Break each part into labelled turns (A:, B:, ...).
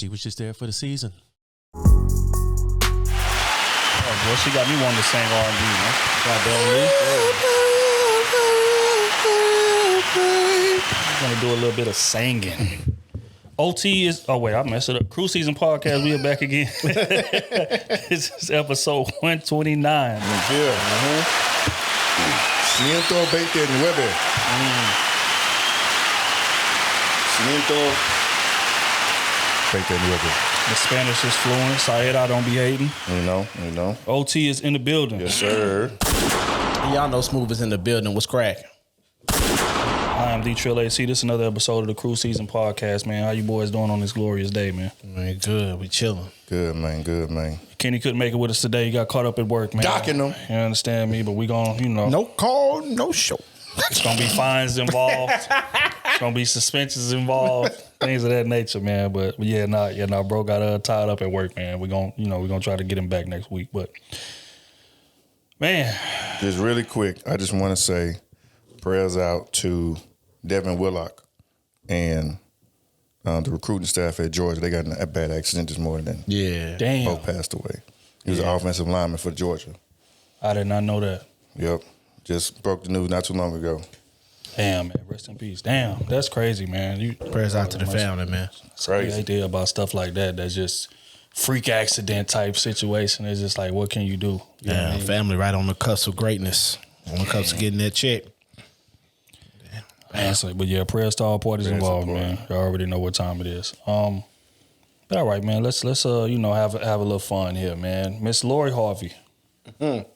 A: She was just there for the season.
B: Oh, boy, she got me wanting to sing R&B, man. I'm going to do a little bit of singing. OT is... Oh, wait, I messed it up. Krew Season Podcast, we are back again. This is episode 129.
C: Yeah. 129. 129.
B: The Spanish is fluent. Saeda don't be hating.
C: You know.
B: OT is in the building.
C: Yes, sir.
D: Y'all know Smooth is in the building. What's cracking?
B: I am D Trill AC. This is another episode of the Krew Season Podcast, man. How you boys doing on this glorious day, man?
D: Man, good. We chilling.
C: Good, man.
B: Kenny couldn't make it with us today. He got caught up at work, man.
C: Docking him.
B: You understand me? But we gonna,
D: No call, no show.
B: It's gonna be fines involved. It's gonna be suspensions involved. Things of that nature, man. But yeah, bro got tied up at work, man. We're gonna try to get him back next week. But man.
C: Just really quick, I just want to say prayers out to Devin Willock and the recruiting staff at Georgia. They got in a bad accident this morning.
D: Yeah.
B: Damn.
C: Both passed away. He was an offensive lineman for Georgia.
B: I did not know that.
C: Yep. Just broke the news not too long ago.
B: Damn, man. Rest in peace. Damn. That's crazy, man.
D: Prayers out to the family, man.
B: It's crazy. The idea about stuff like that, that's just freak accident type situation. It's just like, what can you do? You know what I mean?
D: Family right on the cusp of greatness. On the cusp of getting that check.
B: But yeah, prayers to all parties involved, man. You already know what time it is. But all right, man. Let's have a little fun here, man. Miss Lori Harvey.
D: Mm-hmm.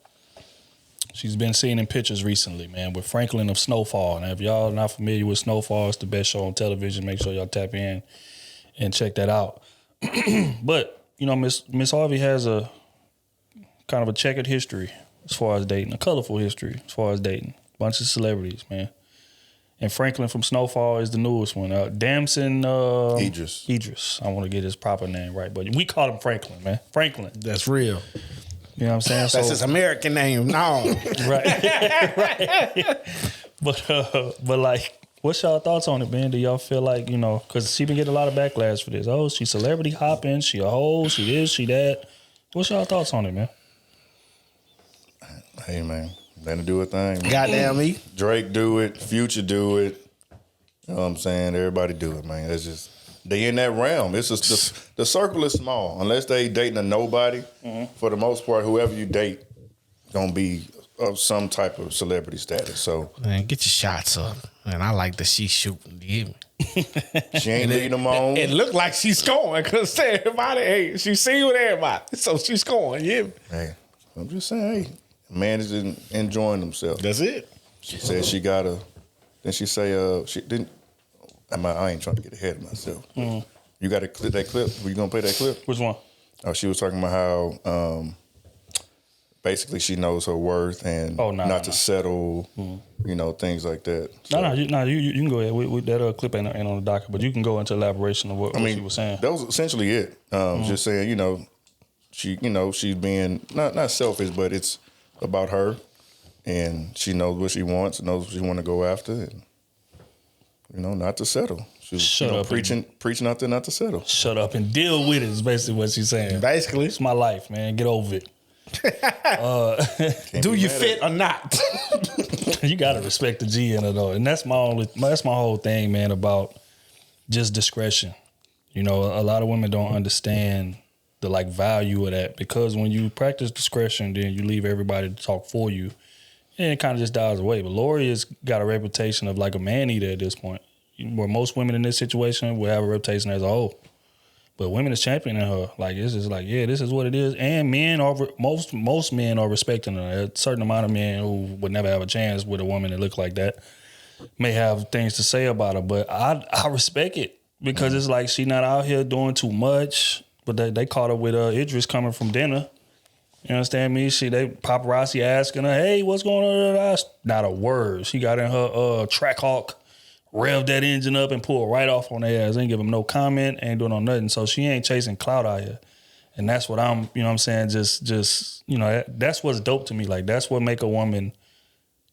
B: She's been seen in pictures recently, man, with Franklin of Snowfall. Now, if y'all are not familiar with Snowfall, it's the best show on television. Make sure y'all tap in and check that out. But Miss Harvey has a kind of a checkered history as far as dating, a colorful history as far as dating. Bunch of celebrities, man. And Franklin from Snowfall is the newest one. Damson Idris. I want to get his proper name right, but we call him Franklin, man. Franklin.
D: That's real.
B: You know what I'm saying?
D: That's his American name. No.
B: Right. But like, what's y'all thoughts on it, man? Do y'all feel like, because she been getting a lot of backlash for this. Oh, she celebrity hopping. She a hoe. She this, she that. What's y'all thoughts on it, man?
C: Hey, man. Let her do her thing. Man.
D: Goddamn me.
C: Drake do it. Future do it. You know what I'm saying? Everybody do it, man. It's just, they in that realm. It's just, the circle is small. Unless they dating a nobody, for the most part, whoever you date gonna be of some type of celebrity status. So,
D: man, get your shots up. And I like that she's shooting.
C: She ain't leading them on.
D: It looked like she's scoring because everybody, hey, she's seen with everybody. So she's scoring,
C: Hey, I'm just saying, hey, man is enjoying themselves.
D: That's it.
C: She said she got a, then she say, she didn't, I ain't trying to get ahead of myself. You got to clip that clip? Were you going to play that clip?
B: Which one?
C: Oh, she was talking about how basically she knows her worth and not to settle, things like that. So,
B: You can go ahead. That clip ain't on the docket, but you can go into elaboration of what she was saying.
C: That was essentially it. Just saying, she's being not selfish, but it's about her, and she knows what she wants, knows what she want to go after, and not to settle. She's preaching out there not to settle. Shut
B: up and deal with it is basically what she's saying.
D: Basically,
B: it's my life, man. Get over it.
D: Do you fit or not?
B: You gotta respect the G in it though, and that's my whole thing, man. About just discretion. A lot of women don't understand the value of that, because when you practice discretion, then you leave everybody to talk for you, and it kind of just dies away. But Lori has got a reputation of like a man eater at this point, where most women in this situation will have a reputation as a hoe. But women is championing her. Like, it's just like, yeah, this is what it is. And men most men are respecting her. A certain amount of men who would never have a chance with a woman that looks like that may have things to say about her. But I respect it, because it's like she not out here doing too much. But they caught her with Idris coming from dinner. You understand me? They paparazzi asking her, hey, what's going on? Not a word. She got in her Trackhawk, revved that engine up and pulled right off on their ass. Ain't give them no comment, ain't doing no nothing. So she ain't chasing clout out here. And that's what I'm, that's what's dope to me. Like, that's what make a woman,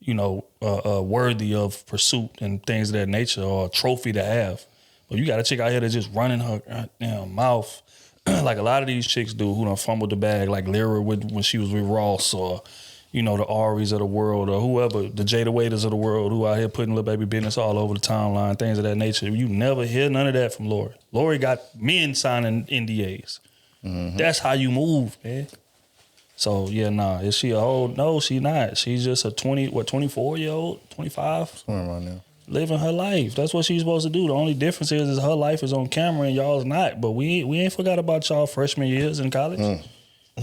B: worthy of pursuit and things of that nature, or a trophy to have. Or you got a chick out here that's just running her damn mouth like a lot of these chicks do who done fumbled the bag, like Lyra when she was with Ross, or the Aries of the world, or whoever, the Jada Waiters of the world, who out here putting little baby business all over the timeline, things of that nature. You never hear none of that from Lori. Lori got men signing NDAs. Mm-hmm. That's how you move, man. So yeah, is she a whole? No, she not. She's just a 24-year-old, 25,
C: somewhere around there,
B: living her life. That's what she's supposed to do. The only difference is her life is on camera and y'all's not. But we ain't forgot about y'all freshman years in college.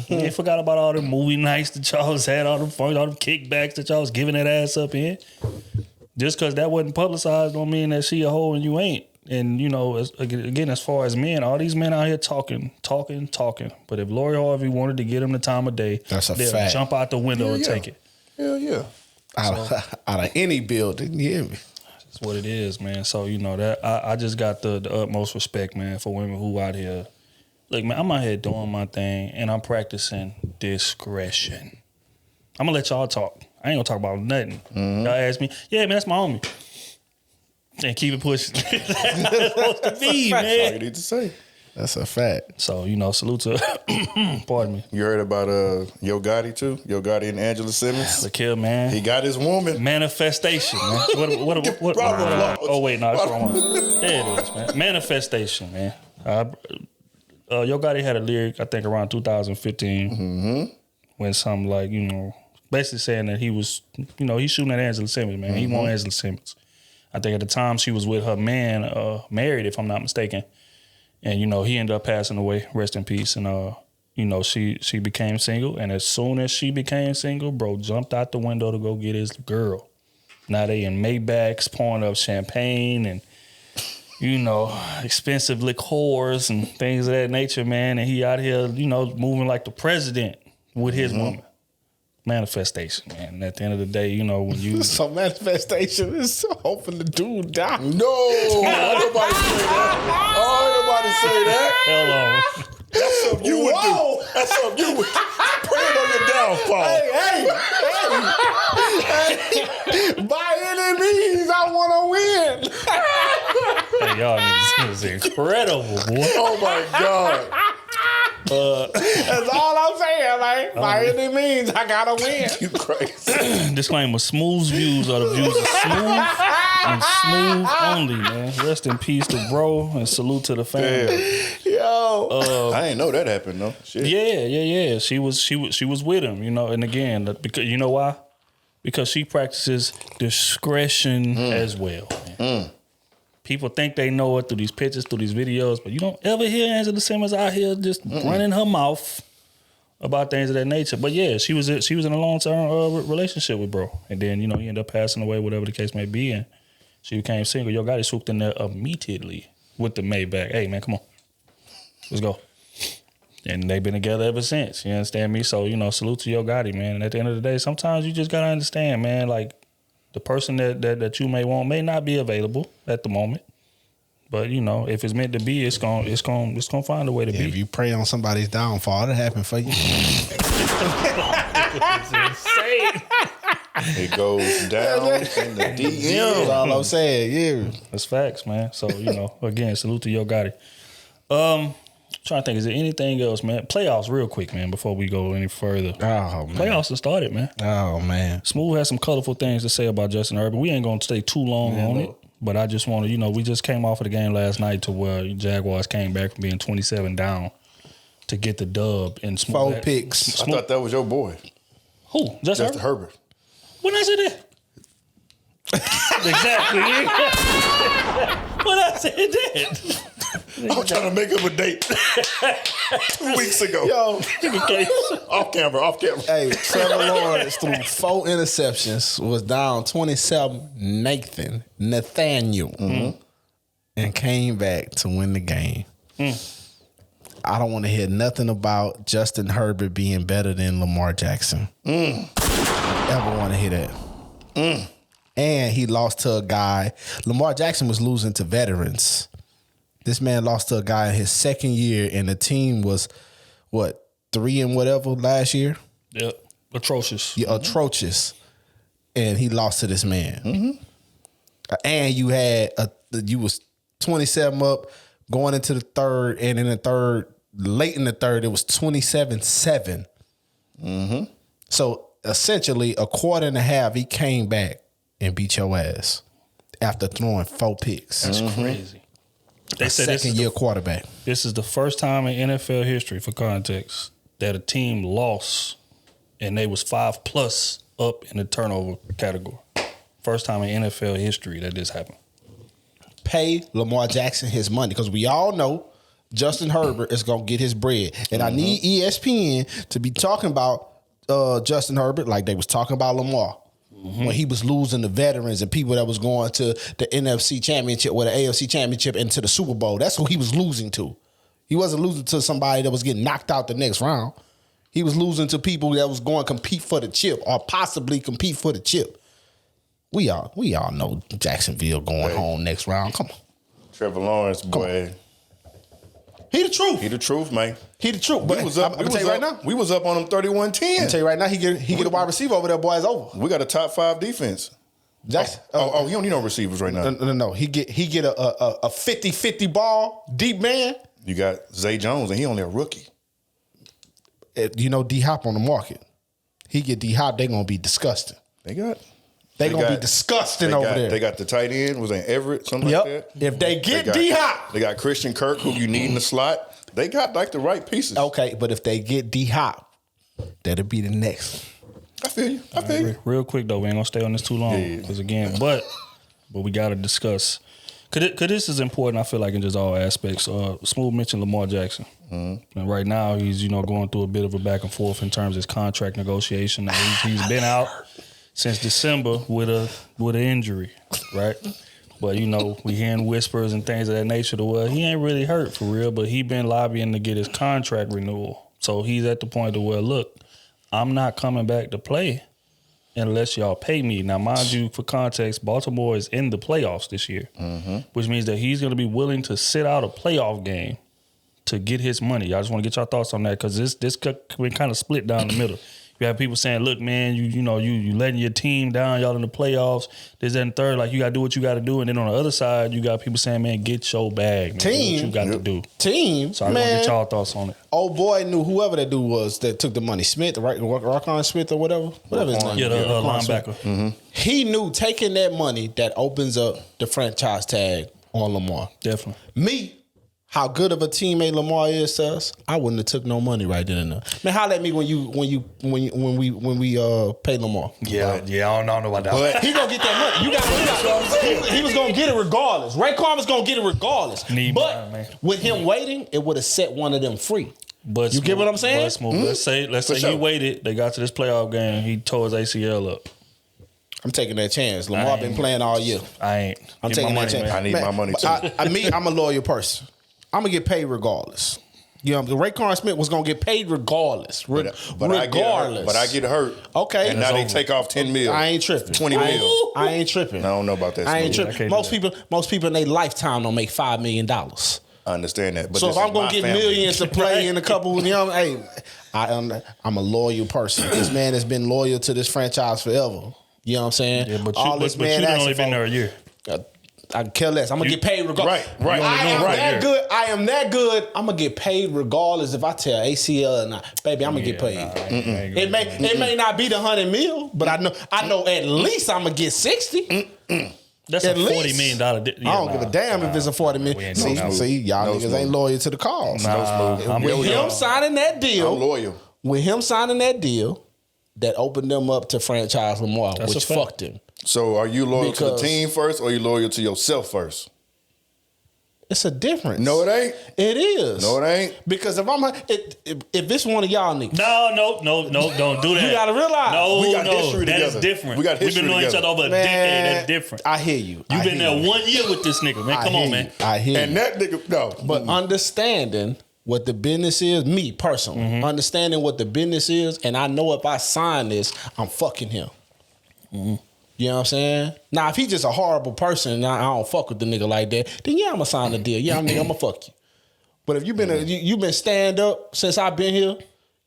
B: We ain't forgot about all the movie nights that y'all had, all the fun, all the kickbacks that y'all was giving that ass up in. Just because that wasn't publicized don't mean that she a hoe and you ain't. And, again, as far as men, all these men out here talking. But if Lori Harvey wanted to get him the time of day,
D: that's a
B: they'll
D: fact.
B: Jump out the window and take it.
C: Hell yeah.
D: Out of any building, you hear me?
B: That's what it is, man. So, that I just got the utmost respect, man, for women who out here. Look, man, I'm out here doing my thing, and I'm practicing discretion. I'm going to let y'all talk. I ain't going to talk about nothing. Mm-hmm. Y'all ask me, yeah, man, that's my homie. And keep it pushing. That's how it's supposed to be, man.
C: That's all you need to say.
D: That's a fact.
B: So, salute to, pardon me.
C: You heard about Yo Gotti, too? Yo Gotti and Angela Simmons?
B: The kill, man.
C: He got his woman.
B: Manifestation, man. What oh, wait, no, that's wrong one. There it is, man. Manifestation, man. Yo Gotti had a lyric, I think, around 2015 when something like, basically saying that he was, he's shooting at Angela Simmons, man. He want Angela Simmons. I think at the time she was with her man, married, if I'm not mistaken. And, he ended up passing away, rest in peace. And, she became single. And as soon as she became single, bro jumped out the window to go get his girl. Now they in Maybachs, pouring up champagne and, expensive liqueurs and things of that nature, man. And he out here, moving like the president with his woman. Manifestation, man. And at the end of the day, when you...
D: So manifestation is hoping the dude die.
C: No! Nobody say that. Oh, nobody say that.
B: Hell on.
C: That's something you would do. That's something you would do. Praying on your downfall.
D: Hey. By any means, I want to win.
B: Hey, y'all niggas is incredible, boy.
C: Oh, my God.
D: That's all I'm saying, man. By any means, I gotta win.
C: You crazy.
B: Disclaimer: Smooth's views are the views of Smooth and Smooth only, man. Rest in peace to bro, and salute to the family.
D: Yo,
C: I ain't know that happened though. Shit.
B: Yeah. She was with him, and again, because you know why? Because she practices discretion as well. Man. People think they know it through these pictures, through these videos, but you don't ever hear Angela Simmons out here just running her mouth about things of that nature. But yeah, she was in a long-term relationship with bro, and then he ended up passing away, whatever the case may be, and she became single. Yo Gotti swooped in there immediately with the Maybach. Hey man, come on, let's go. And they've been together ever since. You understand me? So salute to Yo Gotti, man. And at the end of the day, sometimes you just gotta understand, man, like. The person that you may want may not be available at the moment, but if it's meant to be, it's gonna find a way to be.
D: If you pray on somebody's downfall, it'll happen for you.
B: It's insane.
C: It goes down in the DM.
D: That's all I'm saying. Yeah,
B: That's facts, man. So again, salute to Yo Gotti. Trying to think, is there anything else, man? Playoffs, real quick, man, before we go any further.
D: Oh man,
B: Playoffs have started, man.
D: Oh man,
B: Smooth has some colorful things to say about Justin Herbert. We ain't gonna stay too long on it, but I just want to, we just came off of the game last night to where Jaguars came back from being 27 down to get the dub in Smooth.
D: 4 picks.
C: I thought that was your boy,
B: Who? Justin
C: Herbert.
B: When I said that? Exactly. When I said that.
C: I'm trying to make up a date 2 weeks ago.
D: Yo,
C: off camera.
D: Hey, Trevor Lawrence threw 4 interceptions, was down 27. Nathaniel, and came back to win the game. I don't want to hear nothing about Justin Herbert being better than Lamar Jackson. Ever want to hear that? And he lost to a guy. Lamar Jackson was losing to veterans. This man lost to a guy in his second year, and the team was, 3 and whatever last year?
B: Yep. Atrocious.
D: Yeah, atrocious. And he lost to this man. And you was 27 up, going into the third, and in the third, late in the third, it was 27-7. Mm-hmm. So essentially, a quarter and a half, he came back and beat your ass after throwing 4 picks.
B: That's crazy. They said
D: Second-year quarterback.
B: This is the first time in NFL history, for context, that a team lost and they was 5+ up in the turnover category. First time in NFL history that this happened.
D: Pay Lamar Jackson his money, because we all know Justin Herbert is going to get his bread. And I need ESPN to be talking about Justin Herbert like they was talking about Lamar. When he was losing the veterans and people that was going to the NFC Championship or the AFC Championship and to the Super Bowl. That's who he was losing to. He wasn't losing to somebody that was getting knocked out the next round. He was losing to people that was going to compete for the chip or possibly compete for the chip. We all know Jacksonville going home next round. Come on.
C: Trevor Lawrence, boy.
D: He the truth.
C: He the truth, man.
D: He the truth. But
C: I'm gonna tell you right now. We was up on him 31-10.
D: I'm tell you right now, he get a wide receiver over there, boy, it's over.
C: We got a top 5 defense.
D: Jackson.
C: He don't need no receivers right now.
D: No. He get a 50-50 ball, deep man.
C: You got Zay Jones, and he only a rookie.
D: You know D-Hop on the market. He get D-Hop, they gonna be disgusting.
C: They gonna
D: be disgusting over there.
C: They got the tight end, was that Everett, something like that?
D: If they get D-Hop.
C: They got Christian Kirk, who you need in the slot. They got like the right pieces.
D: Okay, but if they get D-Hop, that'll be the next.
C: I feel you.
B: Real quick though, we ain't gonna stay on this too long because again, but we gotta discuss. Cause this is important. I feel like in just all aspects. Smooth mentioned Lamar Jackson, and right now he's going through a bit of a back and forth in terms of his contract negotiation. He's been out since December with an injury, right? But we hearing whispers and things of that nature. He ain't really hurt for real, but he been lobbying to get his contract renewal. So he's at the point of where, look, I'm not coming back to play unless y'all pay me. Now, mind you, for context, Baltimore is in the playoffs this year, which means that he's going to be willing to sit out a playoff game to get his money. I just want to get your thoughts on that because this could be kind of split down the middle. You have people saying, look, man, you letting your team down, y'all in the playoffs, this, that, and third, like you got to do what you got to do. And then on the other side, you got people saying, man, get your bag, man.
D: Team.
B: Do what you got to do.
D: Team.
B: So I want to get y'all thoughts on it.
D: Old boy knew whoever that dude was that took the money. Smith, Rockon Smith or whatever his name.
B: Yeah, the linebacker.
C: Mm-hmm.
D: He knew taking that money that opens up the franchise tag on Lamar.
B: Definitely.
D: Me, how good of a teammate Lamar is to us, I wouldn't have took no money right then and there. Man, holler at me when we pay Lamar.
B: Yeah, I don't know about that.
D: But he gonna get that money. He was gonna get it regardless. Ray Carmen's gonna get it regardless. With him waiting, it would have set one of them free.
B: But
D: you get what I'm saying?
B: Let's say he waited. They got to this playoff game. He tore his ACL up.
D: I'm taking that chance. Lamar been playing all year.
B: I'm
D: taking that chance.
C: I need my money too.
D: I'm a loyal person. I'm gonna get paid regardless. Ray Carmen Smith was gonna get paid regardless.
C: But I get hurt.
D: Okay.
C: And now they take off 10 mil.
D: I ain't tripping.
C: 20 mil.
D: I ain't tripping.
C: I don't know about that.
D: I ain't tripping. Most people in their lifetime don't make $5 million.
C: I understand that. But
D: so if I'm gonna get millions to play in a couple, I'm a loyal person. This man has been loyal to this franchise forever. You know what I'm saying?
B: Yeah, but you only been there a year.
D: I can care less. I'm gonna get paid regardless.
C: Right.
D: Good. I am that good. I'm gonna get paid regardless if I tell ACL or not. Baby, I'm gonna get paid. It may not be the $100 million, but I know at least I'm gonna get 60.
B: That's
D: at
B: a $40 million deal.
D: I don't give a damn if it's a $40 million. See, y'all niggas ain't loyal to the cause. With him signing that deal,
C: I'm loyal.
D: With him signing that deal, that opened them up to franchise Lamar, which fucked him.
C: So are you loyal to the team first or are you loyal to yourself first?
D: It's a difference.
C: No, it ain't.
D: It is.
C: No, it ain't.
D: Because if it's one of y'all niggas.
B: No, don't do that.
D: You gotta realize.
C: We got history together.
B: That is different.
C: We got history
B: We've been knowing each other over a decade. That's different.
D: I hear you.
B: You've been there 1 year with this nigga, man. Come on, man.
D: I hear you.
C: And that nigga, no.
D: But understanding what the business is, me personally, understanding what the business is, and I know if I sign this, I'm fucking him. You know what I'm saying? Now, if he's just a horrible person and I don't fuck with the nigga like that, then yeah, I'm gonna sign the deal. Yeah, I'm gonna fuck you. But if you've been stand up since I've been here,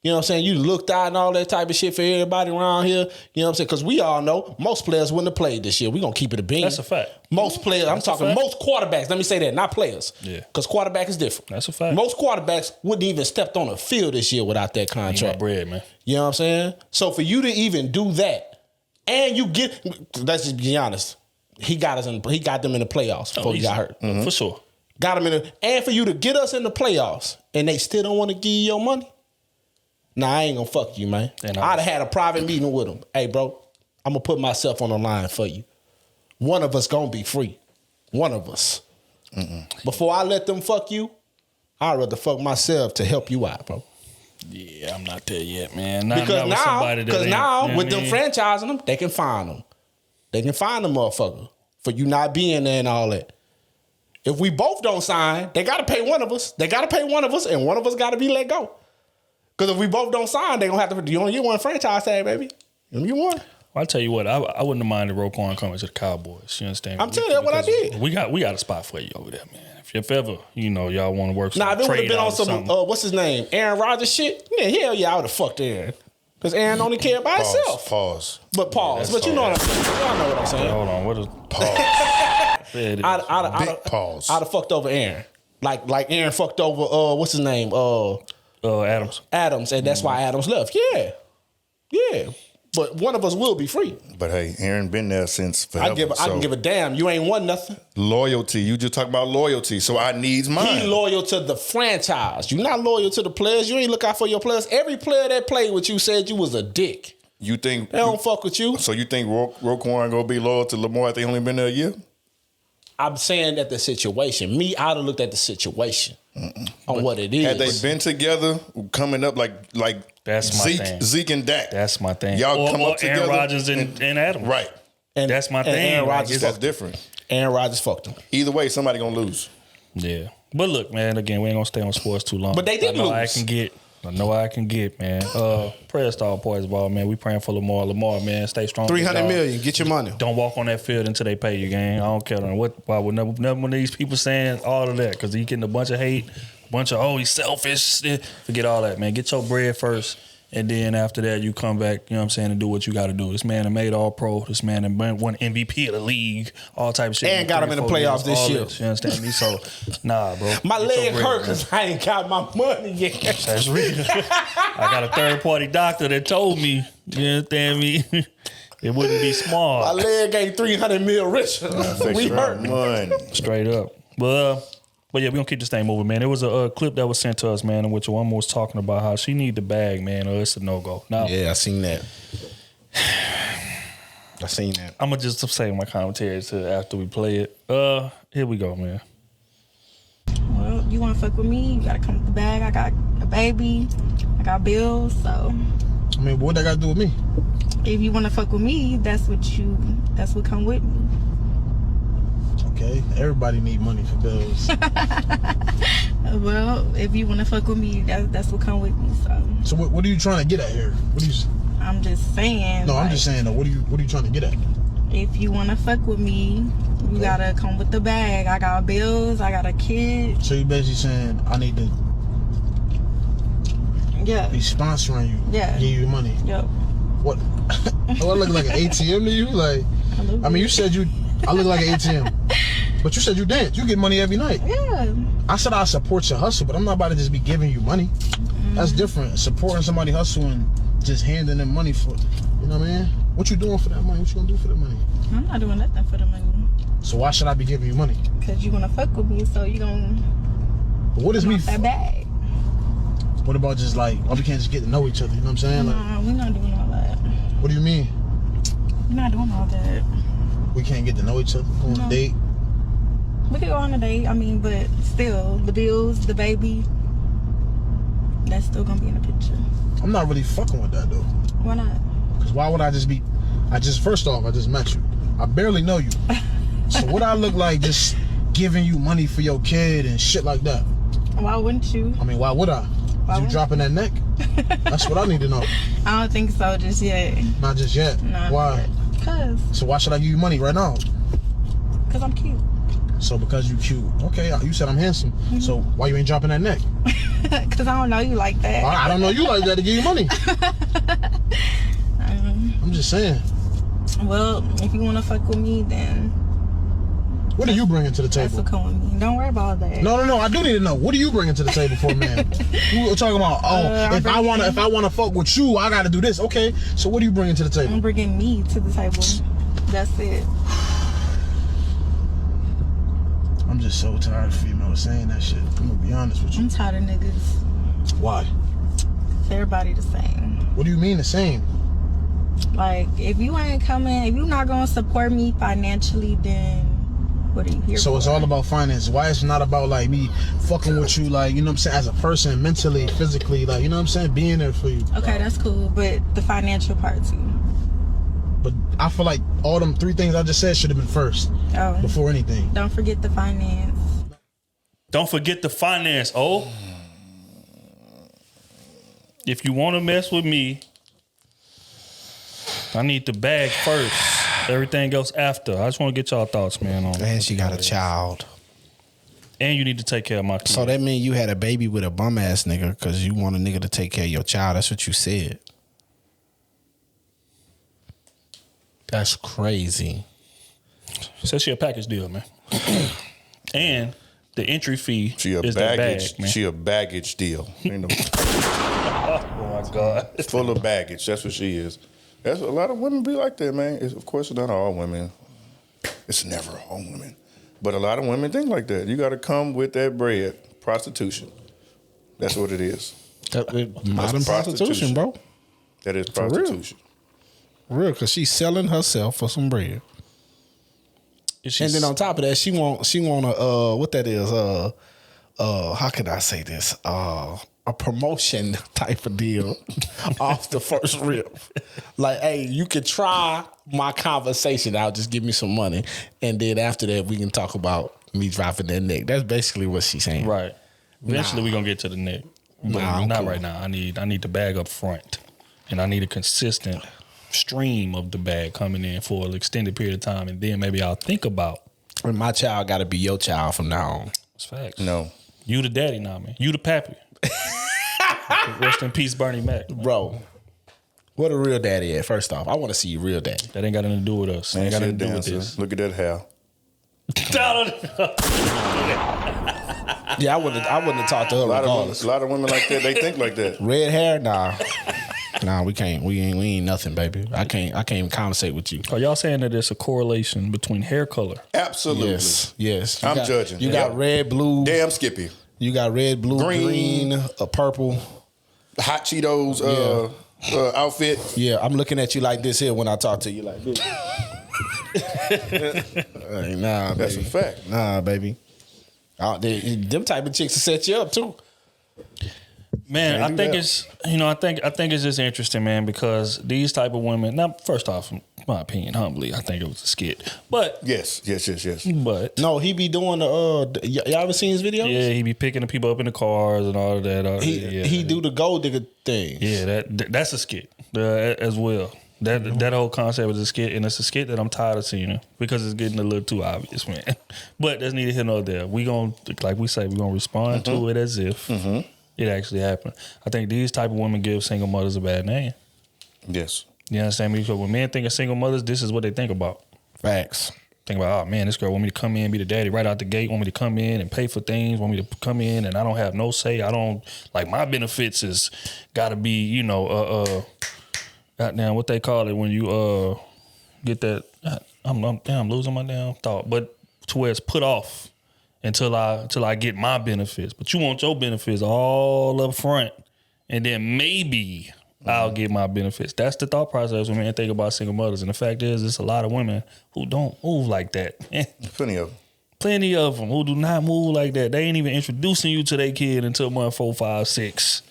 D: You know what I'm saying? You looked out and all that type of shit for everybody around here. You know what I'm saying? Because we all know most players wouldn't have played this year. We're going to keep it a bean.
B: That's a fact.
D: Most players, I'm talking most quarterbacks. Let me say that, not players.
B: Yeah.
D: Because quarterback is different.
B: That's a fact.
D: Most quarterbacks wouldn't even stepped on a field this year without that contract.
B: Need my bread, man.
D: You know what I'm saying? So for you to even do that, and you get, let's just be honest, he got them in the playoffs before he got hurt.
B: For sure.
D: Got him and for you to get us in the playoffs and they still don't want to give you your money. Nah, I ain't gonna fuck you, man. I'd have had a private meeting with him. Hey, bro, I'm gonna put myself on the line for you. One of us gonna be free. One of us. Before I let them fuck you, I'd rather fuck myself to help you out, bro.
B: Yeah, I'm not there yet, man.
D: Because now, with them franchising them, they can find them. They can find the motherfucker for you not being there and all that. If we both don't sign, they got to pay one of us. They got to pay one of us, and one of us got to be let go. Because if we both don't sign, they going to have to, you only get one franchise tag, baby. You only get one.
B: Well, I'll tell you what, I wouldn't have minded Roquan coming to the Cowboys. You understand?
D: I'm telling you what I did.
B: We got a spot for you over there, man. If ever, y'all want to work some
D: if it would have been on some,
B: something.
D: what's his name, Aaron Rodgers shit, yeah, hell yeah, I would have fucked Aaron. Because Aaron only cared about himself.
C: Pause.
D: But pause. But you know what I'm saying. Y'all know what I'm saying.
B: Hold on, what is
C: pause?
D: I'd
C: pause.
D: I'd have fucked over Aaron. Like Aaron fucked over, what's his name?
B: Adams.
D: Adams, and that's why Adams left. Yeah. But one of us will be free.
C: But hey, Aaron been there since forever.
D: I can give a damn. You ain't won nothing.
C: Loyalty. You just talk about loyalty. So I needs mine.
D: He loyal to the franchise. You not loyal to the players. You ain't look out for your players. Every player that played with you said you was a dick.
C: You think
D: they don't fuck with you?
C: So you think Roquan gonna be loyal to Lamar if they only been there a year?
D: I'm saying that the situation. I'd have looked at the situation on what it is.
C: Had they been together, coming up like
B: that's my thing.
C: Zeke and Dak.
B: That's my thing.
C: Y'all come up together.
B: Aaron Rodgers and Adams.
C: Right.
D: And
B: that's my thing.
D: Aaron Rodgers
C: that's different.
D: Aaron Rodgers fucked him.
C: Either way, somebody gonna lose.
B: Yeah. But look, man, again, we ain't gonna stay on sports too long.
D: But they did lose.
B: I know I can get, man. Prayers to all boys ball, man. We praying for Lamar. Lamar, man, stay strong.
D: $300 million. Get your money.
B: Don't walk on that field until they pay you, gang. I don't care why would none of these people saying all of that, because he getting a bunch of hate, he's selfish. Forget all that, man. Get your bread first. And then after that, you come back, you know what I'm saying, and do what you got to do. This man that made All-Pro. This man that won MVP of the league. All type of shit.
D: And got him in the playoffs this year.
B: You understand me? So, nah, bro.
D: My leg hurt because I ain't got my money yet.
B: That's real. I got a third-party doctor that told me, you understand me? It wouldn't be smart.
D: My leg ain't $300 million rich. We hurt.
C: Money.
B: Straight up. But yeah, we're going to keep this thing moving, man. There was a clip that was sent to us, man, in which a woman was talking about how she need the bag, man, or it's a no-go. Now,
D: yeah, I seen that.
B: I'm going to just say my commentary after we play it. Here we go, man.
A: Well, you want to fuck with me, you got to come with the bag. I got a baby. I got bills, so.
E: I mean, what that got to do with me?
A: If you want to fuck with me, that's what come with me.
E: Okay, everybody need money for bills.
A: Well, if you want to fuck with me, that's what come with me.
E: So what are you trying to get at here?
A: I'm just saying.
E: No, I'm just saying though. What are you trying to get at?
A: If you want to fuck with me, you gotta come with the bag. I got bills. I got a kid.
E: So you basically saying I need to be sponsoring you.
A: Yeah.
E: Give you money.
A: Yep.
E: What? Do I look like an ATM to you? Like, I mean, you said I look like an ATM. But you said you dance. You get money every night.
A: Yeah.
E: I said I support your hustle, but I'm not about to just be giving you money. That's different. Supporting somebody hustle and just handing them money for, you know what I mean? What you doing for that money? What you gonna do for the money?
A: I'm not doing nothing for the money.
E: So why should I be giving you money?
A: Because you gonna fuck with me, so you gonna.
E: But what is me?
A: That bag.
E: What about just like, we can't just get to know each other? You know what I'm saying?
A: Nah, we're not doing all that.
E: What do you mean?
A: We're not doing all that.
E: We can't get to know each other? Go on a date?
A: We could go on a date, but still, the bills, the baby, that's still gonna be in the picture.
E: I'm not really fucking with that though.
A: Why not?
E: Because why would I just be, first off, I just met you. I barely know you. So what I look like just giving you money for your kid and shit like that?
A: Why wouldn't you?
E: I mean, why would I? You dropping that neck? That's what I need to know.
A: I don't think so just yet.
E: Not just yet?
A: Nah,
E: why?
A: Because.
E: So why should I give you money right now?
A: Because I'm cute.
E: So because you cute, okay, you said I'm handsome. So why you ain't dropping that neck?
A: Cause I don't know you like that.
E: I don't know you like that to give you money. I'm just saying.
A: Well, if you wanna fuck with me, then
E: what are you bringing to the
A: that's
E: table?
A: what come with me. Don't worry about that.
E: No. I do need to know. What are you bringing to the table for a man? We were talking about, if I wanna fuck with you, I gotta do this. Okay, so what are you bringing to the table?
A: I'm bringing me to the table. That's it.
E: I'm just so tired of females saying that shit. I'm gonna be honest with you.
A: I'm tired of niggas.
E: Why?
A: Everybody the same.
E: What do you mean the same?
A: Like, if you ain't coming, if you not gonna support me financially, then what are you here for?
E: So it's all about finance. Why it's not about like me fucking with you, like, you know what I'm saying, as a person, mentally, physically, like, you know what I'm saying, being there for you.
A: Okay, that's cool, but the financial part too.
E: But I feel like all them 3 things I just said should have been first
A: Oh,
E: before anything.
A: don't forget the finance.
B: Don't forget the finance, If you want to mess with me, I need the bag first. Everything else after. I just want to get y'all thoughts, man. On
D: And she got a child.
B: And you need to take care of my kids.
D: So that means you had a baby with a bum ass nigga because you want a nigga to take care of your child. That's what you said. That's crazy.
B: Says she a package deal, man. And the entry fee
C: She a
B: is
C: baggage.
B: the bag, man.
C: She a baggage deal. You know,
B: Oh my God.
C: full of baggage. That's what she is. That's a lot of women be like that, man. Of course, not all women. It's never all women, but a lot of women think like that. You got to come with that bread. Prostitution. That's what it is.
D: Modern prostitution, bro.
C: That is
D: For real.
C: prostitution.
D: Real, because she's selling herself for some bread. And then on top of that, she want what that is, how can I say this? A promotion type of deal off the first rip. Like, hey, you could try my conversation out, just give me some money. And then after that, we can talk about me dropping that neck. That's basically what she's saying.
B: Right. Eventually, we're going to get to the neck. But
D: Nah,
B: not
D: cool.
B: right now. I need the bag up front. And I need a consistent stream of the bag coming in for an extended period of time. And then maybe I'll think about.
D: And my child got to be your child from now on.
B: It's facts.
C: No.
B: You the daddy now, man. You the pappy. Rest in peace, Bernie Mac.
D: Bro, what a real daddy at, first off. I want to see you real daddy.
B: That ain't got nothing to do with us.
C: Man,
B: Ain't got
C: she a
B: nothing to do with
C: dancer.
B: this.
C: Look at that hair.
D: Yeah, I wouldn't have talked to her
C: A
D: regardless.
C: lot of women like that. They think like that.
D: Red hair? Nah, we can't. We ain't nothing, baby. I can't even conversate with you.
B: Are y'all saying that there's a correlation between hair color?
C: Absolutely.
D: Yes.
C: I'm judging.
D: You got
C: Yeah.
D: red, blue.
C: Damn Skippy.
D: You got red, blue, green, a purple.
C: Hot Cheetos outfit.
D: Yeah, I'm looking at you like this here when I talk to you like this. Nah, baby.
C: That's a fact.
D: Nah, baby. Them type of chicks will set you up too.
B: Man,
D: Can't
B: I
D: do
B: think
D: that.
B: it's I think it's just interesting, man, because these type of women. Now, first off, in my opinion, humbly, I think it was a skit. But
C: Yes.
B: but
D: No, he be doing the. Y'all ever seen his videos?
B: yeah, he be picking the people up in the cars and all of that.
D: He do the gold digger thing.
B: Yeah, that's a skit as well. That whole concept is a skit, and it's a skit that I'm tired of seeing because it's getting a little too obvious, man. But that's neither here nor there. We gonna, like we say, we gonna respond to it as if it actually happened. I think these type of women give single mothers a bad name.
C: Yes.
B: You understand me? Because when men think of single mothers, this is what they think about.
D: Facts.
B: Think about, oh man, this girl want me to come in and be the daddy right out the gate, want me to come in and pay for things, want me to come in and I don't have no say. I don't, like, my benefits is gotta be, goddamn, what they call it when you get that, I'm losing my damn thought, but to where it's put off until I get my benefits. But you want your benefits all up front and then maybe I'll get my benefits. That's the thought process when men think about single mothers. And the fact is, there's a lot of women who don't move like that.
C: Plenty of them.
B: Plenty of them who do not move like that. They ain't even introducing you to their kid until month 4, 5, 6.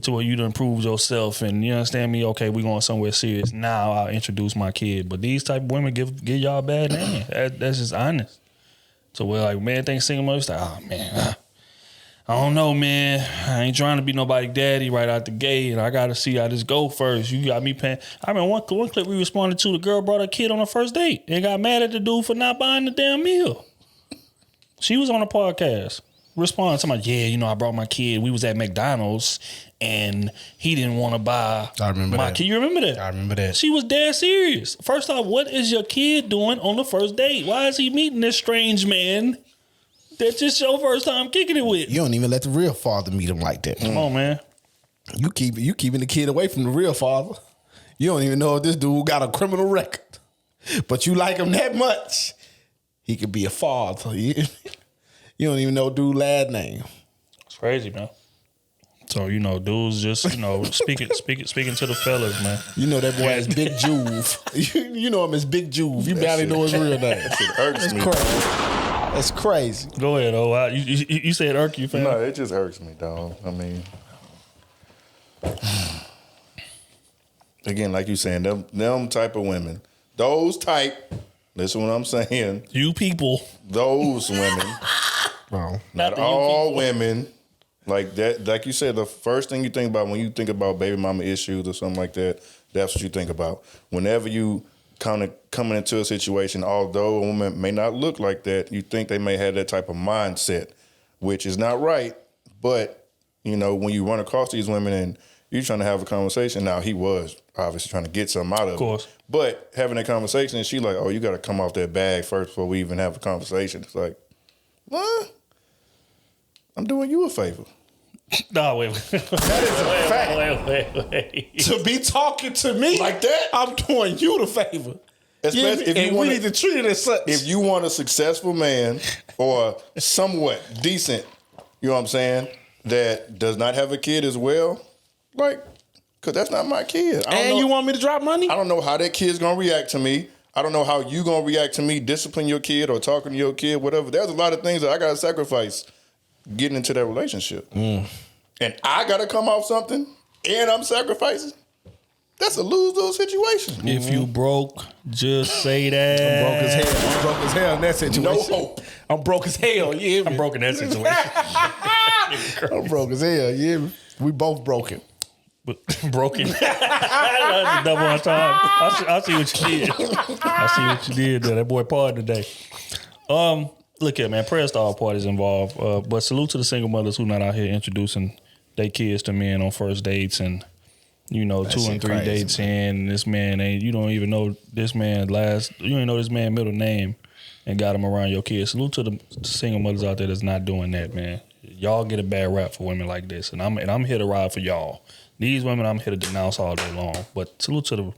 B: To where you done proved yourself and you understand me? Okay, we going somewhere serious. Now I'll introduce my kid. But these type of women give y'all a bad name. That's just honest. So where like man think single mothers like, oh man, I don't know, man. I ain't trying to be nobody daddy right out the gate, and I gotta see how this go first. You got me paying. I mean, one clip we responded to, the girl brought her kid on her first date and got mad at the dude for not buying the damn meal. She was on a podcast. Responding to my, I brought my kid. We was at McDonald's and he didn't want to buy my kid. You remember that?
D: I remember that.
B: She was dead serious. First off, what is your kid doing on the first date? Why is he meeting this strange man that's just your first time kicking it with?
D: You don't even let the real father meet him like that.
B: Come on, man.
D: You keeping the kid away from the real father. You don't even know if this dude got a criminal record. But you like him that much. He could be a father. You don't even know dude's last name.
B: It's crazy, man. So, dudes just, speaking to the fellas, man.
D: You know that boy is Big Juve. you know him as Big Juve. You barely know his real name.
C: That shit irks me.
D: Crazy. That's crazy.
B: Go ahead, oh. You said irk you, fam?
C: No, it just irks me, dog. I mean, again, like you saying, them type of women, those type, listen what I'm saying.
B: You people.
C: Those women.
D: Bro.
C: Not all women. Like that, like you said, the first thing you think about when you think about baby mama issues or something like that, that's what you think about. Whenever you kind of coming into a situation, although a woman may not look like that, you think they may have that type of mindset, which is not right. But, when you run across these women and you're trying to have a conversation, now he was obviously trying to get something out of it. Of course. But having that conversation, and she like, oh, you got to come off that bag first before we even have a conversation. It's like, what? I'm doing you a favor.
B: No, wait.
D: That is a fact.
B: Wait.
D: To be talking to me
C: like that,
D: I'm doing you the favor.
C: Especially if
D: we need to treat it as such.
C: If you want a successful man or somewhat decent, you know what I'm saying, that does not have a kid as well, like, because that's not my kid.
D: And you want me to drop money?
C: I don't know how that kid's going to react to me. I don't know how you going to react to me, discipline your kid or talking to your kid, whatever. There's a lot of things that I got to sacrifice getting into that relationship. And I got to come off something and I'm sacrificing. That's a lose-lose situation.
B: If you broke, just say that.
D: I'm broke as hell in that situation.
C: No hope.
D: I'm broke as hell. Yeah,
B: I'm broke in that situation.
D: I'm broke as hell. Yeah, we both broken.
B: Broken. Double on time. I see what you did. I see what you did there. That boy party today. Look here, man. Prayers to all parties involved. But salute to the single mothers who not out here introducing their kids to men on first dates and, 2 and 3 dates in. And this man you don't even know this man you don't know this man's middle name and got him around your kids. Salute to the single mothers out there that's not doing that, man. Y'all get a bad rap for women like this. And I'm here to ride for y'all. These women I'm here to denounce all day long. But salute to the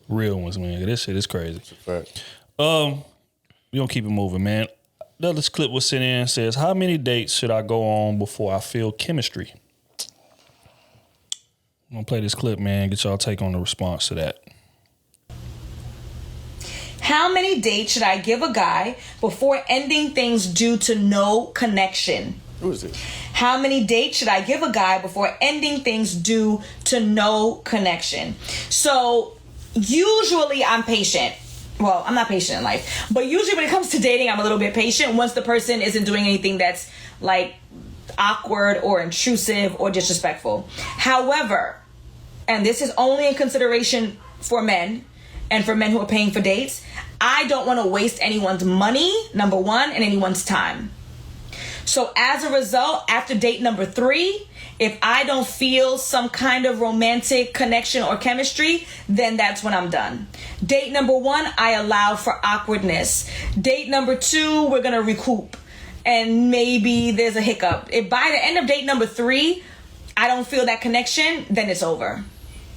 B: real ones, man. This shit is crazy.
C: It's a fact.
B: We gonna keep it moving, man. This clip was sent in and says, how many dates should I go on before I feel chemistry? I'm gonna play this clip, man. Get y'all take on the response to that.
F: How many dates should I give a guy before ending things due to no connection?
C: Who is it?
F: How many dates should I give a guy before ending things due to no connection? So usually I'm patient. Well, I'm not patient in life, but usually when it comes to dating, I'm a little bit patient once the person isn't doing anything that's like awkward or intrusive or disrespectful. However, and this is only in consideration for men and for men who are paying for dates, I don't want to waste anyone's money, number one, and anyone's time. So as a result, after date number 3, if I don't feel some kind of romantic connection or chemistry, then that's when I'm done. Date number 1, I allow for awkwardness. Date number 2, we're going to recoup. And maybe there's a hiccup. If by the end of date number 3, I don't feel that connection, then it's over.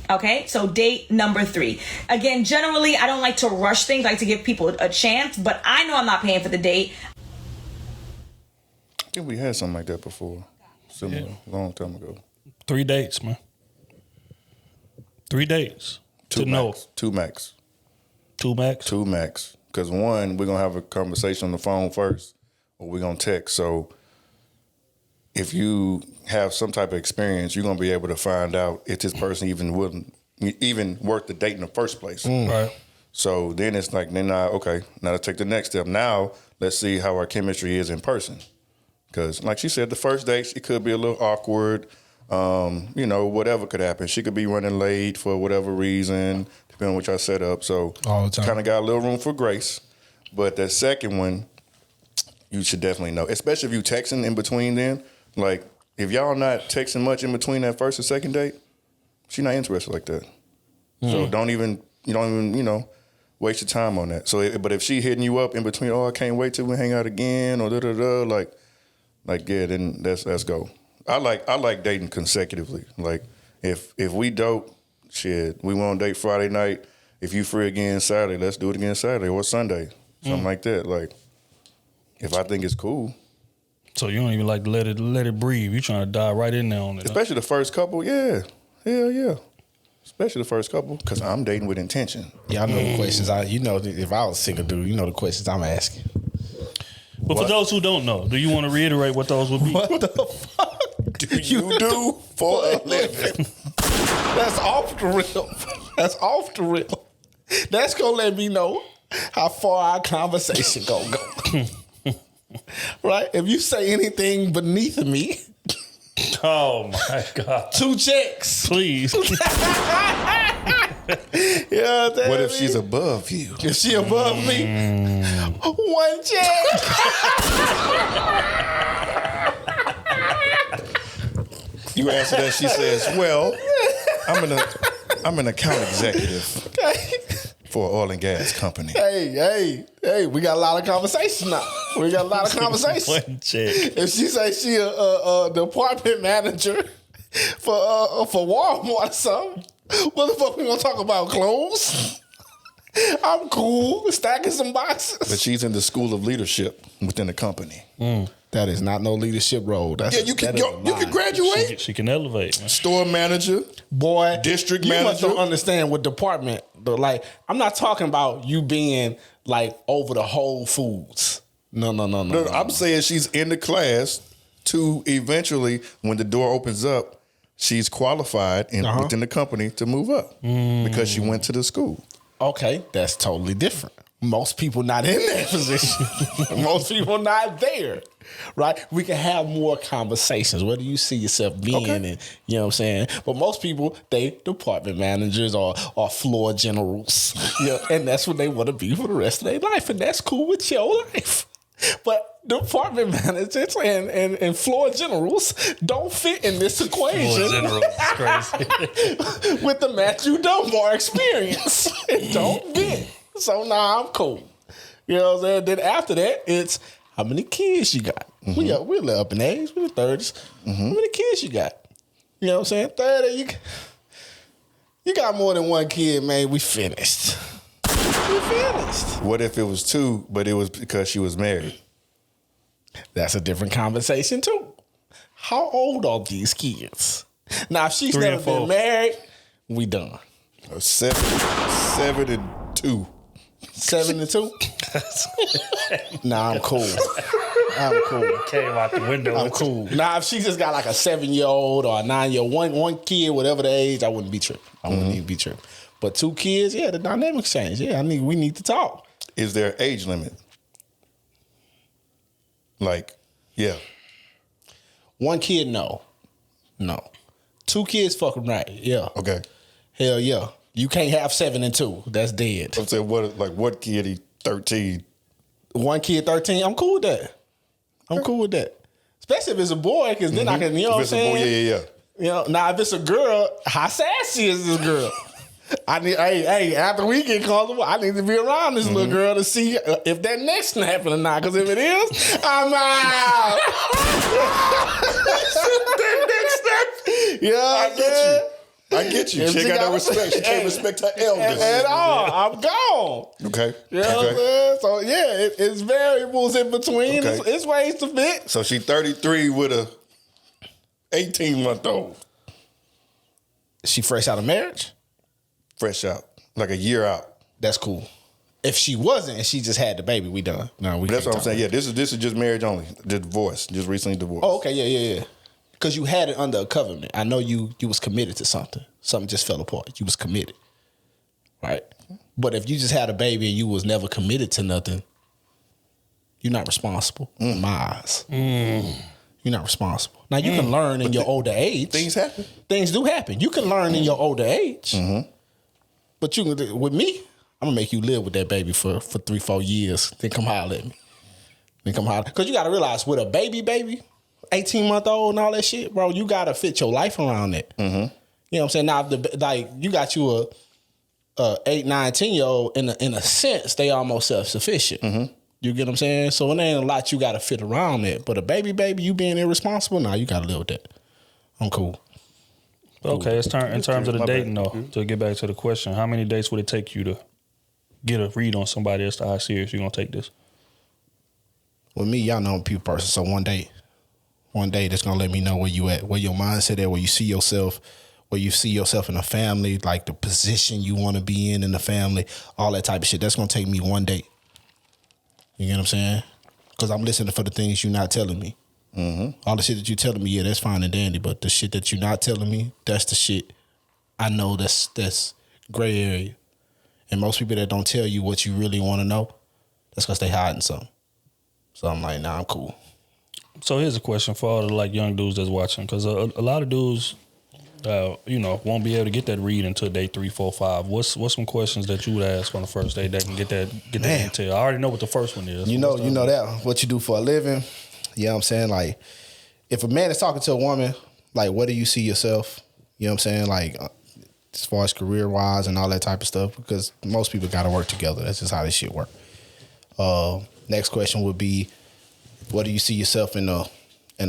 F: Okay, so date number 3. Again, generally, I don't like to rush things. I like to give people a chance, but I know I'm not paying for the date.
C: I think we had something like that before. Similar, long time ago.
B: 3 dates, man. 3 dates.
C: 2
B: to
C: max.
B: know.
C: 2 max.
B: 2 max?
C: 2 max. Because one, we're going to have a conversation on the phone first, or we're going to text. So if you have some type of experience, you're going to be able to find out if this person even worth the date in the first place.
B: Right.
C: So then it's like, now to take the next step. Now, let's see how our chemistry is in person. Because, like she said, the first date, it could be a little awkward. Whatever could happen. She could be running late for whatever reason, depending on what y'all set up. So
D: all the time.
C: Kind of got a little room for grace. But that second one, you should definitely know, especially if you texting in between. Then, like, if y'all not texting much in between that first or second date, she not interested like that. So you don't even waste your time on that. So, but if she hitting you up in between, I can't wait till we hang out again, or like yeah, then let's go. I like dating consecutively. Like if we dope, shit, we want to date Friday night. If you free again Saturday, let's do it again Saturday or Sunday, something like that. Like if I think it's cool.
B: So you don't even like to let it breathe. You trying to dive right in there on it.
C: Especially the first couple, yeah, hell yeah. Especially the first couple, because I'm dating with intention.
D: Y'all know the questions. If I was a single dude, you know the questions I'm asking.
B: But for those who don't know, do you want to reiterate what those would be?
D: What the fuck
C: Do you do for a living?
D: That's off the rip. That's off the rip. That's gonna let me know how far our conversation gonna go. Right? If you say anything beneath me,
B: Oh my God.
D: 2 checks.
B: Please.
D: Yeah,
C: What if she's above you?
D: If she above me, 1 check.
C: You answer that, she says, "Well, I'm an account executive for an oil and gas company."
D: Hey, we got a lot of conversation now. We got a lot of conversation.
B: 1 check.
D: If she say she a department manager for Walmart or something, what the fuck we gonna talk about? Clothes? I'm cool, stacking some boxes.
C: But she's in the school of leadership within the company.
D: That is not no leadership role. That's
C: You can graduate.
B: She can elevate. Man.
C: Store manager,
D: Boy,
C: district
D: you
C: manager.
D: must don't understand what department. But like, I'm not talking about you being like over the Whole Foods. No.
C: I'm saying she's in the class to eventually, when the door opens up, she's qualified within the company to move up because she went to the school.
D: Okay, that's totally different. Most people not in that position. Most people not there, right? We can have more conversations. Where do you see yourself being? And you know what I'm saying? But most people, they department managers or floor generals. Yeah, and that's what they want to be for the rest of their life. And that's cool with your life. But department managers and floor generals don't fit in this equation.
B: Floor general is crazy.
D: With the Matthew Dunbar experience. It don't fit. So now I'm cool. You know what I'm saying? Then after that, it's how many kids you got. We're a little up in age. We're in the 30s. How many kids you got? You know what I'm saying? 30, you got more than 1 kid, man. We finished. We finished.
C: What if it was 2, but it was because she was married?
D: That's a different conversation too. How old are these kids? Now, if she's
B: 3
D: never
B: and 4.
D: been married, we done.
C: 7 and 2.
D: 7 and 2? Nah, I'm cool. I'm cool.
B: Came out the window.
D: I'm cool. Now, if she just got like a 7-year-old or a 9-year-old, one kid, whatever the age, I wouldn't be tripping. I wouldn't even be tripping. But 2 kids, yeah, the dynamics change. Yeah, we need to talk.
C: Is there an age limit? Like, yeah.
D: 1 kid, no. 2 kids, fucking right. Yeah.
C: Okay.
D: Hell yeah. You can't have 7 and 2. That's dead.
C: I'm saying, what kid? He 13.
D: 1 kid, 13. I'm cool with that. I'm cool with that. Especially if it's a boy, because then I can, you know what I'm saying?
C: Yeah.
D: You know, now if it's a girl, how sassy is this girl? I need, hey, after we get comfortable, I need to be around this little girl to see if that next snap happening or not. Because if it is, I'm out. That next snap. Yeah,
C: I get you. She got no respect. She can't respect her elders.
D: At all. I'm gone.
C: Okay.
D: You know what I'm saying? So, yeah, it's variables in between.
C: Okay.
D: It's ways to fit.
C: So she 33 with a 18-month-old.
D: She fresh out of marriage?
C: Fresh out. Like a year out.
D: That's cool. If she wasn't and she just had the baby, we done. No, we.
C: That's what I'm saying. Yeah, this is just marriage only. The divorce. Just recently divorced.
D: Oh, okay. Yeah. Because you had it under a covenant. I know you was committed to something. Something just fell apart. You was committed. Right? But if you just had a baby and you was never committed to nothing, you're not responsible in my eyes. You're not responsible. Now, you can learn in your older age.
C: Things happen.
D: Things do happen. You can learn in your older age. But you can, with me, I'm going to make you live with that baby for 3-4 years. Then come holler at me. Then come holler. Because you got to realize, with a baby, 18-month-old and all that shit, bro, you got to fit your life around that. Mm-hmm. You know what I'm saying? Now, you got you a 8, 9, 10-year-old, in a sense, they almost self-sufficient. Mm-hmm. You get what I'm saying? So it ain't a lot you got to fit around that. But a baby, you being irresponsible, nah, you got to live with that. I'm cool.
B: Okay, in terms of the dating, though, to get back to the question, how many dates would it take you to get a read on somebody as to how serious you're going to take this?
D: With me, y'all know I'm a people person, so one day that's going to let me know where you at, where your mindset at, where you see yourself in a family, like the position you want to be in the family, all that type of shit. That's going to take me one day. You get what I'm saying? Because I'm listening for the things you're not telling me. Mm-hmm. All the shit that you're telling me, yeah, that's fine and dandy, but the shit that you're not telling me, that's the shit I know that's gray area. And most people that don't tell you what you really want to know, that's because they hiding something. So I'm like, nah, I'm cool.
B: So here's a question for all the like young dudes that's watching, because a lot of dudes, won't be able to get that read until day 3, 4, 5. What's some questions that you would ask on the first day that can get that intel? I already know what the first one is.
D: You know that what you do for a living. You know what I'm saying? Like, if a man is talking to a woman, like, where do you see yourself? You know what I'm saying? Like, as far as career-wise and all that type of stuff, because most people got to work together. That's just how this shit work. Next question would be, what do you see yourself in a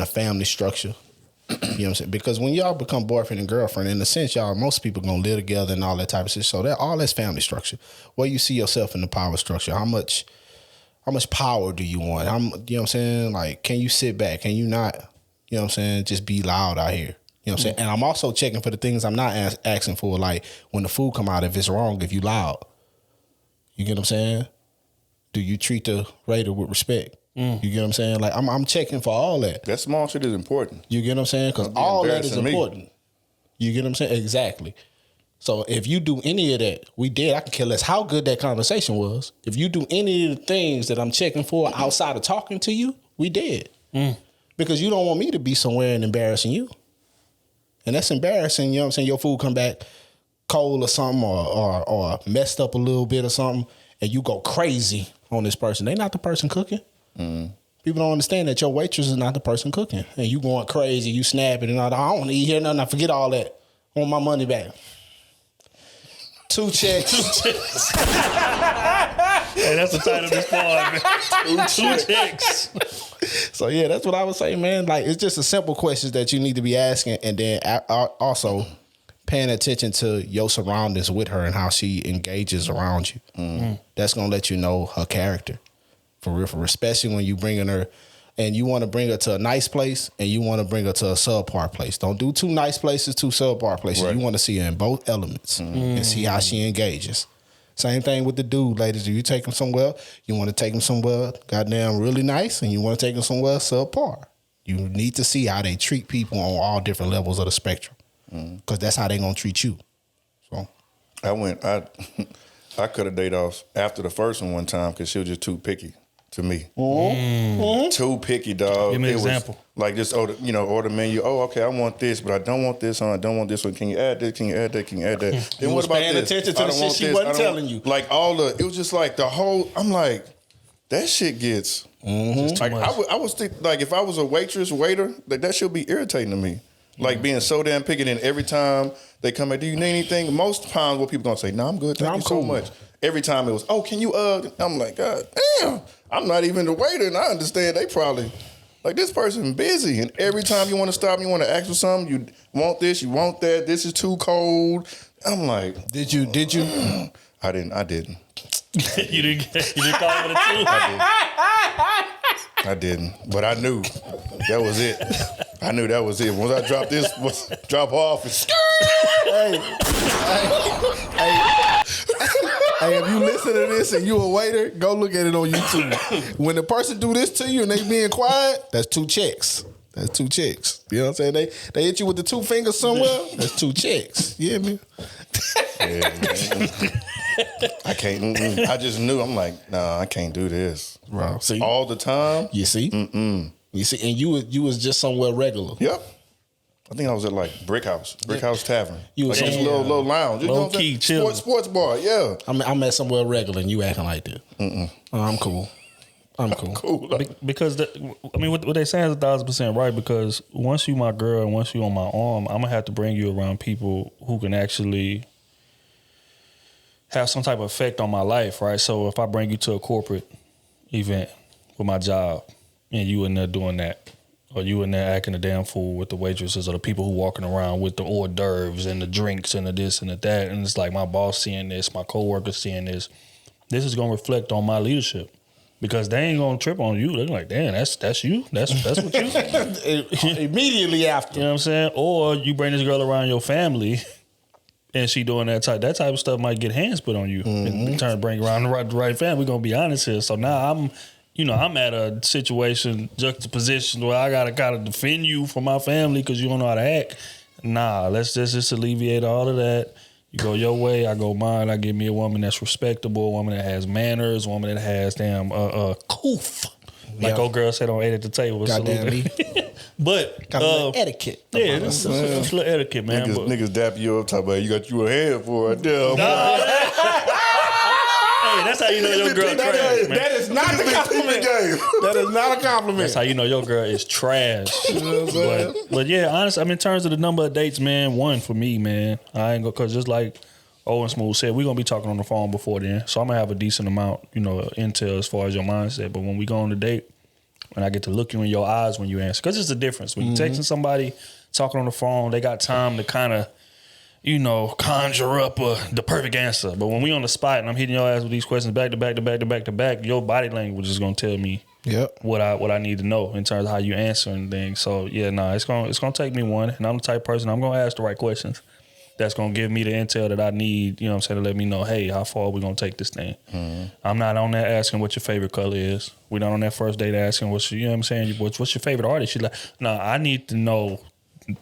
D: family structure? You know what I'm saying? Because when y'all become boyfriend and girlfriend, in a sense, most people going to live together and all that type of shit. So all that's family structure. Where you see yourself in the power structure? How much power do you want? You know what I'm saying? Like, can you sit back? Can you not, you know what I'm saying, just be loud out here? You know what I'm saying? And I'm also checking for the things I'm not asking for, like when the food come out, if it's wrong, if you loud. You get what I'm saying? Do you treat the waiter with respect? You get what I'm saying? Like, I'm checking for all that.
C: That small shit is important.
D: You get what I'm saying? Because all that is important. You get what I'm saying? Exactly. So if you do any of that, I can care less how good that conversation was. If you do any of the things that I'm checking for outside of talking to you, we dead. Because you don't want me to be somewhere and embarrassing you. And that's embarrassing, you know what I'm saying? Your food come back cold or something or messed up a little bit or something, and you go crazy on this person. They not the person cooking. People don't understand that your waitress is not the person cooking. And you going crazy, you snapping and all that. I don't want to eat here nothing. I forget all that. I want my money back. 2 checks.
B: Hey, that's the title of this pod, man. 2 checks.
D: So yeah, that's what I would say, man. Like, it's just a simple questions that you need to be asking, and then also paying attention to your surroundings with her and how she engages around you. That's gonna let you know her character, for real, especially when you bringing her. And you want to bring her to a nice place, and you want to bring her to a subpar place. Don't do 2 nice places, 2 subpar places. Right. You want to see her in both elements and see how she engages. Same thing with the dude, ladies. If you take him somewhere, you want to take him somewhere goddamn really nice, and you want to take him somewhere subpar. You need to see how they treat people on all different levels of the spectrum, because that's how they gonna treat you. So,
C: I cut a date off after the first one time because she was just too picky. To me, too picky, dog.
B: Give me an example.
C: Like just order menu. Oh, okay, I want this, but I don't want this one. I don't want this one. Can you add this? Can you add that? Can you add that? Then what about
D: paying
C: this?
D: attention to the shit she wasn't telling you.
C: Like it was just like the whole. I'm like, that shit gets. Like I was think like if I was a waiter, like that should be irritating to me. Like being so damn picky, and every time they come in, do you need anything? Most times, what people gonna say, no, I'm good. Thank you so much. Every time it was, oh, can you? I'm like, God damn. I'm not even the waiter, and I understand they probably like this person busy. And every time you want to stop, you want to ask for something, you want this, you want that. This is too cold. I'm like,
D: did you?
C: I didn't.
B: You didn't call it a 2?
C: I didn't, but I knew that was it. I knew that was it. Once I drop off, and
D: Hey, if you listen to this and you a waiter, go look at it on YouTube. When the person do this to you and they being quiet, that's 2 checks. That's 2 checks. You know what I'm saying? They hit you with the 2 fingers somewhere. That's 2 checks. You hear me?
C: Yeah, I can't. I just knew. I'm like, nah, I can't do this.
D: Bro, see?
C: All the time.
D: You see? You see? And you was just somewhere regular.
C: Yep. I think I was at like Brick House Tavern.
D: You was
C: like this little lounge. You
B: low key, chill.
C: Sports bar, yeah.
D: I'm at somewhere regular and you acting like that. I'm cool. I'm cool.
B: Because what they saying is 1,000% right. Because once you my girl and once you on my arm, I'm gonna have to bring you around people who can actually have some type of effect on my life, right? So if I bring you to a corporate event with my job and you in there doing that, or you in there acting a damn fool with the waitresses or the people who walking around with the hors d'oeuvres and the drinks and the this and the that, and it's like my boss seeing this, my coworkers seeing this is gonna reflect on my leadership. Because they ain't gonna trip on you. They're like, damn, that's you? That's what you
D: Immediately after.
B: You know what I'm saying? Or you bring this girl around your family and she doing that type of stuff might get hands put on you. In turn, bring around the right family. We're gonna be honest here. So now I'm at a situation, juxtaposition where I gotta kind of defend you from my family because you don't know how to act. Nah, let's just alleviate all of that. You go your way, I go mine. I give me a woman that's respectable, a woman that has manners, a woman that has damn coof. Like old girl said on 8 at the table.
D: Goddamn me.
B: But
D: got a little etiquette.
B: Yeah, it's a little etiquette, man.
C: Niggas dap you up, talk about you got you a head for it. Damn.
B: Hey, that's how you know your girl trash, man.
D: That is not a compliment. That is not a compliment.
B: That's how you know your girl is trash. But yeah, honestly, in terms of the number of dates, man, 1 for me, man. I ain't gonna, cause just like Owen Smooth said, we're gonna be talking on the phone before then. So I'm gonna have a decent amount, intel as far as your mindset. But when we go on the date, and I get to look you in your eyes when you answer, cause it's the difference. When you're texting somebody, talking on the phone, they got time to kind of, conjure up the perfect answer. But when we on the spot and I'm hitting your ass with these questions back to back to back to back to back, your body language is gonna tell me what I need to know in terms of how you answering things. So yeah, it's gonna take me 1, and I'm the type of person I'm gonna ask the right questions. That's gonna give me the intel that I need, to let me know, hey, how far are we gonna take this thing? I'm not on there asking what your favorite color is. We're not on that first date asking what's your favorite artist. She's like, no, I need to know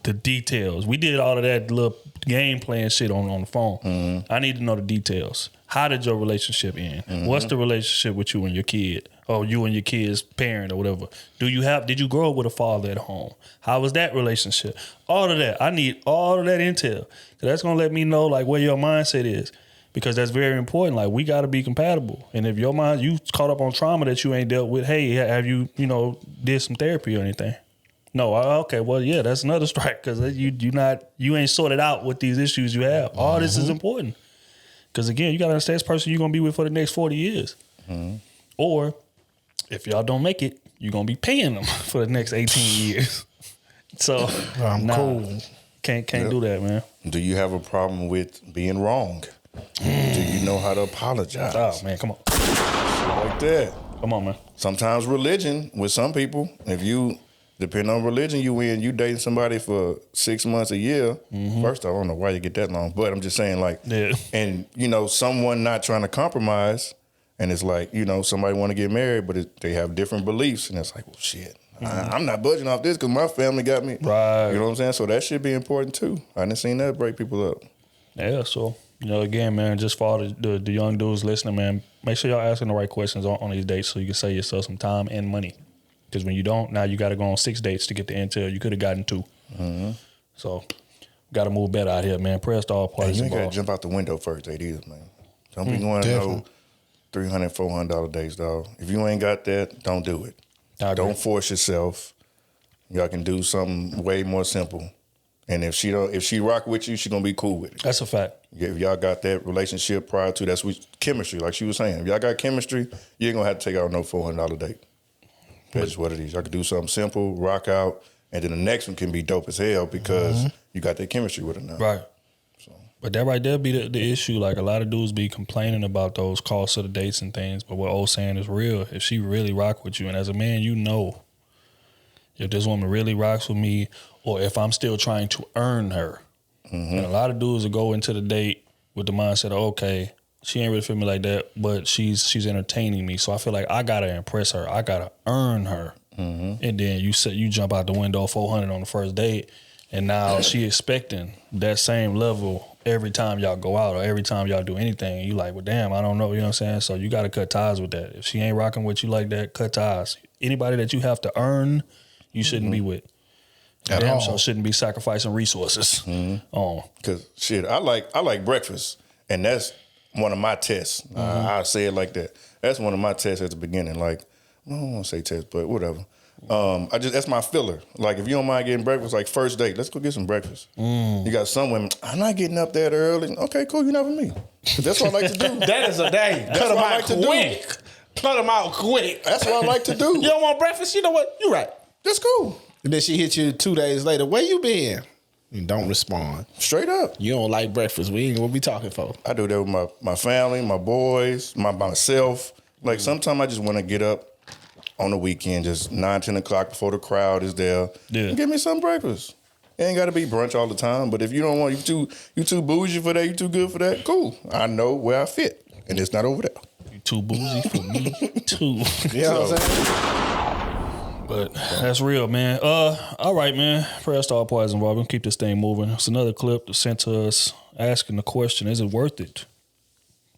B: the details. We did all of that little game playing shit on the phone. I need to know the details. How did your relationship end? What's the relationship with you and your kid, or you and your kid's parent, or whatever? Did you grow up with a father at home? How was that relationship? All of that. I need all of that intel. So that's gonna let me know like where your mindset is, because that's very important. Like, we gotta be compatible. And if your mind, you caught up on trauma that you ain't dealt with, hey, have you did some therapy or anything? No, okay, well, yeah, that's another strike, because you ain't sorted out what these issues you have. All this is important, because again, you got to understand this person you're gonna be with for the next 40 years, or if y'all don't make it, you're gonna be paying them for the next 18 years. So cool. Can't do that, man.
C: Do you have a problem with being wrong? Do you know how to apologize?
B: Oh man, come on,
C: like that.
B: Come on, man.
C: Sometimes religion with some people, depending on religion you in, you dating somebody for 6 months, a year. First, I don't know why you get that long, but I'm just saying, and someone not trying to compromise, and it's like, somebody want to get married, but they have different beliefs, and it's like, well, shit, I'm not budging off this because my family got me.
B: Right.
C: You know what I'm saying? So that should be important too. I done seen that break people up.
B: Yeah, so, again, man, just for all the young dudes listening, man, make sure y'all asking the right questions on these dates so you can save yourself some time and money. Because when you don't, now you got to go on 6 dates to get the intel. You could have gotten 2. So, got to move better out here, man. Press to all parties
C: You ain't got to
B: involved.
C: jump out the window first date either, man. Don't be going to no $300, $400 dates, dog. If you ain't got that, don't do it. Don't force yourself. Y'all can do something way more simple. And if she rock with you, she gonna be cool with it.
B: That's a fact.
C: If y'all got that relationship prior to, that's what chemistry, like she was saying. If y'all got chemistry, you ain't gonna have to take out no $400 date. That's what it is. Y'all can do something simple, rock out, and then the next one can be dope as hell because you got that chemistry with it now.
B: Right. So, but that right there be the issue. Like, a lot of dudes be complaining about those costs of the dates and things, but what O's saying is real. If she really rock with you, and as a man, if this woman really rocks with me, or if I'm still trying to earn her. And a lot of dudes will go into the date with the mindset of, okay, she ain't really feel me like that, but she's entertaining me. So I feel like I gotta impress her. I gotta earn her. And then you jump out the window 400 on the first date, and now she expecting that same level every time y'all go out or every time y'all do anything. And you like, well, damn, I don't know. You know what I'm saying? So you gotta cut ties with that. If she ain't rocking with you like that, cut ties. Anybody that you have to earn, you shouldn't be with. Damn, so shouldn't be sacrificing resources on.
C: Cause shit, I like breakfast, and that's one of my tests. I say it like that. That's one of my tests at the beginning. Like, I don't want to say test, but whatever. That's my filler. Like, if you don't mind getting breakfast, like first date, let's go get some breakfast. You got some women, I'm not getting up that early. Okay, cool, you're not for me. That's what I like to do.
D: That is a day.
C: That's
D: Cut them
C: what I
D: out
C: like to
D: quick.
C: do.
D: Cut them out quick.
C: That's what I like to do.
D: You don't want breakfast? You know what? You're right.
C: That's cool.
D: And then she hit you 2 days later. Where you been? You don't respond.
C: Straight up.
D: You don't like breakfast. We ain't gonna be talking for.
C: I do that with my family, my boys, myself. Like, sometimes I just want to get up on the weekend, just 9, 10 o'clock before the crowd is there.
B: Yeah.
C: And get me some breakfast. It ain't got to be brunch all the time, but if you don't want, you too bougie for that, you too good for that, cool. I know where I fit, and it's not over there.
B: You too bougie for me, too.
D: You know what I'm saying?
B: But that's real, man. All right, man. Press all parties involved. We'll keep this thing moving. It's another clip sent to us asking the question, is it worth it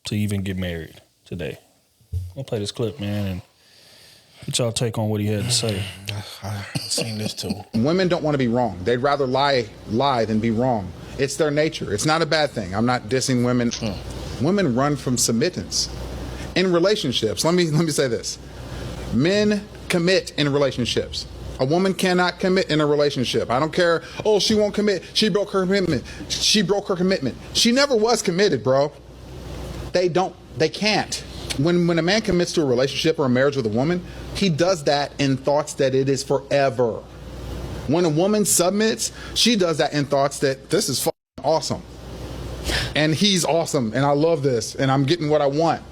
B: to even get married today? I'll play this clip, man, and get y'all take on what he had to say.
D: I've seen this too.
G: Women don't want to be wrong. They'd rather lie than be wrong. It's their nature. It's not a bad thing. I'm not dissing women. Women run from submittance. In relationships, let me say this. Men commit in relationships. A woman cannot commit in a relationship. I don't care. Oh, she won't commit. She broke her commitment. She broke her commitment. She never was committed, bro. They can't. When a man commits to a relationship or a marriage with a woman, he does that in thoughts that it is forever. When a woman submits, she does that in thoughts that this is fucking awesome. And he's awesome, and I love this, and I'm getting what I want.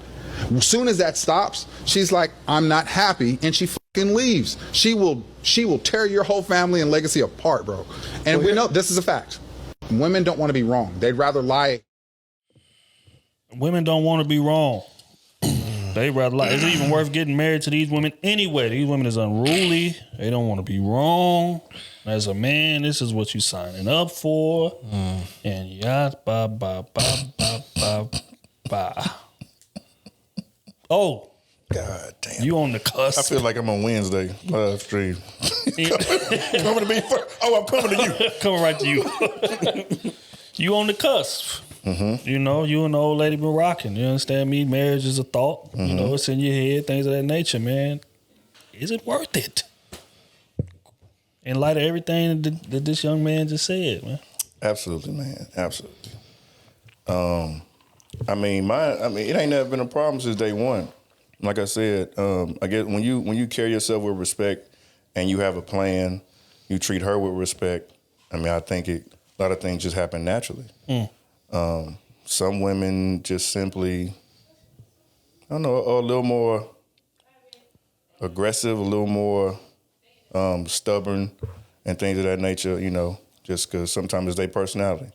G: As soon as that stops, she's like, I'm not happy, and she fucking leaves. She will tear your whole family and legacy apart, bro. And we know this is a fact. Women don't want to be wrong. They'd rather lie.
B: Women don't want to be wrong. They rather lie. Is it even worth getting married to these women anyway? These women is unruly. They don't want to be wrong. As a man, this is what you signing up for. And ba ba ba ba ba ba. Oh,
C: God damn.
B: you on the cusp.
C: I feel like I'm on Wednesday live stream. Coming to me first. Oh, I'm coming to you.
B: Coming right to you. You on the cusp.
C: Mm-hmm.
B: You know, you and the old lady been rocking. You understand me? Marriage is a thought.
C: Mm-hmm.
B: You know, it's in your head, things of that nature, man. Is it worth it? In light of everything that this young man just said, man.
C: Absolutely, man. Absolutely. I mean, it ain't never been a problem since day one. Like I said, I guess when you carry yourself with respect and you have a plan, you treat her with respect. I mean, I think a lot of things just happen naturally. Some women just simply, I don't know, are a little more aggressive, a little more stubborn, and things of that nature. You know, just because sometimes it's their personality.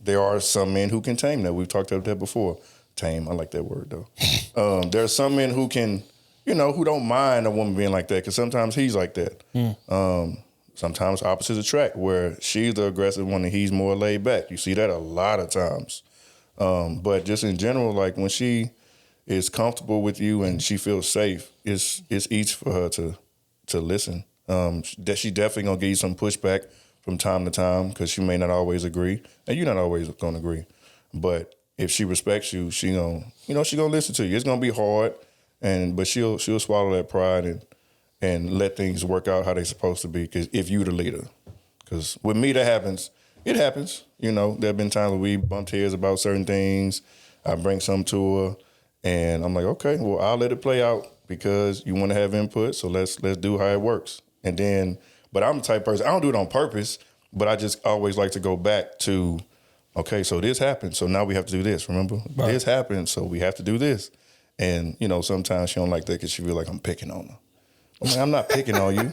C: There are some men who can tame that. We've talked about that before. Tame, I like that word though. There are some men who can, you know, who don't mind a woman being like that because sometimes he's like that. Sometimes opposites attract, where she's the aggressive one and he's more laid back. You see that a lot of times. But just in general, like when she is comfortable with you and she feels safe, it's easy for her to listen. That she definitely gonna give you some pushback from time to time because she may not always agree, and you're not always gonna agree. But if she respects you, she gonna listen to you. It's gonna be hard, but she'll swallow that pride and let things work out how they're supposed to be. Because if you the leader, because with me that happens. It happens. You know, there have been times where we bumped heads about certain things. I bring something to her, and I'm like, okay, well, I'll let it play out because you want to have input. So let's do how it works. And then, but I'm the type of person, I don't do it on purpose, but I just always like to go back to, okay, so this happened, so now we have to do this, remember? Right. This happened, so we have to do this. And, you know, sometimes she don't like that because she feel like I'm picking on her. I'm like, I'm not picking on you.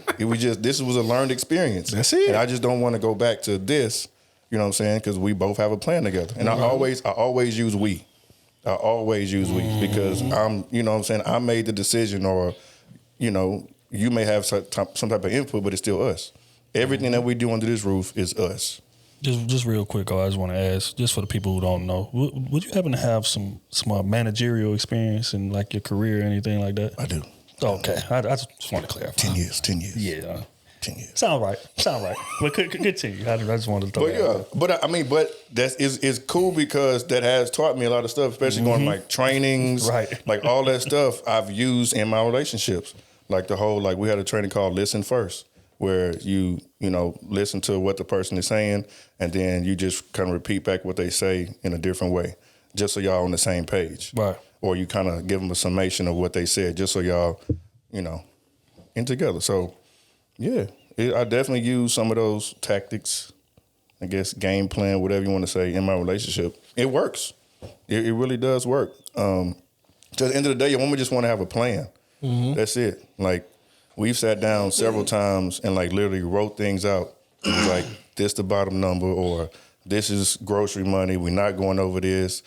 C: This was a learned experience.
D: That's it.
C: And I just don't want to go back to this, you know what I'm saying? Because we both have a plan together. And I always use we. I always use we because I'm, you know what I'm saying? I made the decision, or, you know, you may have some type of input, but it's still us. Everything that we do under this roof is us.
B: Just real quick, I just want to ask, just for the people who don't know, would you happen to have some managerial experience in like your career or anything like that?
C: I do.
B: Okay, I just want to clarify.
C: 10 years.
B: Yeah.
C: 10 years.
B: Sound right. But continue. I just wanted to throw
C: But
B: that out
C: yeah,
B: there.
C: but that's it's cool because that has taught me a lot of stuff, especially going like trainings,
B: Right.
C: like all that stuff I've used in my relationships. Like the whole we had a training called Listen First, where you listen to what the person is saying, and then you just kind of repeat back what they say in a different way, just so y'all on the same page.
B: Right.
C: Or you kind of give them a summation of what they said, just so y'all, in together. So, yeah, I definitely use some of those tactics, I guess, game plan, whatever you want to say, in my relationship. It works. It really does work. To the end of the day, your woman just want to have a plan. Mm-hmm. That's it. Like, we've sat down several times and, literally wrote things out. Like, this the bottom number, or this is grocery money. We're not going over this.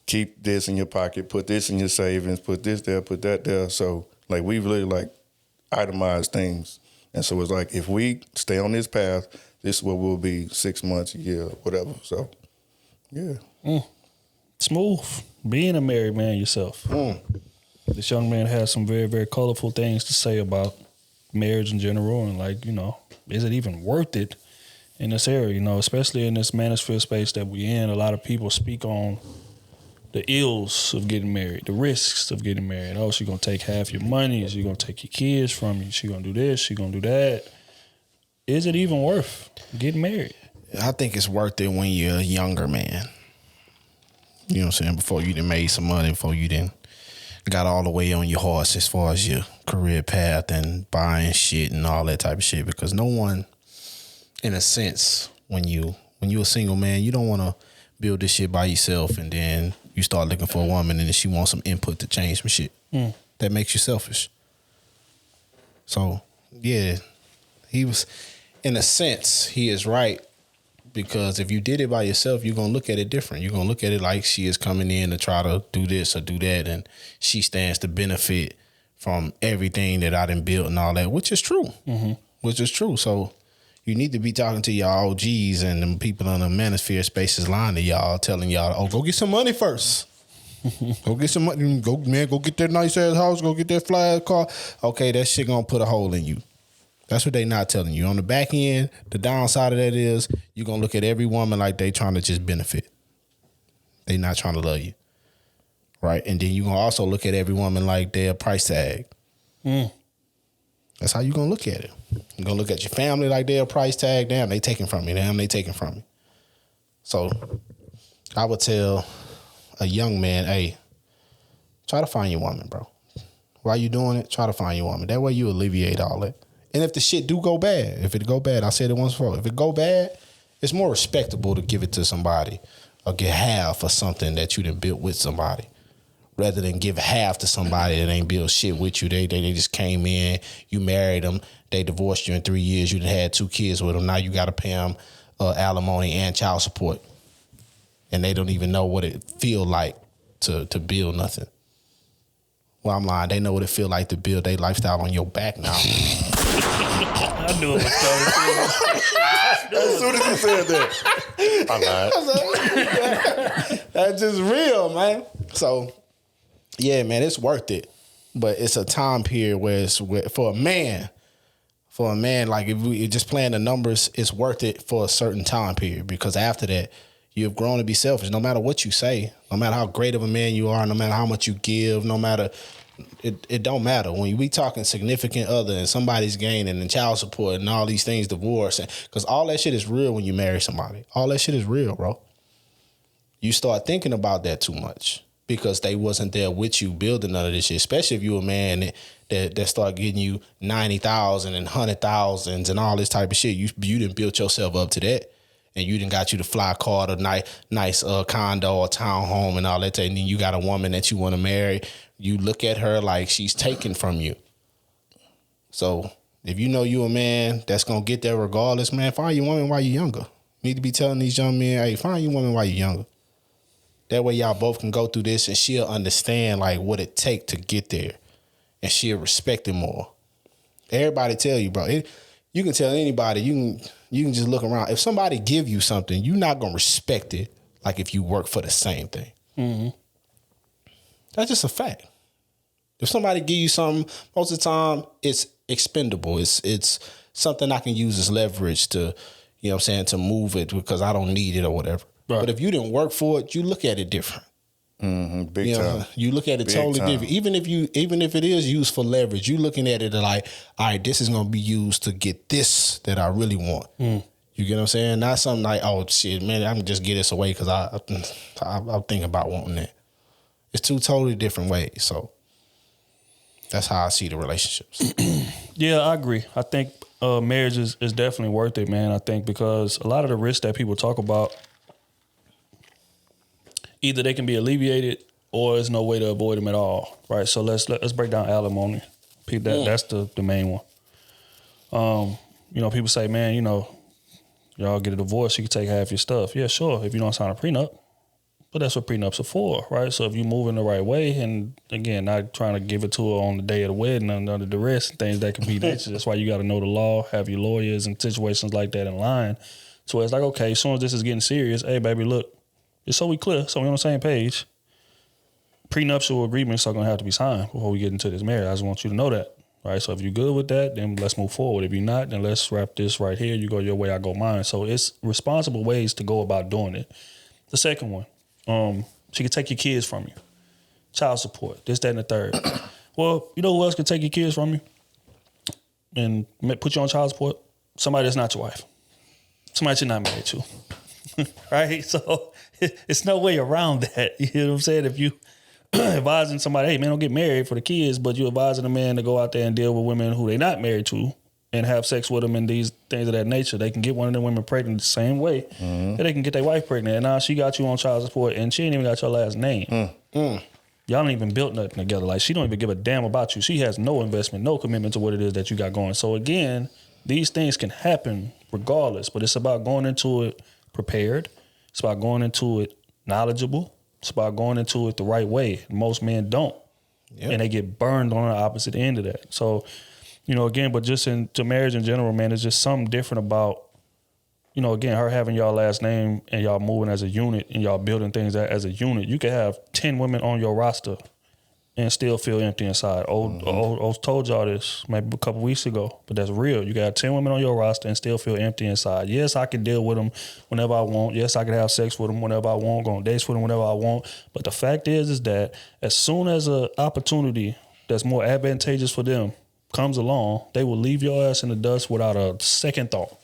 C: Keep this in your pocket. Put this in your savings. Put this there. Put that there. So, we've really, itemized things. And so it's if we stay on this path, this is what we'll be 6 months, a year, whatever. So, yeah.
B: Smooth. Being a married man yourself. This young man has some very, very colorful things to say about marriage in general, and is it even worth it in this area? Especially in this manosphere space that we in, a lot of people speak on the ills of getting married, the risks of getting married. Oh, she's gonna take half your money. She's gonna take your kids from you. She's gonna do this. She's gonna do that. Is it even worth getting married?
D: I think it's worth it when you're a younger man. You know what I'm saying? Before you done made some money, before you done got all the way on your horse as far as your career path and buying shit and all that type of shit. Because no one, in a sense, when you're a single man, you don't want to build this shit by yourself and then you start looking for a woman and then she wants some input to change some shit. That makes you selfish. So, yeah, he was, in a sense, he is right. Because if you did it by yourself, you're going to look at it different. You're going to look at it like she is coming in to try to do this or do that, and she stands to benefit from everything that I done built and all that, which is true. Mm-hmm. Which is true. So you need to be talking to y'all OGs and them people on the manosphere spaces lying to y'all, telling y'all, oh, go get some money first. Go get some money. Go get that nice ass house. Go get that fly ass car. Okay, that shit going to put a hole in you. That's what they not telling you. On the back end, the downside of that is you're going to look at every woman like they trying to just benefit. They not trying to love you. Right? And then you're going to also look at every woman like they're a price tag. That's how you're going to look at it. You're going to look at your family like they're a price tag. Damn, they taking from me. Damn, they taking from me. So I would tell a young man, hey, try to find your woman, bro. While you doing it, try to find your woman. That way you alleviate all that. And if the shit do go bad, I said it once before, if it go bad, it's more respectable to give it to somebody or get half of something that you done built with somebody rather than give half to somebody that ain't built shit with you. They just came in, you married them, they divorced you in 3 years, you done had 2 kids with them, now you got to pay them alimony and child support. And they don't even know what it feel like to build nothing. Well, I'm lying. They know what it feel like to build their lifestyle on your back now.
B: I knew it was coming.
C: As soon as you said that, I'm not.
D: That's just real, man. So, yeah, man, it's worth it. But it's a time period where it's for a man, like if we just playing the numbers, it's worth it for a certain time period. Because after that, you've grown to be selfish. No matter what you say, no matter how great of a man you are, no matter how much you give, no matter, it don't matter. When we talking significant other and somebody's gaining and child support and all these things, divorce, because all that shit is real when you marry somebody. All that shit is real, bro. You start thinking about that too much because they wasn't there with you building none of this shit, especially if you a man that start getting you 90,000 and 100,000s and all this type of shit. You done built yourself up to that. And you done got you the fly car, the nice condo or townhome and all that. And then you got a woman that you want to marry. You look at her like she's taken from you. So if you know you a man that's going to get there regardless, man, find your woman while you're younger. You need to be telling these young men, hey, find your woman while you're younger. That way y'all both can go through this and she'll understand like what it take to get there. And she'll respect it more. Everybody tell you, bro. You can tell anybody, you can just look around. If somebody give you something, you're not going to respect it like if you work for the same thing. Mm-hmm. That's just a fact. If somebody give you something, most of the time, it's expendable. It's something I can use as leverage to, you know what I'm saying, to move it because I don't need it or whatever. Right. But if you didn't work for it, you look at it different.
C: Big time.
D: You look at it totally different. Even if it is used for leverage, you looking at it like, all right, this is gonna be used to get this that I really want. You get what I'm saying? Not something like, oh shit, man, I can just get this away because I'll think about wanting it. It's two totally different ways. So that's how I see the relationships.
B: Yeah, I agree. I think marriage is definitely worth it, man. I think because a lot of the risks that people talk about, either they can be alleviated or there's no way to avoid them at all, right? So let's break down alimony. That's the main one. People say, man, y'all get a divorce, you can take half your stuff. Yeah, sure, if you don't sign a prenup. But that's what prenups are for, right? So if you move in the right way, and again, not trying to give it to her on the day of the wedding under duress and things that can be dangerous. That's why you got to know the law, have your lawyers and situations like that in line. So it's like, okay, as soon as this is getting serious, hey, baby, look, just so we clear, so we're on the same page, prenuptial agreements are going to have to be signed before we get into this marriage. I just want you to know that, right? So if you're good with that, then let's move forward. If you're not, then let's wrap this right here. You go your way, I go mine. So it's responsible ways to go about doing it. The second one, she could take your kids from you. Child support, this, that, and the third. Well, you know who else could take your kids from you and put you on child support? Somebody that's not your wife. Somebody you're not married to. Right? So it's no way around that. You know what I'm saying? If you advising somebody, hey, man, don't get married for the kids, but you advising a man to go out there and deal with women who they not married to and have sex with them and these things of that nature, they can get one of them women pregnant the same way that they can get their wife pregnant. And now she got you on child support and she ain't even got your last name. Y'all ain't even built nothing together. Like, she don't even give a damn about you. She has no investment, no commitment to what it is that you got going. So again, these things can happen regardless, but it's about going into it prepared. It's about going into it knowledgeable. It's about going into it the right way. Most men don't. Yep. And they get burned on the opposite end of that. So, again, but just into marriage in general, man, it's just something different about, again, her having y'all last name and y'all moving as a unit and y'all building things as a unit. You could have 10 women on your roster and still feel empty inside. Old told y'all this maybe a couple weeks ago, but that's real. You got 10 women on your roster and still feel empty inside. Yes, I can deal with them whenever I want. Yes, I can have sex with them whenever I want, go on dates with them whenever I want. But the fact is that as soon as an opportunity that's more advantageous for them comes along, they will leave your ass in the dust without a second thought.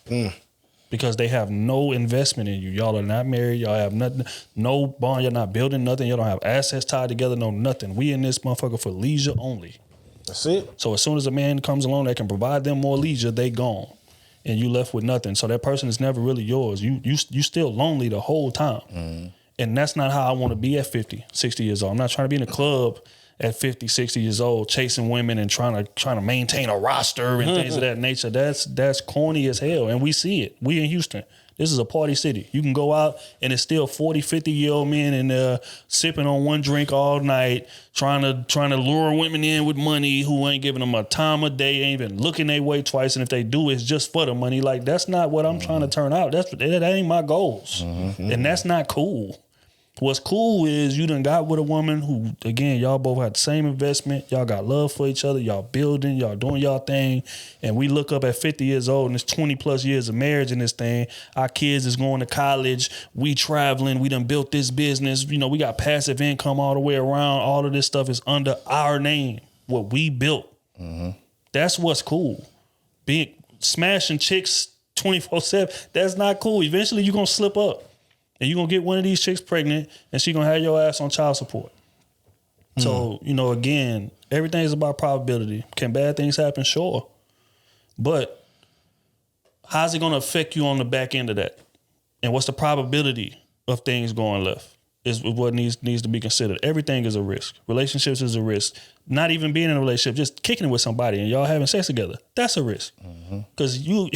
B: Because they have no investment in you. Y'all are not married. Y'all have nothing, no bond. You're not building nothing. Y'all don't have assets tied together, no nothing. We in this motherfucker for leisure only.
D: That's it.
B: So as soon as a man comes along that can provide them more leisure, they gone. And you left with nothing. So that person is never really yours. You still lonely the whole time. And that's not how I want to be at 50, 60 years old. I'm not trying to be in a club at 50, 60 years old, chasing women and trying to maintain a roster and things of that nature. That's corny as hell. And we see it. We in Houston. This is a party city. You can go out and it's still 40, 50-year-old men in there sipping on one drink all night, trying to lure women in with money who ain't giving them a time of day, ain't even looking their way twice. And if they do, it's just for the money. Like, that's not what I'm trying to turn out. That ain't my goals. And that's not cool. What's cool is you done got with a woman who, again, y'all both had the same investment. Y'all got love for each other. Y'all building. Y'all doing y'all thing. And we look up at 50 years old and it's 20 plus years of marriage in this thing. Our kids is going to college. We traveling. We done built this business. We got passive income all the way around. All of this stuff is under our name. What we built. That's what's cool. Being smashing chicks 24/7. That's not cool. Eventually you're going to slip up. And you're going to get one of these chicks pregnant and she's going to have your ass on child support. So, again, everything is about probability. Can bad things happen? Sure. But how's it going to affect you on the back end of that? And what's the probability of things going left is what needs to be considered. Everything is a risk. Relationships is a risk. Not even being in a relationship, just kicking it with somebody and y'all having sex together. That's a risk. Because you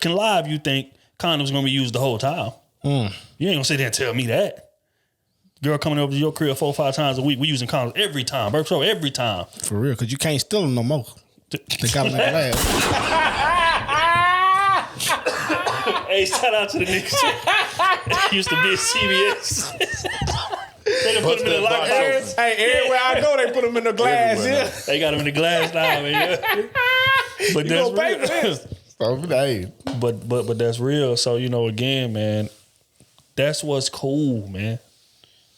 B: can lie if you think condoms going to be used the whole time. You ain't gonna sit there and tell me that. Girl coming over to your crib 4 or 5 times a week, we using condoms every time, bro. So every time. For real, because you can't steal them no more. They got them in the glass. Hey, shout out to the niggas. Used to be at CBS. They done put them in the locker. Hey, everywhere I go, they put them in the glass. Yeah. They got them in the glass now, man. But
D: You
B: that's
D: gonna pay for
B: real.
D: this. So, hey,
B: But that's real. So, again, man, that's what's cool, man.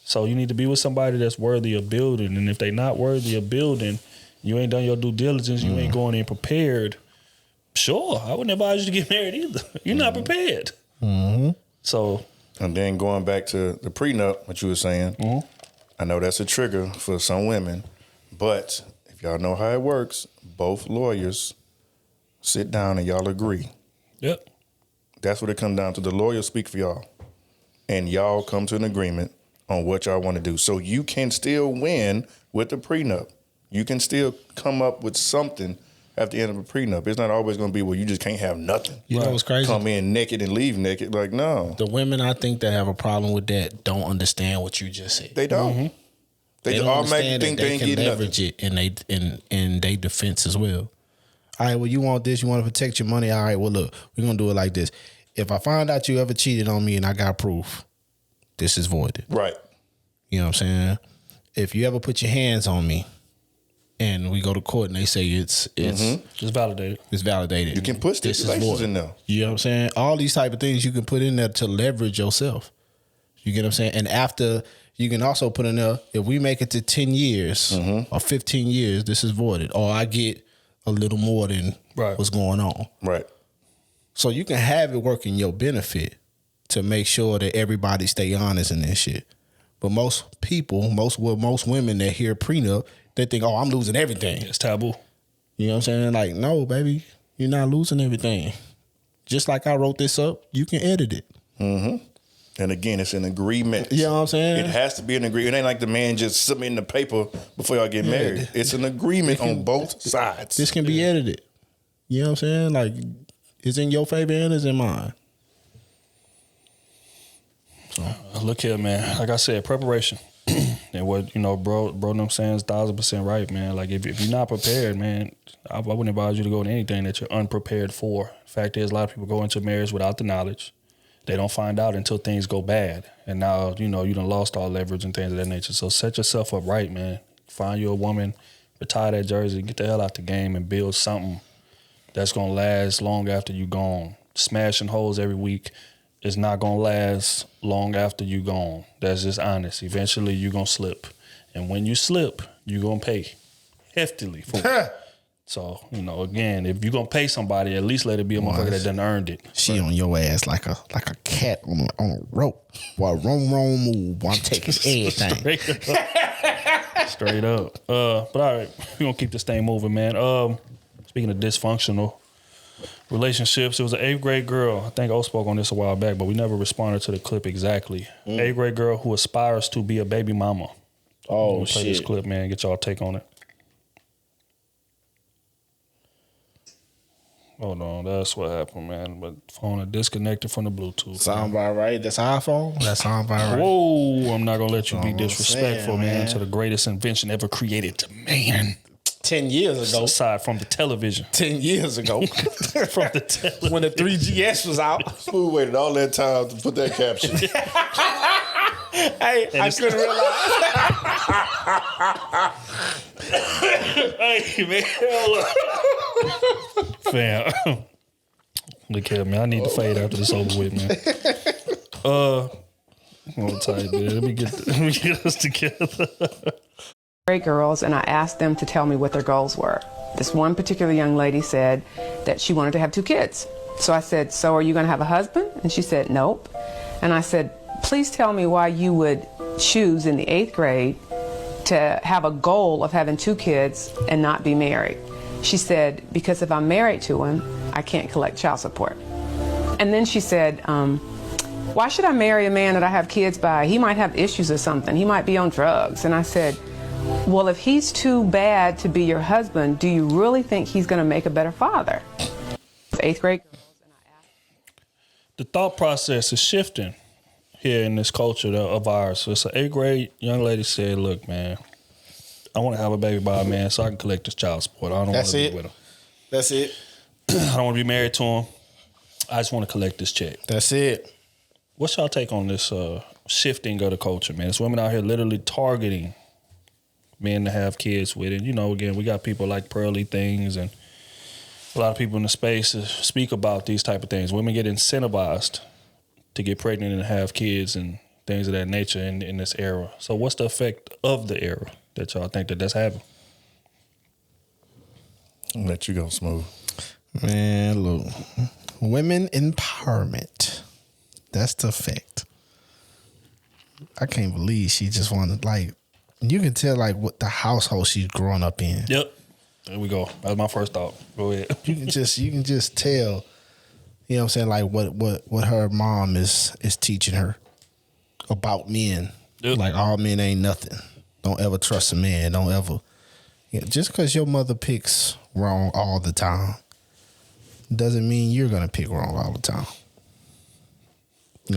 B: So you need to be with somebody that's worthy of building. And if they not worthy of building, you ain't done your due diligence, you ain't going in prepared. Sure, I wouldn't advise you to get married either. You're not prepared. So.
C: And then going back to the prenup, what you were saying, I know that's a trigger for some women, but if y'all know how it works, both lawyers sit down and y'all agree.
B: Yep.
C: That's what it comes down to. The lawyers speak for y'all, and y'all come to an agreement on what y'all want to do. So you can still win with the prenup. You can still come up with something at the end of a prenup. It's not always going to be, well, you just can't have nothing.
D: you know what's crazy?
C: Come in naked and leave naked. Like, no.
D: The women I think that have a problem with that don't understand what you just said.
C: They don't. They just
D: don't
C: automatically
D: understand
C: think
D: that
C: they
D: they
C: ain't
D: can
C: getting
D: leverage
C: nothing.
D: it in their defense as well. All right, well, you want this, you want to protect your money. All right, well, look, we're going to do it like this. If I find out you ever cheated on me and I got proof, this is voided.
C: Right.
D: You know what I'm saying? If you ever put your hands on me and we go to court and they say it's
B: validated.
D: It's validated.
C: You can put
D: This is
C: stipulations
D: void.
C: in there.
D: You know what I'm saying? All these type of things you can put in there to leverage yourself. You get what I'm saying? And after, you can also put in there, if we make it to 10 years or 15 years, this is voided. Or I get a little more than what's going on.
C: Right.
D: So you can have it work in your benefit to make sure that everybody stay honest in this shit. But most people, most women that hear prenup, they think, oh, I'm losing everything.
B: It's taboo.
D: You know what I'm saying? Like, no, baby, you're not losing everything. Just like I wrote this up, you can edit it.
C: And again, it's an agreement.
D: You know what I'm saying?
C: It has to be an agreement. It ain't like the man just submitting the paper before y'all get married. It's an agreement on both sides.
D: This can be edited. You know what I'm saying? Like, it's in your favor and it's in mine.
B: Look here, man. Like I said, preparation. And what, bro them saying is 1,000% right, man. Like, if you're not prepared, man, I wouldn't advise you to go into anything that you're unprepared for. Fact is, a lot of people go into marriage without the knowledge. They don't find out until things go bad. And now, you done lost all leverage and things of that nature. So set yourself up right, man. Find you a woman, retire that jersey, get the hell out the game and build something that's going to last long after you gone. Smashing holes every week is not going to last long after you gone. That's just honest. Eventually, you're going to slip. And when you slip, you're going to pay heftily for it. So, again, if you're going to pay somebody, at least let it be a motherfucker that done earned it.
D: She on your ass like a cat on a rope. While wrong move, while I'm taking everything.
B: Straight up. But all right, we're going to keep this thing moving, man. Speaking of dysfunctional relationships, it was an 8th grade girl. I think O spoke on this a while back, but we never responded to the clip exactly. 8th grade girl who aspires to be a baby mama.
D: Oh,
B: play this clip, man. Get y'all take on it. Hold on, that's what happened, man. But phone is disconnected from the Bluetooth.
D: Sound about right. That's iPhone. That sound about right.
B: Whoa, I'm not gonna let you be
D: I'm
B: disrespectful,
D: saying,
B: man,
D: man,
B: to the greatest invention ever created to man.
D: 10 years ago.
B: Aside from the television.
D: 10 years ago.
B: From the television.
D: When the 3GS was out.
C: Who waited all that time to put that caption?
D: Hey, I couldn't realize.
B: Hey, man. Fam. Look here, man. I need to fade after this over with, man. Hold tight, man. Let me get us together.
H: Great girls, and I asked them to tell me what their goals were. This one particular young lady said that she wanted to have 2 kids. So I said, so are you going to have a husband? And she said, nope. And I said, please tell me why you would choose in the 8th grade to have a goal of having 2 kids and not be married. She said, because if I'm married to him, I can't collect child support. And then she said, why should I marry a man that I have kids by? He might have issues or something. He might be on drugs. And I said, well, if he's too bad to be your husband, do you really think he's going to make a better father? 8th grade girls.
B: The thought process is shifting here in this culture of ours. So it's an 8th grade young lady said, look, man, I want to have a baby by a man so I can collect this child support. I don't want to be with him.
D: That's it.
B: I don't want to be married to him. I just want to collect this check.
D: That's it.
B: What's y'all take on this shifting of the culture, man? There's women out here literally targeting men to have kids with. And, again, we got people like Pearly Things and a lot of people in the space speak about these type of things. Women get incentivized to get pregnant and have kids and things of that nature in this era. So what's the effect of the era that y'all think that's happening?
C: I'll let you go, Smooth.
D: Man, look, women empowerment. That's the effect. I can't believe she just wanted, like, you can tell, like, what the household she's growing up in.
B: Yep. There we go. That was my first thought. Go ahead.
D: You can just tell, you know what I'm saying, like what her mom is teaching her about men.
B: Yep.
D: Like, all men ain't nothing. Don't ever trust a man. Don't ever. Just because your mother picks wrong all the time doesn't mean you're going to pick wrong all the time.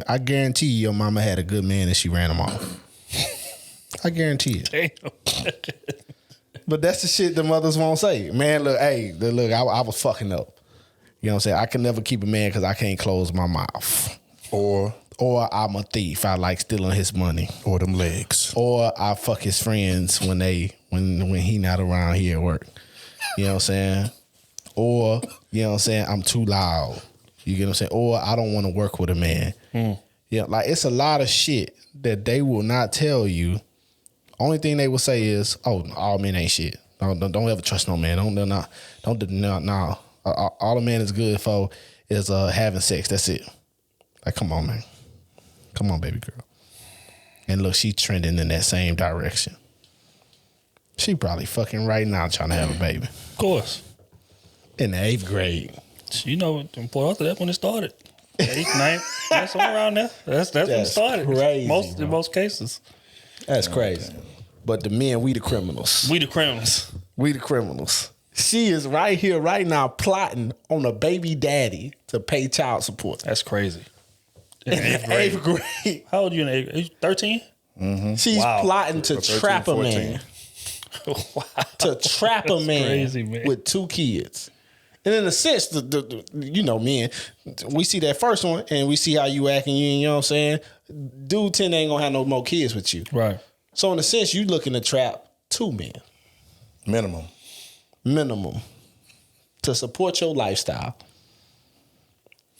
D: I guarantee you your mama had a good man and she ran him off. I guarantee it.
B: Damn.
D: But that's the shit the mothers won't say. Man, look, I was fucking up. You know what I'm saying? I can never keep a man because I can't close my mouth. Or I'm a thief. I like stealing his money.
C: Or them legs.
D: Or I fuck his friends when he not around here at work. You know what I'm saying? Or, you know what I'm saying, I'm too loud. You get what I'm saying? Or I don't want to work with a man. Yeah, like, it's a lot of shit that they will not tell you. Only thing they will say is, "Oh, all men ain't shit. Don't ever trust no man. No. All a man is good for is having sex. That's it." Like, come on, man. Come on, baby girl. And look, she trending in that same direction. She probably fucking right now trying to have a baby.
B: Of course.
D: In the 8th grade.
B: You know, important. That's when it started. 8th, 9th, somewhere around there. That's when it started.
D: Crazy,
B: in most cases.
D: That's crazy. But the men, we the criminals.
B: We the criminals.
D: We the criminals. She is right here, right now, plotting on a baby daddy to pay child support.
B: That's crazy.
D: In the 8th grade.
B: How old are you in 8th grade? 13?
C: Mm-hmm.
D: She's plotting to 13, trap 14. A man.
B: Wow.
D: To trap a man,
B: crazy, man
D: with 2 kids. And in a sense, you know, men, we see that first one and we see how you acting, you know what I'm saying? Dude 10 ain't gonna have no more kids with you.
B: Right.
D: So in a sense, you looking to trap 2 men. Minimum. To support your lifestyle.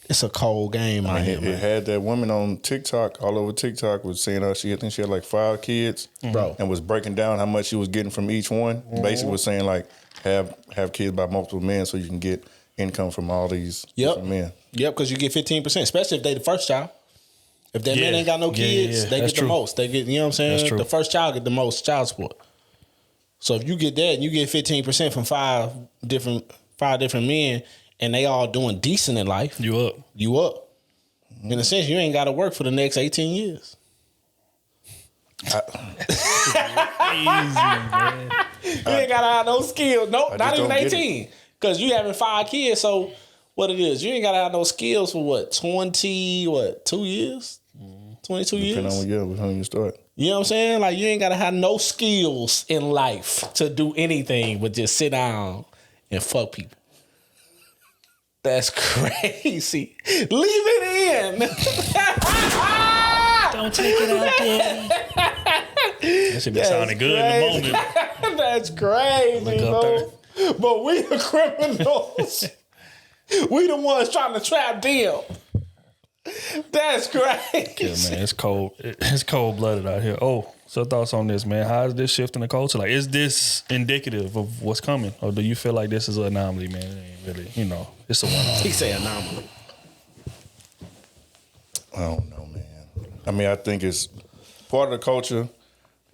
D: It's a cold game out here, man.
C: It had that woman on TikTok, all over TikTok, was saying I think she had like 5 kids,
D: bro,
C: and was breaking down how much she was getting from each one. Basically, was saying like have kids by multiple men so you can get income from all these different men.
D: Yep, because you get 15%, especially if they the first child. If that man ain't got no kids, they get the most. They get, you know what I'm saying?
B: That's true.
D: The first child get the most child support. So if you get that and you get 15% from 5 different men, and they all doing decent in life,
B: you up.
D: In a sense, you ain't got to work for the next 18 years.
B: Easy, man.
D: You ain't got to have no skills. Nope, not even 18. Because you having 5 kids, so what it is, you ain't got to have no skills for 2 years? 22 years?
C: Depending on when you start.
D: You know what I'm saying? Like, you ain't got to have no skills in life to do anything but just sit down and fuck people. That's crazy. Leave it in.
B: Don't take it out, Daddy. That should be sounding good in the moment.
D: That's crazy, bro. But we the criminals. We the ones trying to trap them. That's crazy.
B: Yeah, man, it's cold. It's cold-blooded out here. Oh, so thoughts on this, man? How is this shifting the culture? Like, is this indicative of what's coming? Or do you feel like this is an anomaly, man? It ain't really, it's a one-off.
D: He say anomaly.
C: I don't know, man. I mean, I think it's part of the culture.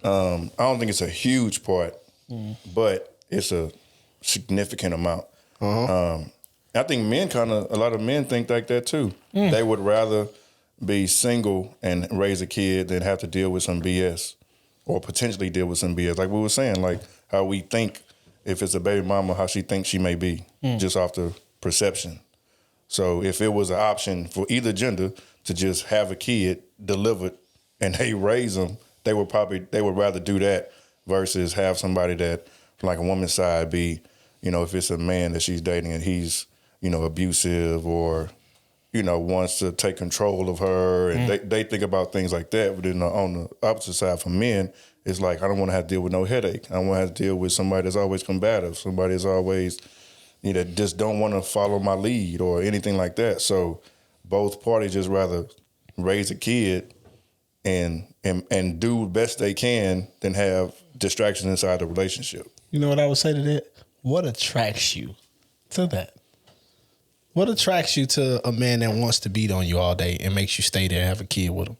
C: I don't think it's a huge part, but it's a significant amount. I think a lot of men think like that too. They would rather be single and raise a kid than have to deal with some BS or potentially deal with some BS. Like we were saying, like how we think if it's a baby mama, how she thinks she may be just off the perception. So if it was an option for either gender to just have a kid delivered and they raise them, they would rather do that versus have somebody that, like a woman's side, be, if it's a man that she's dating and he's, abusive or, wants to take control of her. And they think about things like that. But then on the opposite side for men, it's like, I don't want to have to deal with no headache. I don't want to have to deal with somebody that's always combative, somebody that's always, that just don't want to follow my lead or anything like that. So both parties just rather raise a kid and do the best they can than have distractions inside the relationship.
D: You know what I would say to that? What attracts you to that? What attracts you to a man that wants to beat on you all day and makes you stay there and have a kid with him?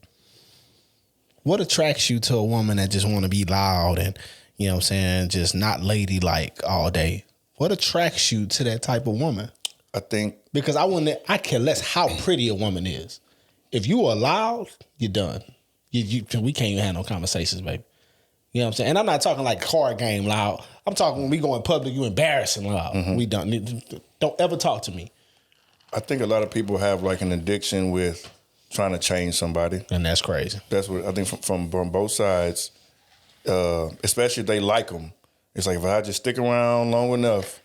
D: What attracts you to a woman that just want to be loud and, you know what I'm saying, just not ladylike all day? What attracts you to that type of woman?
C: I think
D: because I care less how pretty a woman is. If you are loud, you're done. We can't even have no conversations, baby. You know what I'm saying? And I'm not talking like card game loud. I'm talking when we go in public, you embarrassing loud. We don't ever talk to me.
C: I think a lot of people have like an addiction with trying to change somebody.
D: And that's crazy.
C: That's what I think from both sides, especially if they like them. It's like if I just stick around long enough,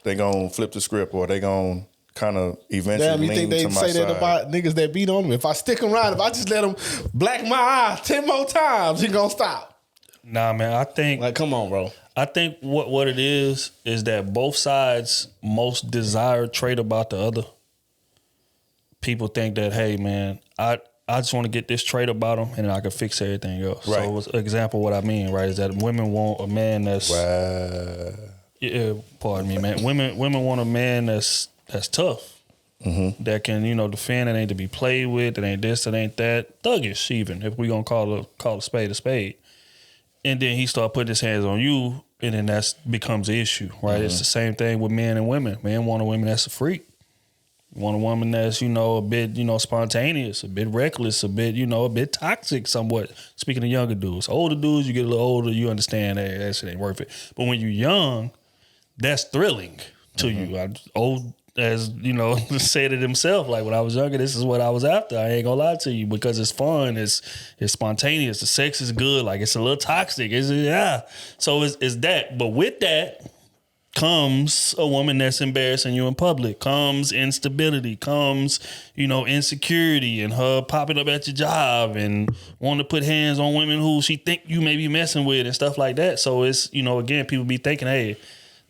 C: they gonna flip the script or they gonna kind of eventually
D: Damn, you
C: lean
D: think they
C: to my
D: say
C: side.
D: that about niggas that beat on them? If I stick around, if I just let them black my eye 10 more times, he gonna stop.
B: Nah, man, I think
D: Like, come on, bro.
B: I think what it is that both sides' most desired trait about the other. People think that, hey, man, I just want to get this trait about them and then I can fix everything else.
C: Right.
B: So, an example, what I mean, right, is that women want a man that's yeah, pardon me, man. Women want a man that's tough, that can defend, that ain't to be played with, that ain't this, that ain't that, thuggish even if we gonna call a spade a spade. And then he start putting his hands on you, and then that becomes an issue, right? It's the same thing with men and women. Men want a woman that's a freak. Want a woman that's a bit spontaneous, a bit reckless, a bit toxic somewhat. Speaking of younger dudes, older dudes, you get a little older, you understand that shit ain't worth it. But when you're young, that's thrilling to you. Old as said it himself. Like when I was younger, this is what I was after. I ain't gonna lie to you because it's fun, it's spontaneous, the sex is good, like it's a little toxic. So it's that. But with that comes a woman that's embarrassing you in public, comes instability, comes, insecurity and her popping up at your job and wanting to put hands on women who she think you may be messing with and stuff like that. So it's, again, people be thinking, hey,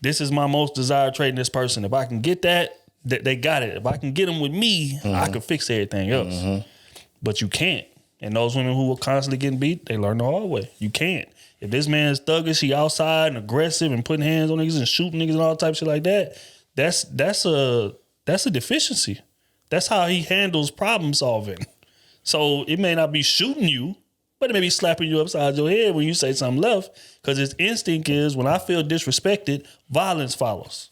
B: this is my most desired trait in this person. If I can get that, they got it. If I can get them with me, I can fix everything else. But you can't. And those women who are constantly getting beat, they learn the hard way. You can't. If this man is thuggish, he outside and aggressive and putting hands on niggas and shooting niggas and all type of shit like that, that's a deficiency. That's how he handles problem solving. So it may not be shooting you, but it may be slapping you upside your head when you say something left, because his instinct is when I feel disrespected, violence follows.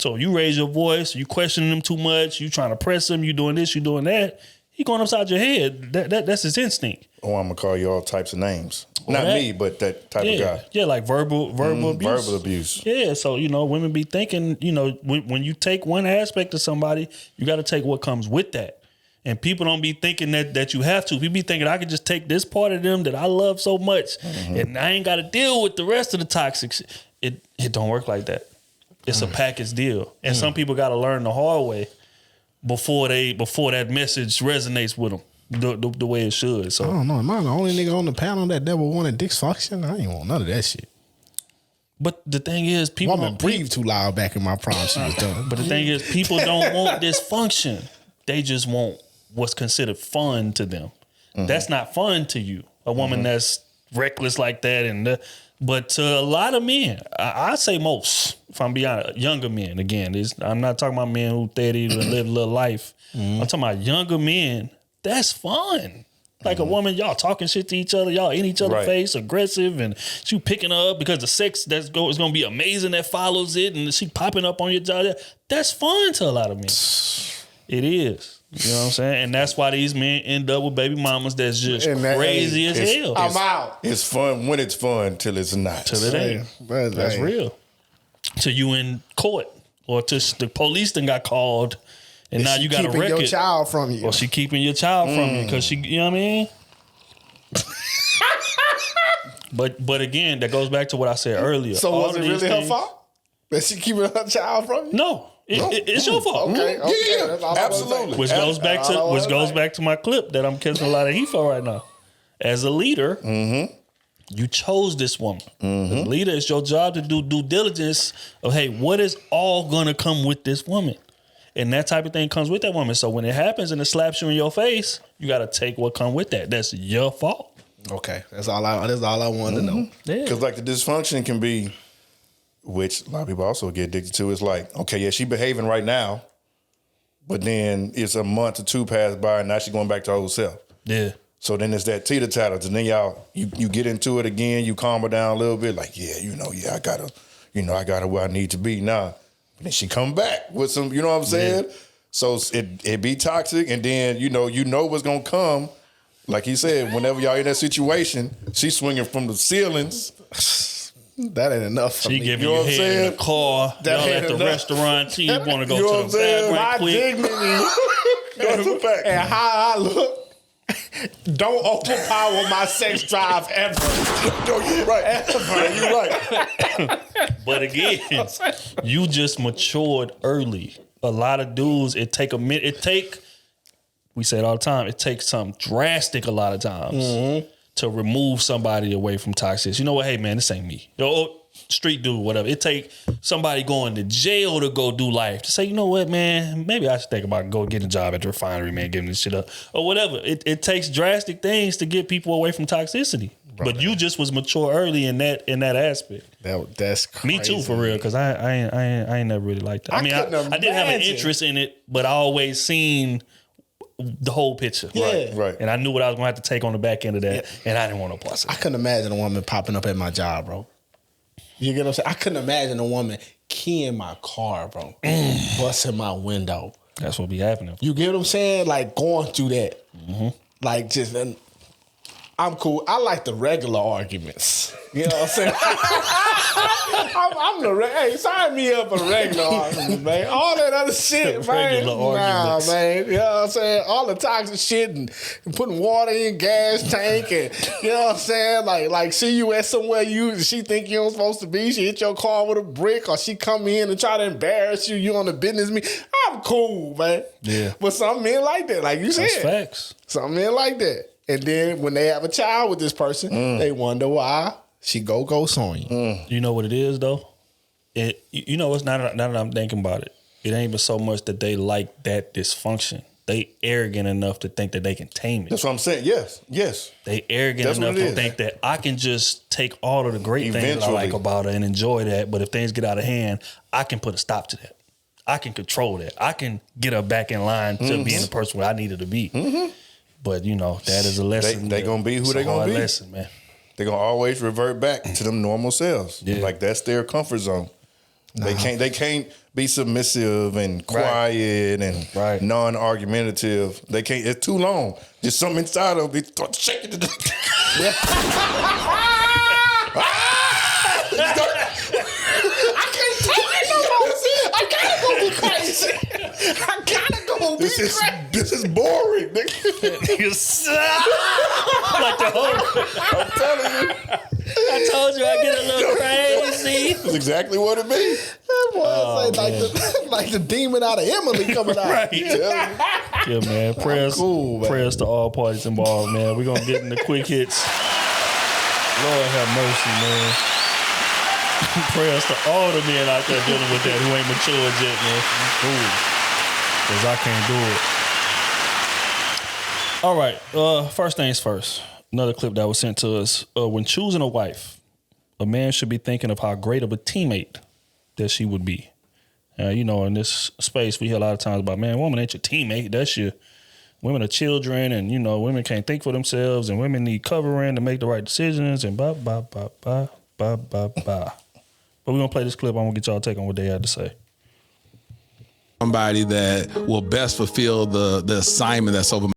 B: So you raise your voice, you questioning him too much, you trying to press him, you doing this, you doing that, he going upside your head. That's his instinct.
C: Or I'm gonna call you all types of names. Not me, but that type of guy.
B: Yeah, like verbal abuse.
C: Verbal abuse.
B: Yeah, so women be thinking, when you take one aspect of somebody, you got to take what comes with that. And people don't be thinking that you have to. People be thinking I can just take this part of them that I love so much, and I ain't got to deal with the rest of the toxic shit. It don't work like that. It's a package deal, and some people got to learn the hard way before that message resonates with them the way it should. So
D: I don't know. Am I the only nigga on the panel that never wanted dysfunction? I ain't want none of that shit.
B: But the thing is, people
D: Woman breathed too loud back in my prom. She was done.
B: But the thing is, people don't want dysfunction. They just want what's considered fun to them. That's not fun to you. A woman that's reckless like that, but to a lot of men, I say most, if I'm being honest, younger men. Again, I'm not talking about men who 30 and live a little life. I'm talking about younger men. That's fun. Like a woman, y'all talking shit to each other, y'all in each other's face, aggressive, and she picking her up because the sex is going to be amazing that follows it, and she popping up on your jaw. That's fun to a lot of men. It is. You know what I'm saying? And that's why these men end up with baby mamas that's just crazy as hell.
D: I'm out.
C: It's fun when it's fun till it's not.
B: Till it ain't. That's real. Till you in court or till the police then got called and now you got a record.
D: Keeping your child from you.
B: Or she keeping your child from you because she, you know what I mean? But again, that goes back to what I said earlier.
D: So was it really her fault that she keeping her child from you?
B: No. It's your fault.
D: Okay.
C: Yeah, absolutely.
B: Which goes back to my clip that I'm catching a lot of heat for right now. As a leader, You chose this woman. As a leader, it's your job to do due diligence of, hey, what is all going to come with this woman? And that type of thing comes with that woman. So when it happens and it slaps you in your face, you got to take what come with that. That's your fault.
D: Okay, that's all I wanted to know.
C: Because like the dysfunction can be, which a lot of people also get addicted to, is like, okay, yeah, she behaving right now, but then it's a month or two pass by and now she going back to her old self.
B: Yeah.
C: So then it's that teeter-totter. And then you get into it again, you calm her down a little bit, like, I got her where I need to be now. And then she come back with some, you know what I'm saying? Yeah. So it be toxic, and then you know what's gonna come. Like he said, whenever y'all in that situation, she's swinging from the ceilings.
D: That ain't enough for
B: she
D: me.
B: giving you head saying? In the car. Y'all at the restaurant. You want to go to the bathroom
D: my
B: quick.
D: Dignity
C: That's a fact.
D: And how I look don't overpower my sex drive ever.
C: No, you're right. You're right.
B: But again, you just matured early. A lot of dudes, it take a minute. We say it all the time, it takes something drastic a lot of times to remove somebody away from toxicity. You know what? Hey, man, this ain't me. Street dude, whatever. It take somebody going to jail to go do life to say, you know what, man, maybe I should think about go getting a job at the refinery, man, giving this shit up or whatever. It takes drastic things to get people away from toxicity. Bro, but you just was mature early in that aspect.
D: That's crazy.
B: Me too, for real, because I ain't never really liked that. I did have an interest in it, but I always seen the whole picture.
D: Yeah.
C: Right.
B: And I knew what I was going to have to take on the back end of that, and I didn't want to plus it.
D: I couldn't imagine a woman popping up at my job, bro. You get what I'm saying? I couldn't imagine a woman keying my car, bro. Busting my window.
B: That's what be happening.
D: You get what I'm saying? Like going through that. Like just, I'm cool. I like the regular arguments. You know what I'm saying? I'm the hey, sign me up for regular arguments, man. All that other shit, man. Nah, man. You know what I'm saying? All the toxic shit and putting water in gas tank and you know what I'm saying? Like see you at somewhere she think you ain't supposed to be. She hit your car with a brick or she come in and try to embarrass you. You on the business meeting. I'm cool, man.
B: Yeah.
D: But some men like that, like you said.
B: That's facts.
D: Some men like that. And then when they have a child with this person, they wonder why she ghost on you.
B: You know what it is, though? It's now that I'm thinking about it. It ain't even so much that they like that dysfunction. They arrogant enough to think that they can tame it.
C: That's what I'm saying. Yes.
B: They arrogant enough to think that I can just take all of the great things I like about her and enjoy that. But if things get out of hand, I can put a stop to that. I can control that. I can get her back in line to being the person where I needed to be. But, that is a lesson.
C: They going to be who they going to be.
B: Lesson, man.
C: They're going to always revert back to them normal selves. Yeah. Like, that's their comfort zone. Nah. They can't be submissive and quiet and non-argumentative. They can't. It's too long. Just something inside of it starts shaking. I can't take it no more. I gotta go be crazy. I gotta go be crazy. This is boring.
B: Like the whole.
C: I'm telling you.
B: I told you I get a little crazy.
C: That's exactly what it be.
D: Like the demon out of Emily coming out.
B: Right. Yeah, man. Prayers to all parties involved, man. We're gonna get in the quick hits. Lord have mercy, man. Prayers to all the men out there dealing with that who ain't matured yet, man. Because I can't do it. All right. First things first. Another clip that was sent to us. When choosing a wife, a man should be thinking of how great of a teammate that she would be. In this space, we hear a lot of times about, man, woman ain't your teammate. That's your women are children, and, women can't think for themselves, and women need covering to make the right decisions, and blah, blah, blah, blah, blah, blah, blah. But we're going to play this clip. I'm going to get y'all take on what they had to say.
I: Somebody that will best fulfill the assignment that's over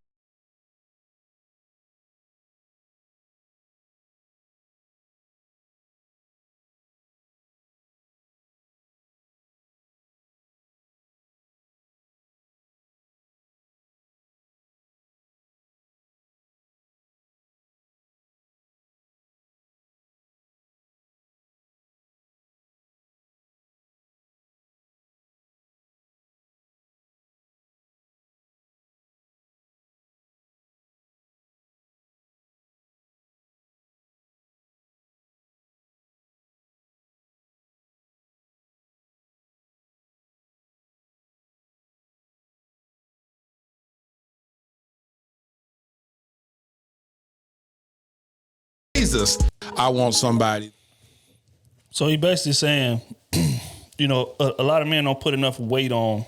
I: Jesus, I want somebody.
B: So he basically saying, you know, a lot of men don't put enough weight on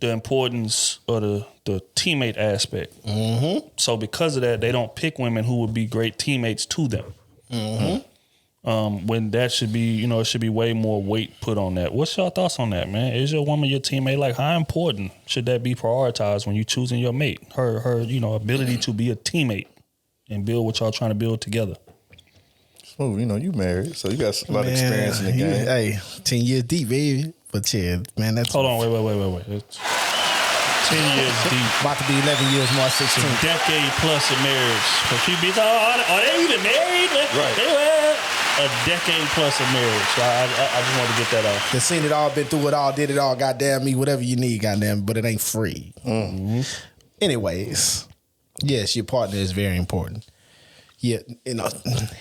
B: the importance of the teammate aspect. Mm-hmm. So because of that, they don't pick women who would be great teammates to them. Mm-hmm. When that should be, you know, it should be way more weight put on that. What's your thoughts on that, man? Is your woman your teammate? Like, how important should that be prioritized when you choosing your mate? Her, you know, ability to be a teammate and build what y'all trying to build together.
C: Smooth, you know, you married, so you got a lot of experience in the game.
D: Hey, 10 years deep, baby. But yeah, man, that's...
B: Hold on, wait. It's 10 years deep.
D: About to be 11 years more, 16.
B: A decade plus of marriage. So she be are they even married?
C: Right.
B: They were a decade plus of marriage. So I just wanted to get that out.
D: They seen it all, been through it all, did it all, goddamn me, whatever you need, goddamn, but it ain't free. Mm-hmm. Anyways, yes, your partner is very important. Yeah, you know,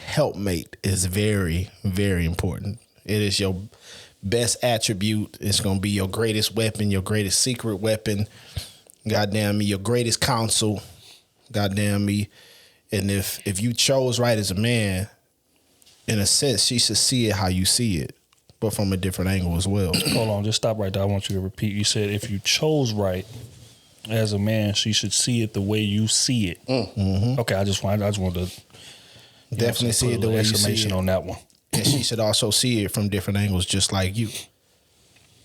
D: helpmate is very, very important. It is your best attribute. It's going to be your greatest weapon, your greatest secret weapon. Goddamn me, your greatest counsel. Goddamn me. And if you chose right as a man, in a sense, she should see it how you see it, but from a different angle as well.
B: Hold on, just stop right there. I want you to repeat. You said if you chose right as a man, she should see it the way you see it. Mm-hmm. Okay, I just wanted to
D: definitely see it the way you see it
B: on that one.
D: And she should also see it from different angles, just like you.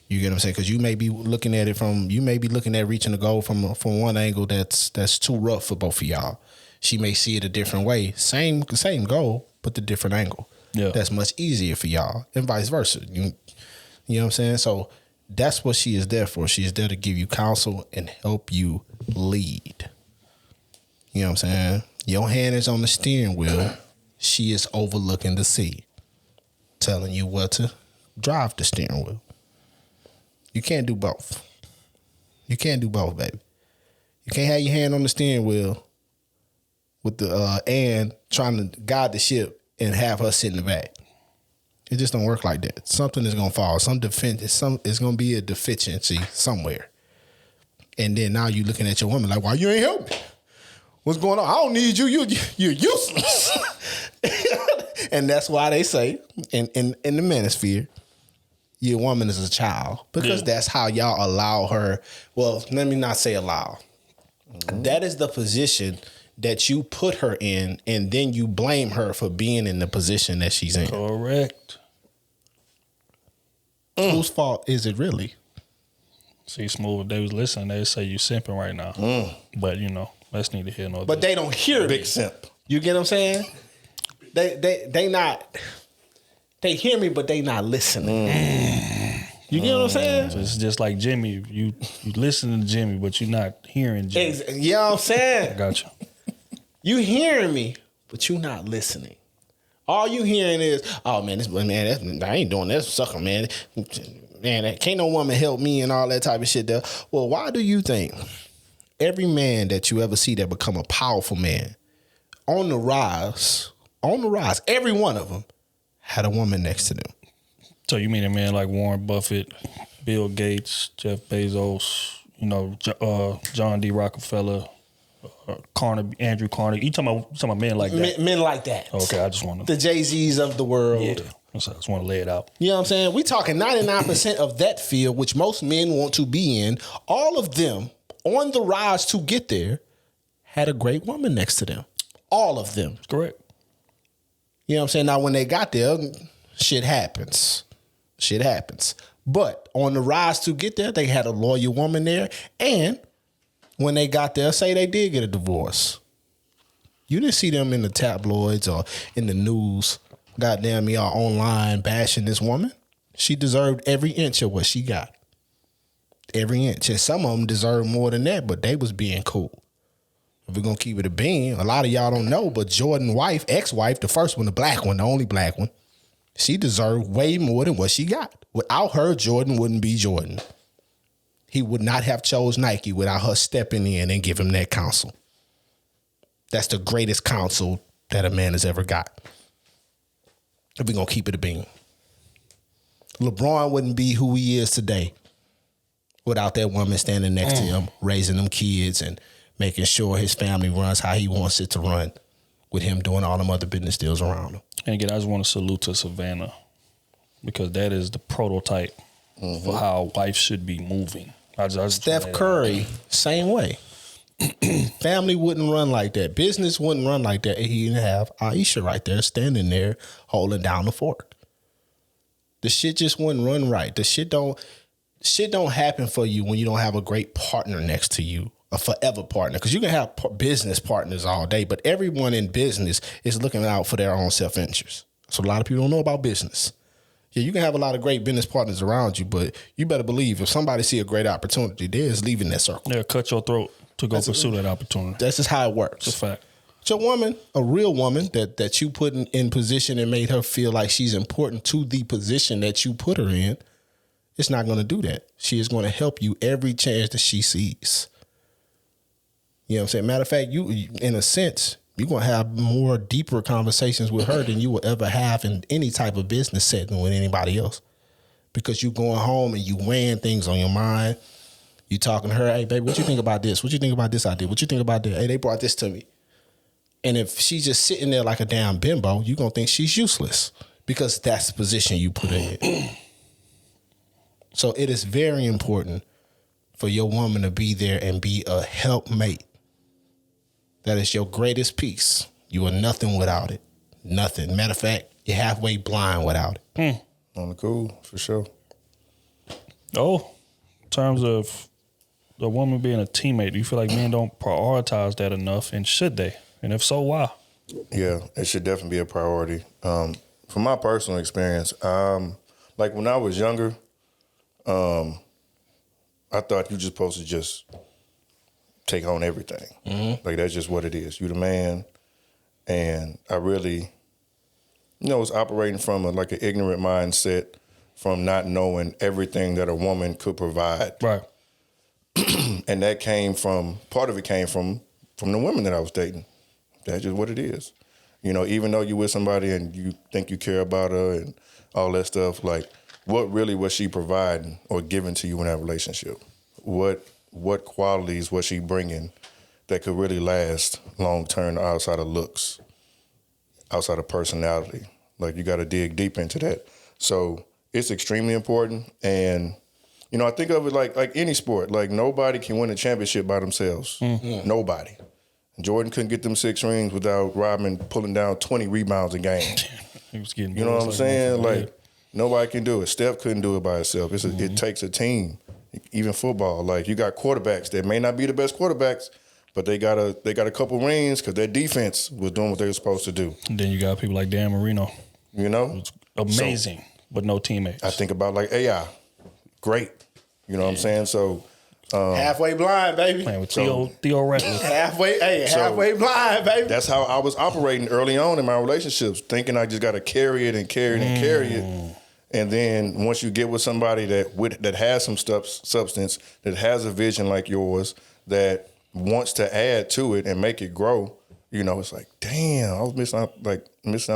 D: You get what I'm saying? Because you may be looking at reaching a goal from one angle that's too rough for both of y'all. She may see it a different way, same goal, but the different angle. Yeah, that's much easier for y'all, and vice versa. You know what I'm saying? So that's what she is there for. She is there to give you counsel and help you lead. You know what I'm saying? Your hand is on the steering wheel. She is overlooking the sea, telling you what to drive the steering wheel. You can't do both. You can't do both, baby. You can't have your hand on the steering wheel with the and trying to guide the ship and have her sit in the back. It just don't work like that. Something is gonna fall. It's gonna be a deficiency somewhere. And then now you looking at your woman like, why you ain't help me? What's going on? I don't need you. You're useless. And that's why they say in the manosphere, your woman is a child, because that's how y'all allow her. Well, let me not say allow. Mm-hmm. That is the position that you put her in, and then you blame her for being in the position that she's in.
B: Correct.
D: Whose fault is it really?
B: See, Smooth, if they was listening, they'd say you simping right now. But, you know, let's need to hear no.
D: But they don't hear
C: big
D: me.
C: simp.
D: You get what I'm saying? They hear me, but they not listening. You get what I'm saying?
B: So it's just like Jimmy. You listening to Jimmy, but you're not hearing Jimmy.
D: You know what I'm saying?
B: I got you.
D: You hearing me, but you not listening. All you hearing is, oh man, I ain't doing that, sucker, man. Man, can't no woman help me and all that type of shit there. Well, why do you think every man that you ever see that become a powerful man on the rise, every one of them had a woman next to them?
B: So you mean a man like Warren Buffett, Bill Gates, Jeff Bezos, you know, John D. Rockefeller, Andrew Carnegie. You talking about men like that? Men like that.
D: Okay,
B: I just want to.
D: The Jay-Z's of the world.
B: Yeah, I just want to lay it out.
D: You know what I'm saying? We talking 99% of that field, which most men want to be in. All of them on the rise to get there had a great woman next to them. All of them.
B: Correct.
D: You know what I'm saying? Now, when they got there, shit happens. But on the rise to get there, they had a loyal woman there. And when they got there, say they did get a divorce, you didn't see them in the tabloids or in the news, goddamn me, or online bashing this woman. She deserved every inch of what she got. Every inch. And some of them deserved more than that, but they was being cool. If we're going to keep it a bean, a lot of y'all don't know, but Jordan's wife, ex-wife, the first one, the black one, the only black one, she deserved way more than what she got. Without her, Jordan wouldn't be Jordan. He would not have chose Nike without her stepping in and giving him that counsel. That's the greatest counsel that a man has ever got. If we're going to keep it a bean. LeBron wouldn't be who he is today without that woman standing next to him, raising them kids and making sure his family runs how he wants it to run. with him doing all them other business deals around him.
B: And again, I just want to salute to Savannah because that is the prototype for how wife should be moving.
D: Steph Curry, same way. Family wouldn't run like that. Business wouldn't run like that. He didn't have Aisha right there standing there holding down the fort. The shit just wouldn't run right. The shit don't happen for you when you don't have a great partner next to you, a forever partner. Because you can have business partners all day, but everyone in business is looking out for their own self-interest. So a lot of people don't know about business. Yeah, you can have a lot of great business partners around you, but you better believe if somebody see a great opportunity, they're just leaving that circle.
B: They'll cut your throat to go pursue that opportunity.
D: That's just how it works.
B: It's a fact.
D: It's a woman, a real woman that you put in position and made her feel like she's important to the position that you put her in. It's not going to do that. She is going to help you every chance that she sees. You know what I'm saying? Matter of fact, you, in a sense, you're going to have more deeper conversations with her than you will ever have in any type of business setting with anybody else. Because you going home and you weighing things on your mind. You talking to her, hey, baby, what you think about this? What you think about this idea? What you think about that? Hey, they brought this to me. And if she's just sitting there like a damn bimbo, you're going to think she's useless because that's the position you put her in. So it is very important for your woman to be there and be a helpmate. That is your greatest piece. You are nothing without it. Nothing. Matter of fact, you're halfway blind without it.
C: On the cool, for sure.
B: Oh, in terms of the woman being a teammate, do you feel like men don't prioritize that enough, and should they? And if so, why?
C: Yeah, it should definitely be a priority. From my personal experience, like when I was younger, I thought you just supposed to just take on everything. Like that's just what it is. You the man, and I really, was operating from an ignorant mindset, from not knowing everything that a woman could provide.
B: Right.
C: And that part of it came from the women that I was dating. That's just what it is. Even though you're with somebody and you think you care about her and all that stuff, like what really was she providing or giving to you in that relationship? What qualities was she bringing that could really last long term outside of looks, outside of personality? Like you got to dig deep into that. So it's extremely important. And I think of it like any sport. Like nobody can win a championship by themselves. Nobody. Jordan couldn't get them 6 rings without Rodman pulling down 20 rebounds a game.
B: He was getting.
C: You know what I'm saying? Like nobody can do it. Steph couldn't do it by himself. It takes a team. Even football, like you got quarterbacks that may not be the best quarterbacks, but they got a couple rings because their defense was doing what they were supposed to do.
B: And then you got people like Dan Marino.
C: It's
B: amazing, but no teammates.
C: I think about like AI, great. You know what I'm saying? So
D: Halfway blind, baby.
B: Playing with Theo Ratliff.
D: Halfway blind, baby.
C: That's how I was operating early on in my relationships, thinking I just got to carry it and carry it and carry it. And then once you get with somebody that has some substance, that has a vision like yours, that wants to add to it and make it grow, it's like, damn, I was missing out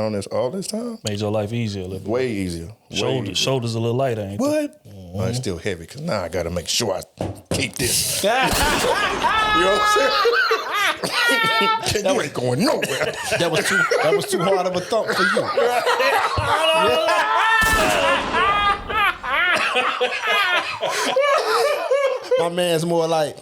C: on this all this time.
B: Made your life easier a little bit.
C: Way easier.
B: Shoulders a little lighter, ain't they?
C: What? Well, it's still heavy because now I got to make sure I keep this. You know what I'm saying? You ain't going nowhere.
D: That was too hard of a thump for you. My man's more like.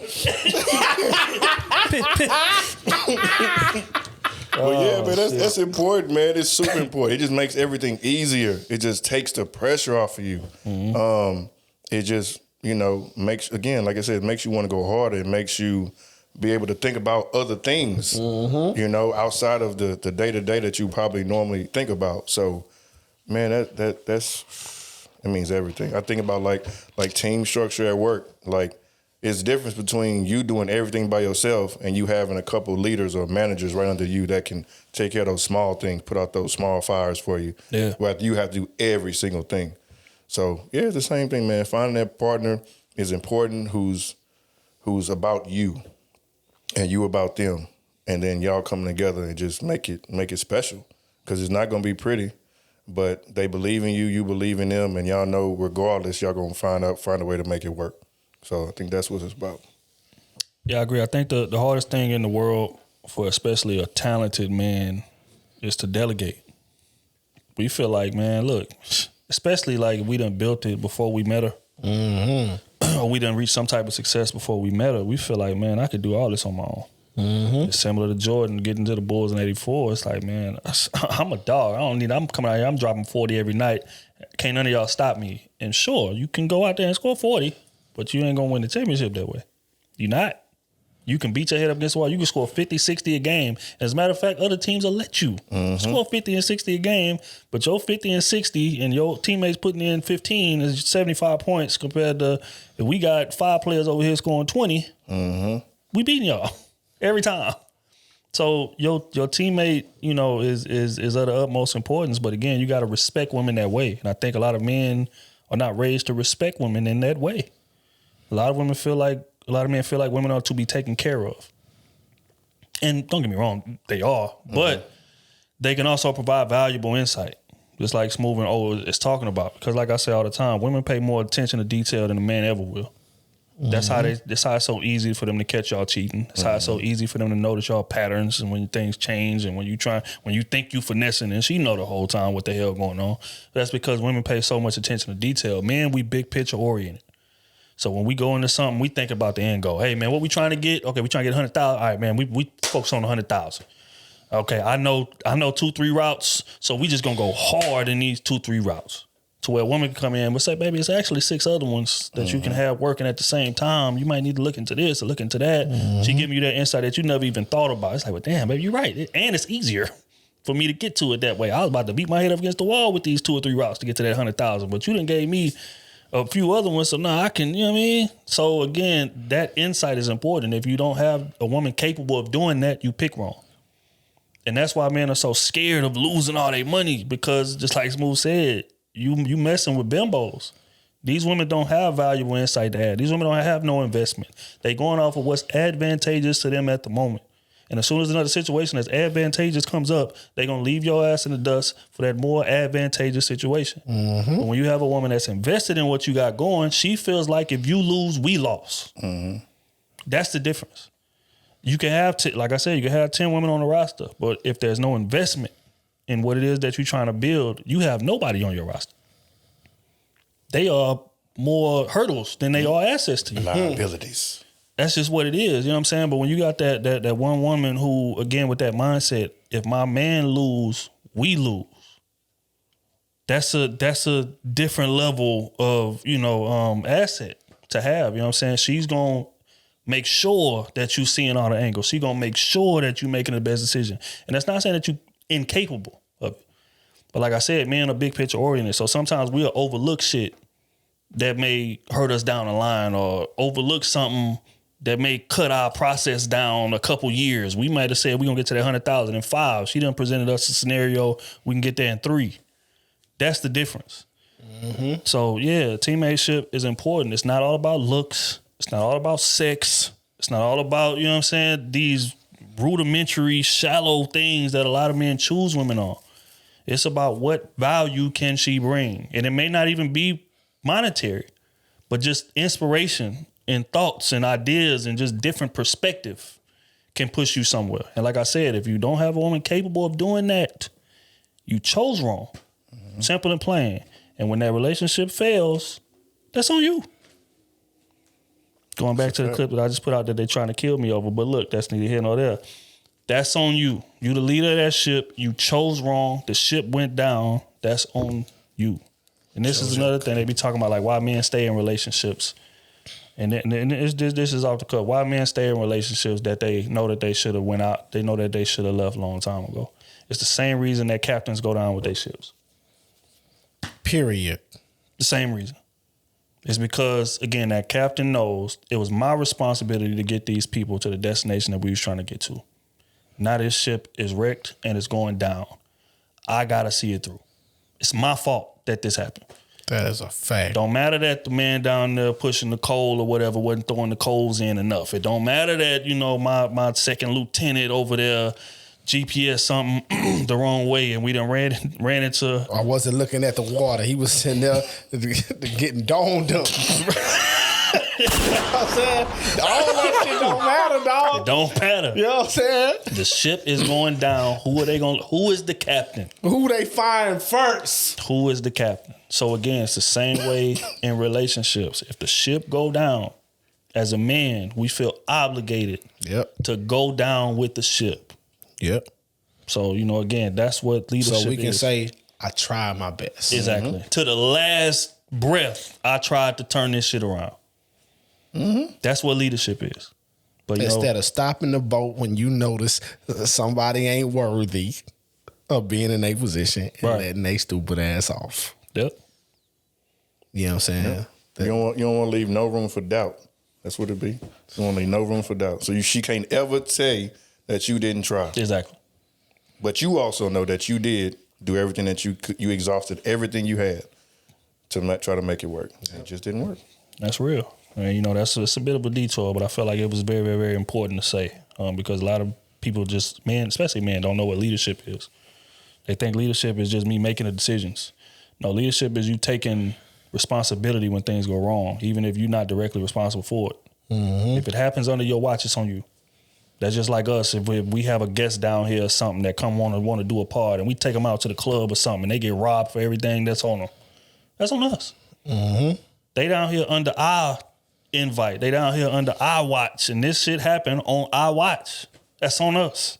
C: But man, that's important, man. It's super important. It just makes everything easier. It just takes the pressure off of you. It just, makes, again, like I said, it makes you want to go harder. It makes you be able to think about other things, outside of the day-to-day that you probably normally think about. So, man, that means everything. I think about like team structure at work. Like, it's the difference between you doing everything by yourself and you having a couple leaders or managers right under you that can take care of those small things, put out those small fires for you. Yeah. Where you have to do every single thing. So, yeah, it's the same thing, man. Finding that partner is important who's about you and you about them. And then y'all coming together and just make it special. Because it's not going to be pretty, but they believe in you, you believe in them, and y'all know regardless, y'all going to find a way to make it work. So I think that's what it's about.
B: Yeah, I agree. I think the hardest thing in the world for especially a talented man is to delegate. We feel like, man, look, especially like we done built it before we met her. Or we done reached some type of success before we met her. We feel like, man, I could do all this on my own. It's similar to Jordan getting to the Bulls in '84. It's like, man, I'm a dog. I'm coming out here, I'm dropping 40 every night. Can't none of y'all stop me. And sure, you can go out there and score 40, but you ain't gonna win the championship that way. You're not. You can beat your head up against the wall. You can score 50, 60 a game. As a matter of fact, other teams will let you score 50 and 60 a game, but your 50 and 60 and your teammates putting in 15 is 75 points compared to if we got 5 players over here scoring 20, we beating y'all every time. So your teammate, you know, is of the utmost importance. But again, you got to respect women that way. And I think a lot of men are not raised to respect women in that way. A lot of men feel like women are to be taken care of. And don't get me wrong, they are. But they can also provide valuable insight. Just like Smooth and is talking about. Because like I say all the time, women pay more attention to detail than a man ever will. That's how it's so easy for them to catch y'all cheating. That's how it's so easy for them to notice y'all patterns and when things change and when you think you finessing and she know the whole time what the hell going on. That's because women pay so much attention to detail. Men, we big picture oriented. So when we go into something, we think about the end goal. Hey man, what we trying to get? Okay, we trying to get 100,000. All right, man, we focus on 100,000. Okay, I know 2-3 routes, so we just gonna go hard in these 2-3 routes. To where a woman can come in and say, baby, it's actually 6 other ones that you can have working at the same time. You might need to look into this or look into that. She giving you that insight that you never even thought about. It's like, well, damn, baby, you're right. And it's easier for me to get to it that way. I was about to beat my head up against the wall with these 2 or 3 routes to get to that 100,000, but you done gave me a few other ones, so now I can, you know what I mean? So again, that insight is important. If you don't have a woman capable of doing that, you pick wrong. And that's why men are so scared of losing all their money, because just like Smooth said, you messing with bimbos. These women don't have valuable insight to add. These women don't have no investment. They going off of what's advantageous to them at the moment. And as soon as another situation that's advantageous comes up, they're going to leave your ass in the dust for that more advantageous situation. But when you have a woman that's invested in what you got going, she feels like if you lose, we lost. That's the difference. You can have, like I said, you can have 10 women on the roster, but if there's no investment in what it is that you're trying to build, you have nobody on your roster. They are more hurdles than they are assets to you.
C: Liabilities.
B: That's just what it is. You know what I'm saying? But when you got that one woman who, again, with that mindset, if my man lose, we lose. That's a different level of, asset to have. You know what I'm saying? She's going to make sure that you seeing all the angles. She's going to make sure that you're making the best decision. And that's not saying that you're incapable of it. But like I said, men are big picture oriented. So sometimes we'll overlook shit that may hurt us down the line, or overlook something that may cut our process down a couple years. We might have said we're going to get to that 100,000 in 5. She done presented us a scenario we can get there in 3. That's the difference. So, yeah, teammateship is important. It's not all about looks. It's not all about sex. It's not all about, you know what I'm saying, these rudimentary, shallow things that a lot of men choose women on. It's about what value can she bring. And it may not even be monetary, but just inspiration and thoughts and ideas and just different perspective can push you somewhere. And like I said, if you don't have a woman capable of doing that, you chose wrong. Simple and plain. And when that relationship fails, that's on you. Going back to the clip that I just put out that they're trying to kill me over, but look, that's neither here nor there. That's on you. You the leader of that ship. You chose wrong. The ship went down. That's on you. And this is another thing they be talking about, like why men stay in relationships. And this is off the cuff. Why men stay in relationships that they know that they should have went out. They know that they should have left a long time ago. It's the same reason that captains go down with their ships.
D: Period.
B: The same reason. It's because, again, that captain knows it was my responsibility to get these people to the destination that we was trying to get to. Now this ship is wrecked and it's going down. I got to see it through. It's my fault that this happened.
D: That is a fact.
B: Don't matter that the man down there pushing the coal or whatever wasn't throwing the coals in enough. It don't matter that, my second lieutenant over there GPS something the wrong way and we done ran into...
D: I wasn't looking at the water. He was sitting there getting domed up. You know what I'm saying? All that shit don't matter, dog.
B: It don't matter.
D: You know what I'm saying?
B: The ship is going down. Who is the captain?
D: Who they firing first?
B: Who is the captain? So again, it's the same way in relationships. If the ship go down, as a man, we feel obligated to go down with the ship. Yep. So, again, that's what leadership is.
D: So we can say, I tried my best.
B: Exactly. Mm-hmm. To the last breath, I tried to turn this shit around. Mm-hmm. That's what leadership is. But
D: instead of stopping the boat when you notice somebody ain't worthy of being in a position and letting they stupid ass off. Yep. You know what I'm saying?
C: Yep. You don't want to leave no room for doubt. That's what it be. You don't want to leave no room for doubt. So she can't ever say that you didn't try.
B: Exactly.
C: But you also know that you did do everything that you exhausted everything you had to try to make it work. It just didn't work.
B: That's real. And, it's a bit of a detour, but I felt like it was very, very, very important to say because a lot of people especially men, don't know what leadership is. They think leadership is just me making the decisions. No, leadership is you taking responsibility when things go wrong, even if you're not directly responsible for it. Mm-hmm. If it happens under your watch, it's on you. That's just like us. If we have a guest down here or something that want to do a part and we take them out to the club or something and they get robbed for everything that's on them, that's on us. Mm-hmm. They down here under our invite. They down here under our watch and this shit happened on our watch. That's on us.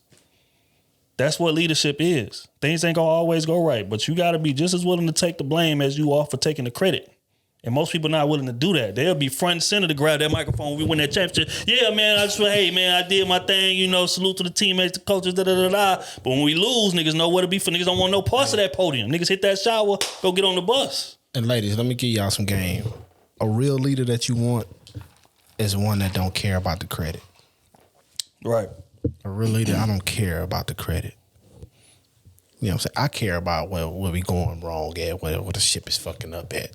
B: That's what leadership is. Things ain't gonna always go right, but you gotta be just as willing to take the blame as you are for taking the credit. And most people not willing to do that. They'll be front and center to grab that microphone when we win that championship. Yeah, man, I did my thing, salute to the teammates, the coaches, da-da-da-da. But when we lose, niggas know where to be for. Niggas don't want no parts of that podium. Niggas hit that shower, go get on the bus.
D: And ladies, let me give y'all some game. A real leader that you want is one that don't care about the credit.
B: Right.
D: A real leader, I don't care about the credit. You know what I'm saying? I care about where we going wrong at, where the ship is fucking up at.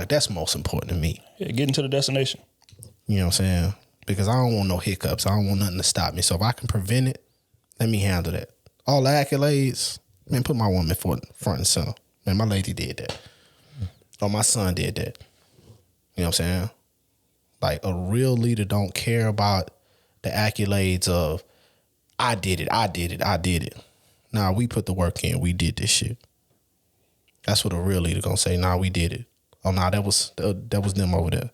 D: That's most important to me.
B: Yeah, getting to the destination.
D: You know what I'm saying? Because I don't want no hiccups. I don't want nothing to stop me. So if I can prevent it, let me handle that. All the accolades, man, put my woman front and center. Man, my lady did that. Or my son did that. You know what I'm saying? Like a real leader don't care about the accolades of I did it. Nah, we put the work in. We did this shit. That's what a real leader gonna say. Nah, we did it. Oh, nah, that was them over there.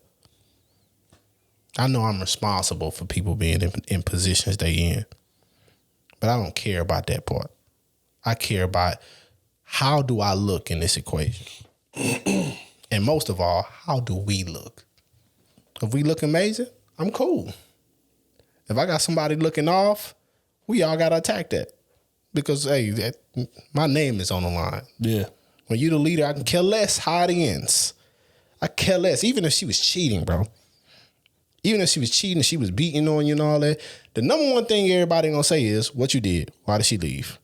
D: I know I'm responsible for people being in positions they in, but I don't care about that part. I care about how do I look in this equation, and most of all, how do we look? If we look amazing, I'm cool. If I got somebody looking off, we all gotta attack that. Because, hey, my name is on the line.
B: Yeah.
D: When you the leader, I can care less how it ends. I care less. Even if she was cheating, bro. Even if she was cheating, she was beating on you and all that. The number one thing everybody gonna say is, what you did? Why did she leave?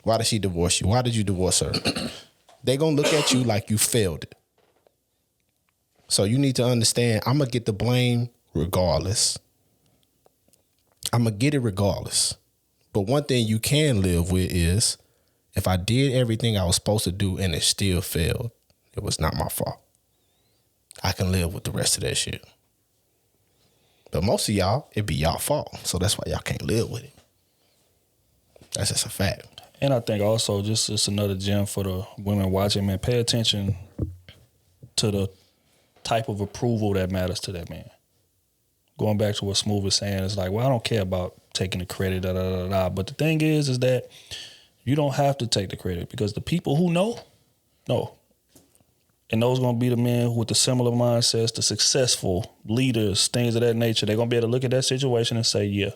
D: Why did she divorce you? Why did you divorce her? They gonna look at you like you failed it. So you need to understand, I'm gonna get the blame regardless. I'm gonna get it regardless. But one thing you can live with is if I did everything I was supposed to do and it still failed, it was not my fault. I can live with the rest of that shit. But most of y'all, it be y'all fault. So that's why y'all can't live with it. That's just a fact.
B: And I think also just another gem for the women watching, man, pay attention to the type of approval that matters to that man. Going back to what Smooth was saying, it's like, well, I don't care about taking the credit, But the thing is that you don't have to take the credit because the people who know. And those going to be the men with the similar mindsets, the successful leaders, things of that nature. They're going to be able to look at that situation and say, yeah,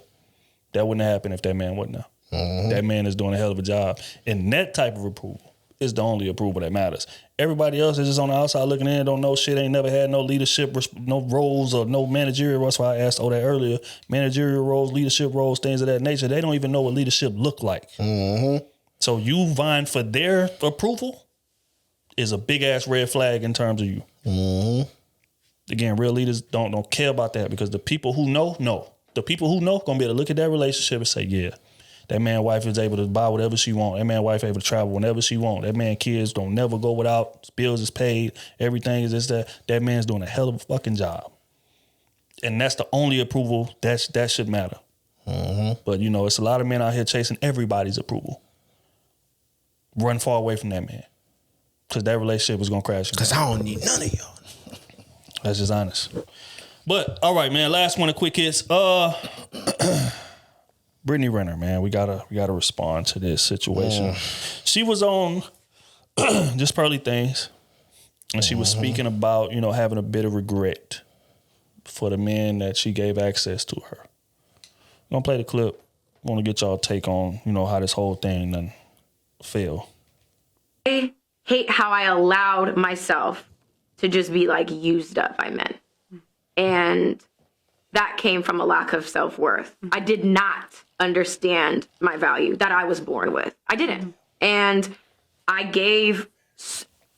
B: that wouldn't happen if that man wasn't there. Mm-hmm. That man is doing a hell of a job. And that type of approval is the only approval that matters. Everybody else is just on the outside looking in, don't know shit, ain't never had no leadership, no roles or no managerial roles. That's why I asked that earlier. Managerial roles, leadership roles, things of that nature. They don't even know what leadership look like. Mm-hmm. So you vying for their approval is a big ass red flag in terms of you. Mm-hmm. Again, real leaders don't care about that because the people who know. The people who know gonna be able to look at that relationship and say, yeah, That man wife is able to buy whatever she want. That man wife able to travel whenever she want. That man kids don't never go without. Bills is paid. Everything is this, that. That man's doing a hell of a fucking job. And that's the only approval that should matter. But, you know, it's a lot of men out here chasing everybody's approval. Run far away from that man. Because that relationship is going to crash.
D: Because I don't need none of y'all.
B: That's just honest. But, all right, man, last one of quick hits. Britney Renner, man, we gotta respond to this situation. She was on Just Pearly Things, and she was speaking about, you know, having a bit of regret for the men that she gave access to her. I'm gonna play the clip. I want to get y'all take on, you know, how this whole thing done fell.
J: I hate how I allowed myself to just be like used up by men. And that came from a lack of self-worth. I did not understand my value that I was born with. I didn't. And I gave,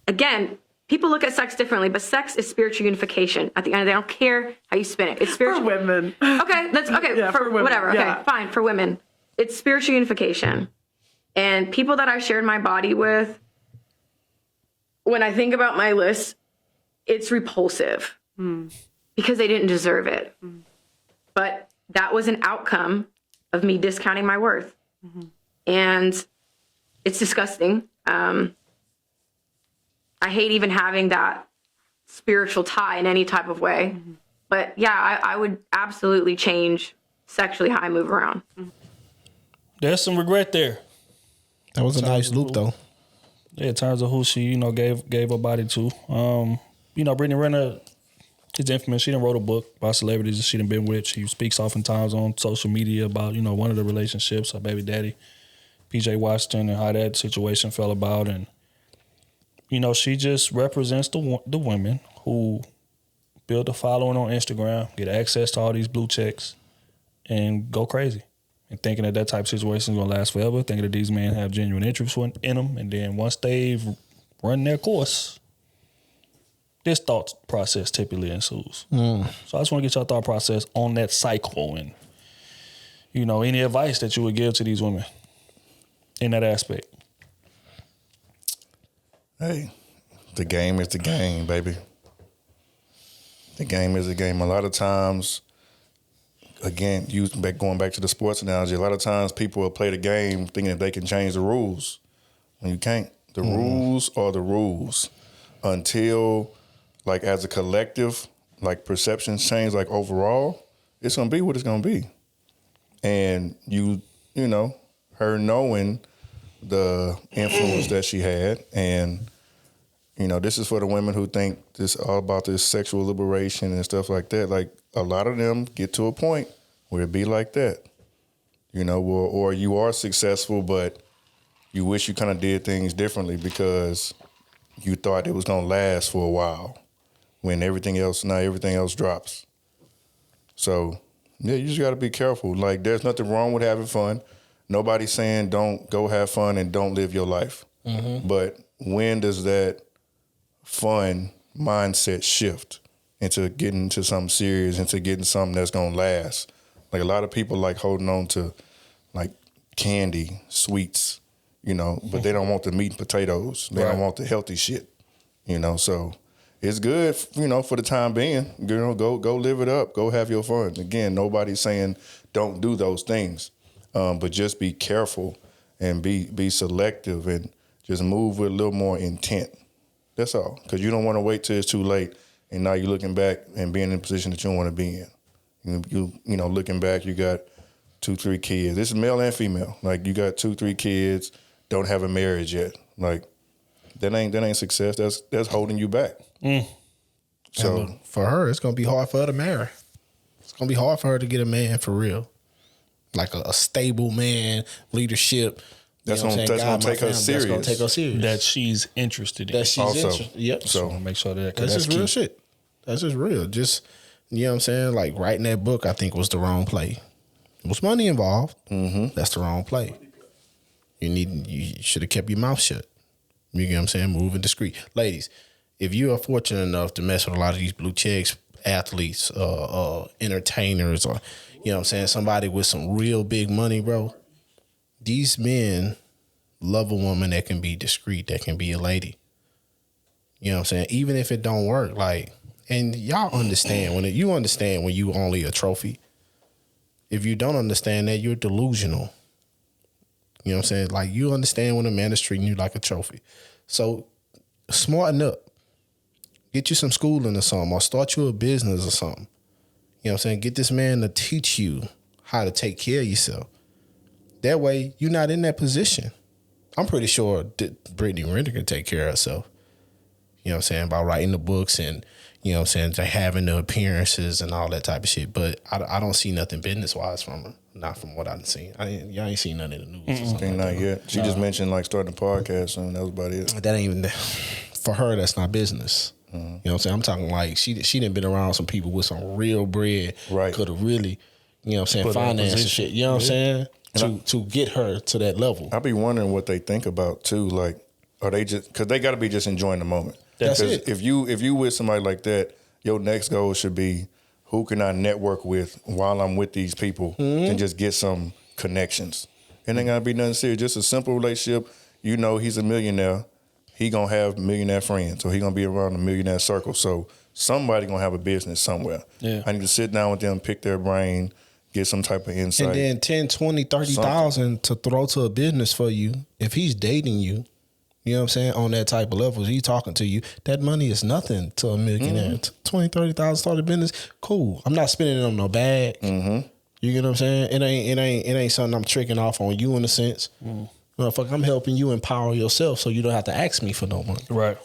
J: again, people look at sex differently, but sex is spiritual unification. At the end of the day, I don't care how you spin it. It's spiritual.
K: For women.
J: Okay, that's okay.
K: Yeah, for women.
J: Whatever.
K: Yeah.
J: Okay, fine. For women, it's spiritual unification. And people that I shared my body with, when I think about my list, it's repulsive because they didn't deserve it. But that was an outcome of me discounting my worth. And it's disgusting. I hate even having that spiritual tie in any type of way. But yeah, I would absolutely change sexually how I move around.
B: There's some regret there.
D: That was a nice loop, though.
B: Yeah, in terms of who she, you know, gave her body to. You know, Britney Renner is infamous. She done wrote a book about celebrities that she done been with. She speaks oftentimes on social media about, you know, one of the relationships, her baby daddy, PJ Washington, and how that situation fell about. And, you know, she just represents the women who build a following on Instagram, get access to all these blue checks, and go crazy. And thinking that type of situation is going to last forever, thinking that these men have genuine interest in them, and then once they've run their course, this thought process typically ensues. So I just want to get your thought process on that cycle and, you know, any advice that you would give to these women in that aspect.
C: Hey, the game is the game, baby. The game is the game. A lot of times, again, going back to the sports analogy, a lot of times people will play the game thinking that they can change the rules. When you can't. The rules are the rules until, like, as a collective, like, perceptions change, like, overall, it's going to be what it's going to be. And you know, her knowing the influence that she had, and, you know, this is for the women who think this all about this sexual liberation and stuff like that. Like, a lot of them get to a point where it be like that, you know, or you are successful, but you wish you kind of did things differently because you thought it was going to last for a while when everything else drops. So, yeah, you just got to be careful. Like, there's nothing wrong with having fun. Nobody's saying don't go have fun and don't live your life. But when does that fun mindset shift into getting into something serious, into getting something that's going to last? Like, a lot of people like holding on to, like, candy, sweets, you know, but they don't want the meat and potatoes. They don't want the healthy shit, you know. So it's good, you know, for the time being. You know, go live it up. Go have your fun. Again, nobody's saying don't do those things, but just be careful and be selective and just move with a little more intent. That's all. Because you don't want to wait till it's too late and now you're looking back and being in a position that you don't want to be in. You know, looking back, you got 2-3 kids. This is male and female. Like, you got 2-3 kids, don't have a marriage yet. Like, that ain't success. That's holding you back. So
D: and for her, it's gonna be hard for her to marry. It's gonna be hard for her to get a man for real, like a stable man, leadership.
C: That's gonna take her serious.
D: That's gonna take her serious.
B: That she's interested in.
D: That she's
C: also
D: interested. Yep.
B: So make sure that
D: That's just
B: key.
D: real shit. That's just real. Just, you know what I'm saying? Like, writing that book, I think, was the wrong play. There was money involved. That's the wrong play. You should have kept your mouth shut. You get what I'm saying? Moving discreet. Ladies, if you are fortunate enough to mess with a lot of these blue checks, athletes, entertainers, or, you know what I'm saying, somebody with some real big money, bro, these men love a woman that can be discreet, that can be a lady. You know what I'm saying? Even if it don't work, like, and y'all understand when you understand when you only a trophy. If you don't understand that, you're delusional. You know what I'm saying? Like, you understand when a man is treating you like a trophy. So smarten up. Get you some schooling or something, or start you a business or something. You know what I'm saying? Get this man to teach you how to take care of yourself. That way, you're not in that position. I'm pretty sure Britney Renner can take care of herself. You know what I'm saying? By writing the books and, you know what I'm saying, having the appearances and all that type of shit. But I don't see nothing business-wise from her. Not from what I've seen. Y'all ain't seen nothing in the news. Or something
C: Not
D: like
C: yet. She just mentioned like starting a podcast and that was about it.
D: that ain't even, for her, that's not business. You know what I'm saying? I'm talking like she done been around some people with some real bread.
C: Right.
D: Could have really, you know what I'm saying,
B: Put her in
D: finance and
B: position.
D: shit. You know what I'm saying? To get her to that level.
C: I be wondering what they think about too. Like, are they just, because they got to be just enjoying the moment.
D: That's
C: Because
D: it.
C: if you with somebody like that, your next goal should be, who can I network with while I'm with these people and just get some connections. And ain't gotta be nothing serious. Just a simple relationship. You know he's a millionaire. He gonna have millionaire friends, or he gonna be around a millionaire circle. So somebody gonna have a business somewhere.
B: Yeah.
C: I need to sit down with them, pick their brain, get some type of insight.
D: And then 10, 20, 30,000 to throw to a business for you. If he's dating you, you know what I'm saying, on that type of level, he talking to you, that money is nothing to a millionaire. 20, 30,000 start a business, cool. I'm not spending it on no bag. You get what I'm saying? It ain't something I'm tricking off on you in a sense. Motherfucker, I'm helping you empower yourself so you don't have to ask me for no money.
B: Right.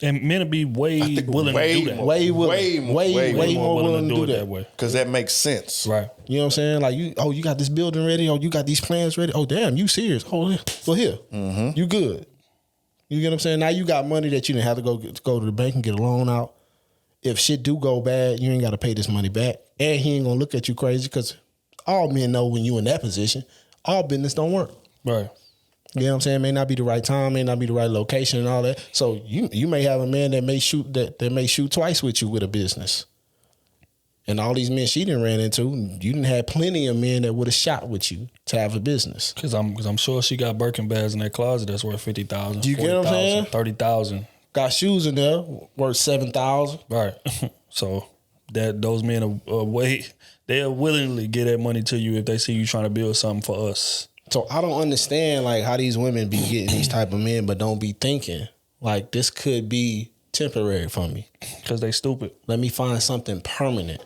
B: And men will be way willing to do that.
D: Way more willing to do that
B: way.
C: Because that makes sense.
B: Right.
D: You know what I'm saying? Like, you got this building ready. Oh, you got these plans ready. Oh, damn, you serious? Oh, well, here. You good. You get what I'm saying? Now you got money that you didn't have to go to the bank and get a loan out. If shit do go bad, you ain't got to pay this money back. And he ain't going to look at you crazy because all men know when you in that position, all business don't work.
B: Right.
D: You know what I'm saying? May not be the right time, may not be the right location and all that. So you may have a man that may shoot twice with you with a business. And all these men she done ran into, you done had plenty of men that would have shot with you to have a business.
B: Because I'm sure she got Birkin bags in that closet that's worth 50,000.
D: You get what I'm saying?
B: 30,000.
D: Got shoes in there worth 7,000.
B: Right. So that those men they'll willingly give that money to you if they see you trying to build something for us.
D: So I don't understand like how these women be getting these type of men, but don't be thinking like this could be temporary for me.
B: Because they stupid.
D: Let me find something permanent.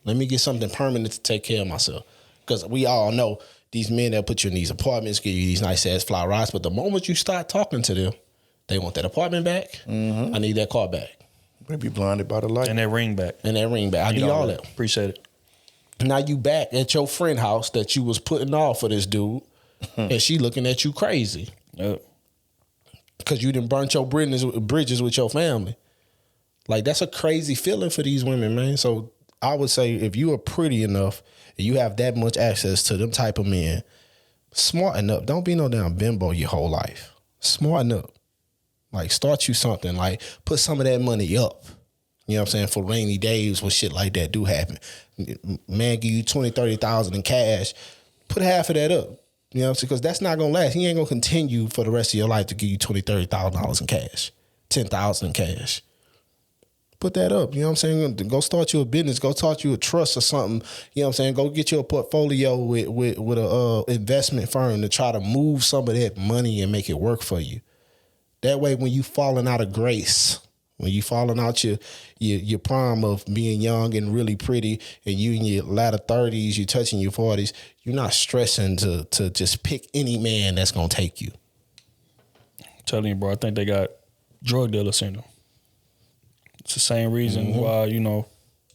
D: Let me get something permanent to take care of myself. Because we all know these men that put you in these apartments, give you these nice ass fly rides, but the moment you start talking to them, they want that apartment back. I need that car back.
C: They be blinded by the light.
B: And that ring back.
D: I need all that.
B: Appreciate it.
D: Now you back at your friend house that you was putting off for this dude, and she looking at you crazy.
B: Yep.
D: Because you done burnt your bridges with your family. Like, that's a crazy feeling for these women, man. So I would say if you are pretty enough and you have that much access to them type of men, smarten up. Don't be no damn bimbo your whole life. Smarten up. Like, start you something. Like, put some of that money up. You know what I'm saying? For rainy days when shit like that do happen. Man give you 20, 30,000 in cash. Put half of that up. You know what I'm saying? Because that's not going to last. He ain't going to continue for the rest of your life to give you $20,000, $30,000 in cash. $10,000 in cash. Put that up. You know what I'm saying? Go start you a business. Go start you a trust or something. You know what I'm saying? Go get you a portfolio with a investment firm to try to move some of that money and make it work for you. That way, when you falling out of grace, when you falling out your prime of being young and really pretty, and you in your latter 30s, you touching your 40s, you're not stressing to just pick any man that's gonna take you.
B: I'm telling you, bro, I think they got drug dealer syndrome. It's the same reason why,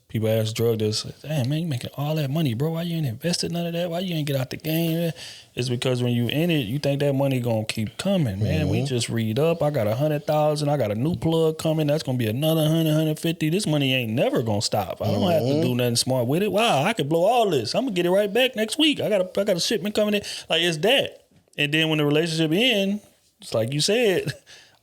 B: people ask drug dealers, damn, man, you making all that money, bro. Why you ain't invested none of that? Why you ain't get out the game? It's because when you in it, you think that money gonna keep coming, man. We just read up. I got 100,000. I got a new plug coming. That's gonna be another 100, 150. This money ain't never gonna stop. I don't have to do nothing smart with it. Wow, I could blow all this. I'm gonna get it right back next week. I got a shipment coming in. Like, it's that. And then when the relationship ends, it's like you said,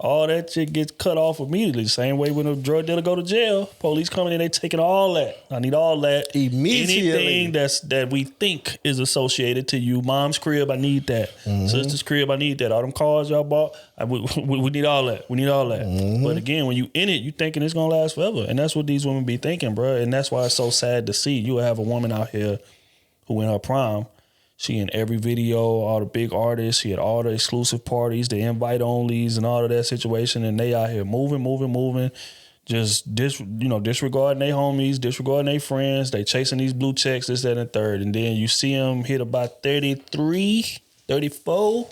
B: all that shit gets cut off immediately. Same way when a drug dealer go to jail, police coming in, they taking all that. I need all that.
D: Immediately.
B: Anything that we think is associated to you. Mom's crib, I need that. Sister's crib, I need that. All them cars y'all bought, we need all that. We need all that. But again, when you in it, you thinking it's gonna last forever. And that's what these women be thinking, bro. And that's why it's so sad to see. You have a woman out here who in her prime, she in every video, all the big artists, she had all the exclusive parties, the invite onlys and all of that situation, and they out here moving, just disregarding their homies, disregarding their friends, they chasing these blue checks, this, that, and third, and then you see them hit about 33, 34,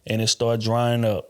B: and it start drying up.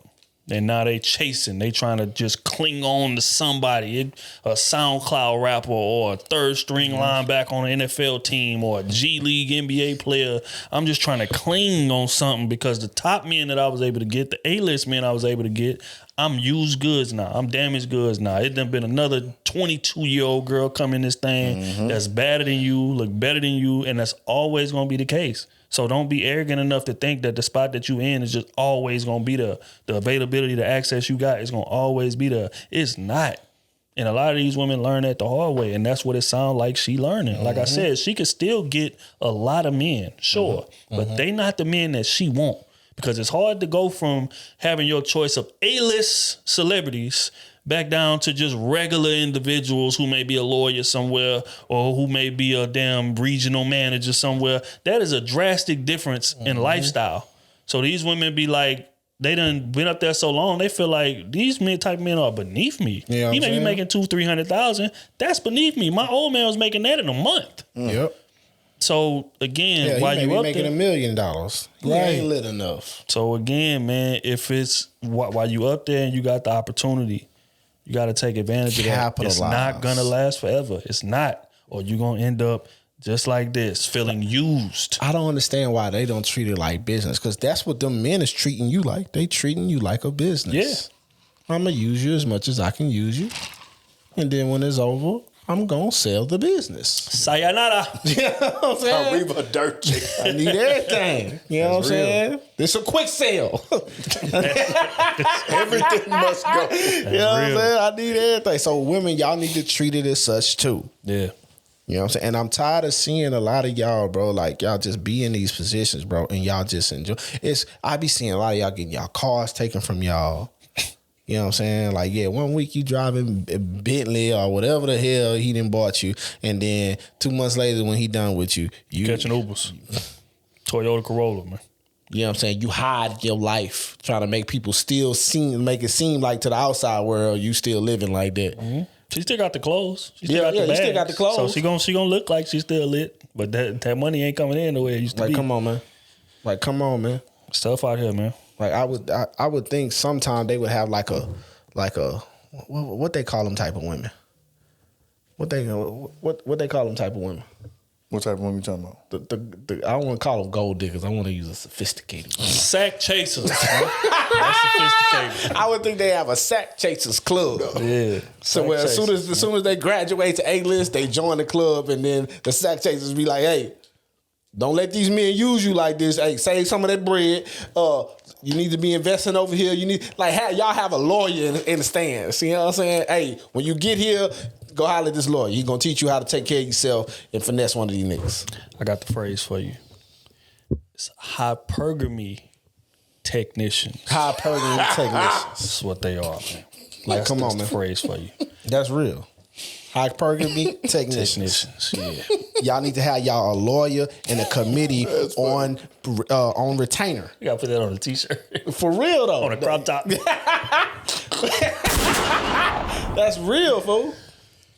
B: And now they chasing. They trying to just cling on to somebody, a SoundCloud rapper or a third string linebacker on an NFL team or a G League NBA player. I'm just trying to cling on something because the top men that I was able to get, the A-list men I was able to get, I'm used goods now. I'm damaged goods now. It done been another 22-year-old girl come in this thing that's better than you, look better than you, and that's always going to be the case. So don't be arrogant enough to think that the spot that you in is just always going to be the availability, the access you got is going to always be there. It's not. And a lot of these women learn that the hard way, and that's what it sounds like she learning. Like I said, she could still get a lot of men, sure, but they not the men that she want. Because it's hard to go from having your choice of A-list celebrities back down to just regular individuals who may be a lawyer somewhere or who may be a damn regional manager somewhere. That is a drastic difference in lifestyle. So these women be like, they done been up there so long, they feel like these type of men are beneath me.
D: Yeah,
B: he may be making $200,000-$300,000. That's beneath me. My old man was making that in a month.
D: Yep.
B: So again, while you up
D: making
B: there,
D: $1 million, he ain't lit enough.
B: So again, man, if it's while you up there and you got the opportunity, you got to take advantage of that. It's not gonna last forever. It's not, or you gonna end up just like this, feeling used.
D: I don't understand why they don't treat it like business, because that's what them men is treating you like. They treating you like a business. Yeah, I'm gonna use you as much as I can use you, and then when it's over, I'm gonna sell the business.
B: Sayonara.
D: You know what I'm saying?
C: Arriba dirt chick.
D: I need everything. You know what I'm saying? This a quick sale.
C: Everything must go.
D: You know what I'm saying? I need everything. So women, y'all need to treat it as such too.
B: Yeah.
D: You know what I'm saying? And I'm tired of seeing a lot of y'all, bro, like y'all just be in these positions, bro, and y'all just enjoy. I be seeing a lot of y'all getting y'all cars taken from y'all. You know what I'm saying? Like, yeah, 1 week you driving Bentley or whatever the hell he done bought you, and then 2 months later when he done with you
B: catching Ubers. Toyota Corolla, man.
D: You know what I'm saying? You hide your life trying to make people still make it seem like to the outside world you still living like that.
B: She still got the clothes. She still got the
D: you
B: bags.
D: still got the clothes.
B: So she gonna look like she's still lit, but that money ain't coming in the way it used to be.
D: Like, come on, man. Like, come on, man.
B: Stuff out here, man.
D: Like, I would think sometime they would have like a what they call them type of women. What they call them type of women.
C: What type of women you talking about?
D: I don't want to call them gold diggers. I want to use a sophisticated one.
B: Sack chasers. That's sophisticated.
D: I would think they have a sack chasers club.
B: Yeah.
D: So as soon as they graduate to A-list, they join the club, and then the sack chasers be like, hey, don't let these men use you like this. Hey, save some of that bread. You need to be investing over here. You need y'all have a lawyer in the stands. You know what I'm saying? Hey, when you get here, go holler at this lawyer. He's gonna teach you how to take care of yourself and finesse one of these niggas.
B: I got the phrase for you. It's hypergamy technicians.
D: Hypergamy technicians.
B: That's what they are, man.
D: Like, come on, man.
B: The phrase for you.
D: That's real. Hypergamy technicians.
B: Yeah.
D: Y'all need to have y'all a lawyer and a committee on retainer.
B: You gotta put that on a t-shirt.
D: For real though.
B: On a crop top.
D: That's real, fool.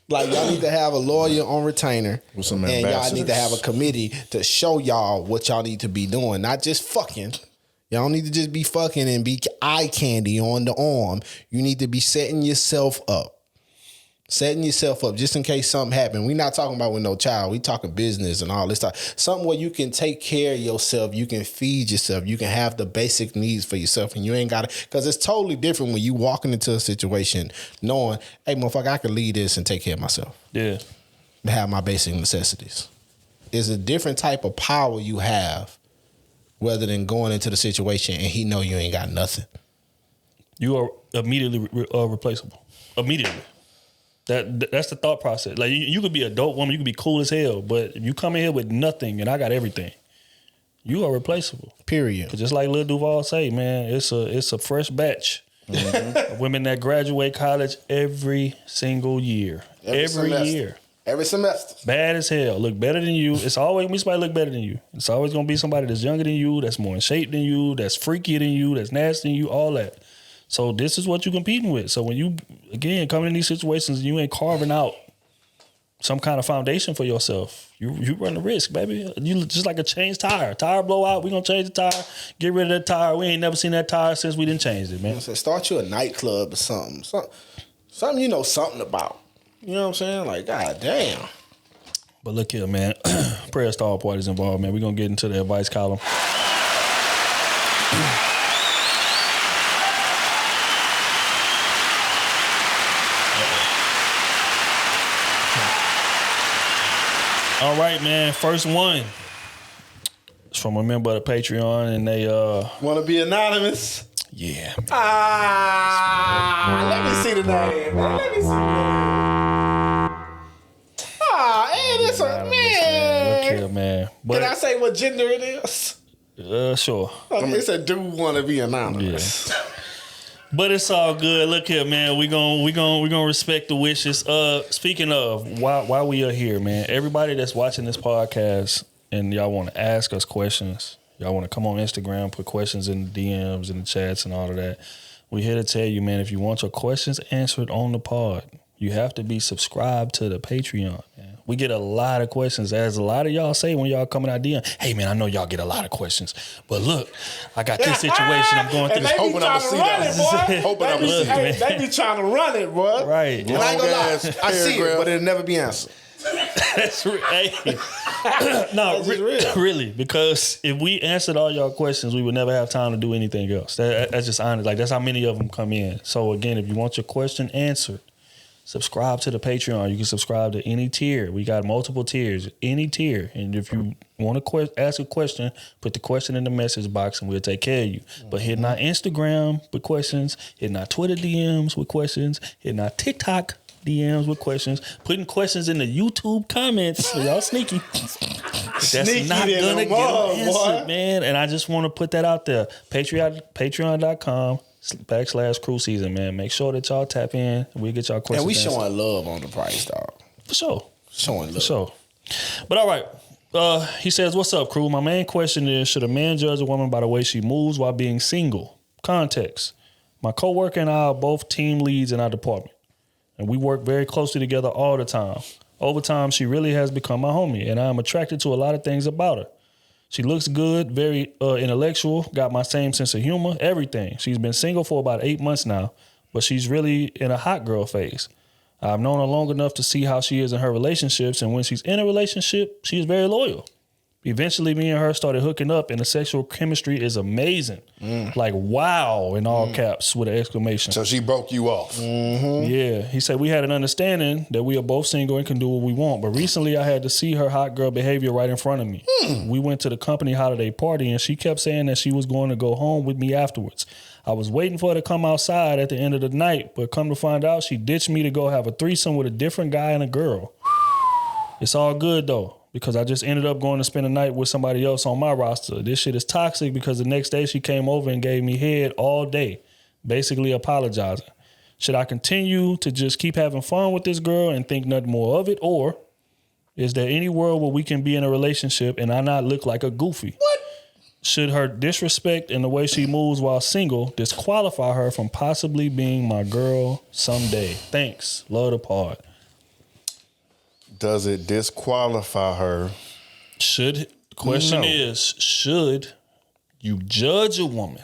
D: Like, y'all need to have a lawyer on retainer,
C: with some
D: and y'all need to have a committee to show y'all what y'all need to be doing, not just fucking. Y'all don't need to just be fucking and be eye candy on the arm. You need to be setting yourself up. Setting yourself up just in case something happens. We're not talking about with no child. We talking business and all this stuff. Something where you can take care of yourself. You can feed yourself. You can have the basic needs for yourself, and you ain't got to. Because it's totally different when you walking into a situation knowing, hey, motherfucker, I can lead this and take care of myself.
B: Yeah.
D: To have my basic necessities. It's a different type of power you have rather than going into the situation and he know you ain't got nothing.
B: you are immediately replaceable. Immediately. That's the thought process. Like you could be a dope woman, you could be cool as hell, but if you come in here with nothing and I got everything, you are replaceable.
D: Period.
B: Just like Lil Duval say, man, it's a fresh batch of women that graduate college every single year. Every year.
D: Every semester.
B: Bad as hell. Look better than you. It's always gonna be somebody look better than you. It's always gonna be somebody that's younger than you, that's more in shape than you, that's freakier than you, that's nasty than you, all that. So this is what you're competing with. So when you, again, come in these situations, you ain't carving out some kind of foundation for yourself. You run the risk, baby. You just like a changed tire. Tire blow out, we gonna change the tire, get rid of that tire. We ain't never seen that tire since we didn't change it, man.
D: So start you a nightclub or something. Something you know something about. You know what I'm saying? Like, god damn.
B: But look here, man. Prayers to all parties involved, man. We're gonna get into the advice column. All right, man. First one. It's from a member of the Patreon, and they
D: want to be anonymous.
B: Yeah.
D: Let me see the name, man. Let me see the name. Hey, this one, man.
B: Look here, man. But,
D: can I say what gender it is?
B: Sure.
D: It's a dude want to be anonymous.
B: Yeah. But it's all good. Look here, man. We gonna respect the wishes. Speaking of why we are here, man. Everybody that's watching this podcast and y'all want to ask us questions, y'all want to come on Instagram, put questions in the DMs and the chats and all of that. We're here to tell you, man, if you want your questions answered on the pod, you have to be subscribed to the Patreon, man. We get a lot of questions, as a lot of y'all say when y'all come in our DM. Hey, man, I know y'all get a lot of questions, but look, I got this situation I'm going through.
D: They be trying to run it, boy. They be trying to run it, boy.
B: Right.
D: And I ain't gonna lie, I see it, but it'll never be answered.
B: That's real. Hey. No, really, because if we answered all y'all questions, we would never have time to do anything else. That's just honest. Like, that's how many of them come in. So again, if you want your question answered, subscribe to the Patreon. You can subscribe to any tier. We got multiple tiers, any tier. And if you want to ask a question, put the question in the message box and we'll take care of you. But hitting our Instagram with questions, hitting our Twitter DMs with questions, hitting our TikTok DMs with questions, putting questions in the YouTube comments. So y'all sneaky. That's not gonna get answered, man. And I just want to put that out there. Patreon.com/Krew Season, man. Make sure that y'all tap in. We'll get y'all questions.
D: And we
B: answered.
D: showing love on the price, dog.
B: For sure.
D: Showing love.
B: For sure. But all right. He says, what's up, Krew? My main question is, should a man judge a woman by the way she moves while being single? Context. My coworker and I are both team leads in our department, and we work very closely together all the time. Over time, she really has become my homie, and I am attracted to a lot of things about her. She looks good, very intellectual, got my same sense of humor, everything. She's been single for about 8 months now, but she's really in a hot girl phase. I've known her long enough to see how she is in her relationships, and when she's in a relationship, she is very loyal. Eventually, me and her started hooking up, and the sexual chemistry is amazing. Like, wow, in all caps with an exclamation.
C: So she broke you off.
B: Yeah. He said we had an understanding that we are both single and can do what we want. But recently, I had to see her hot girl behavior right in front of me. We went to the company holiday party, and she kept saying that she was going to go home with me afterwards. I was waiting for her to come outside at the end of the night, but come to find out, she ditched me to go have a threesome with a different guy and a girl. It's all good, though, because I just ended up going to spend a night with somebody else on my roster. This shit is toxic because the next day she came over and gave me head all day, basically apologizing. Should I continue to just keep having fun with this girl and think nothing more of it? Or is there any world where we can be in a relationship and I not look like a goofy?
C: What?
B: Should her disrespect and the way she moves while single disqualify her from possibly being my girl someday? Thanks. Love the pod.
C: Does it disqualify her?
B: Should you judge a woman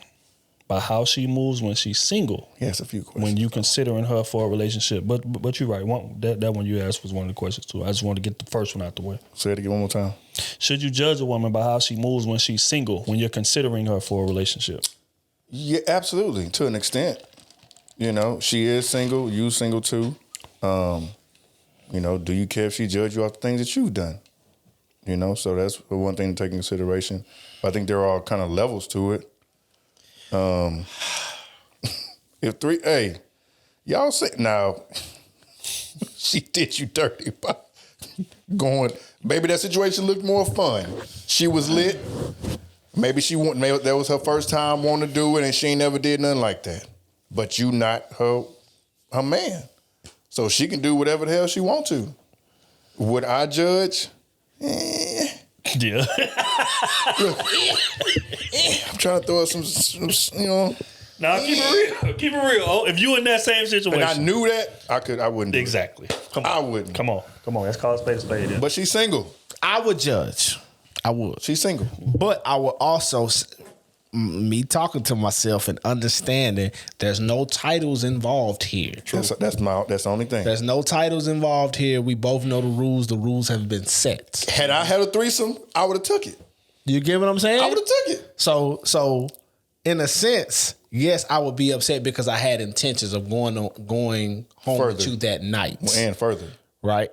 B: by how she moves when she's single?
C: Yes, a few questions.
B: When you considering her for a relationship. But you're right. That one you asked was one of the questions too. I just wanted to get the first one out the way.
C: Say it again one more time.
B: Should you judge a woman by how she moves when she's single when you're considering her for a relationship?
C: Yeah, absolutely. To an extent. You know, she is single. You single too. You know, do you care if she judge you off the things that you've done? You know, so that's one thing to take into consideration. But I think there are all kind of levels to it. Y'all say now. She did you dirty by going. Maybe that situation looked more fun. She was lit. Maybe that was her first time wanting to do it, and she ain't never did nothing like that. But you not her man, so she can do whatever the hell she want to. Would I judge?
B: Yeah.
C: Look, I'm trying to throw out some, you know.
B: Nah, keep it real. Keep it real. Oh, if you in that same situation,
C: and I knew that, I wouldn't do
B: exactly.
C: It. I wouldn't.
B: Come on. Let's call a spade.
C: But she's single.
D: I would judge. I would.
C: She's single.
D: But I would also, me talking to myself and understanding there's no titles involved here.
C: That's the only thing.
D: There's no titles involved here. We both know the rules. The rules have been set.
C: Had I had a threesome, I would have took it.
D: You get what I'm saying?
C: I would have took it.
D: So in a sense, yes, I would be upset because I had intentions of going home
C: further
D: with you that night.
C: And further.
D: Right?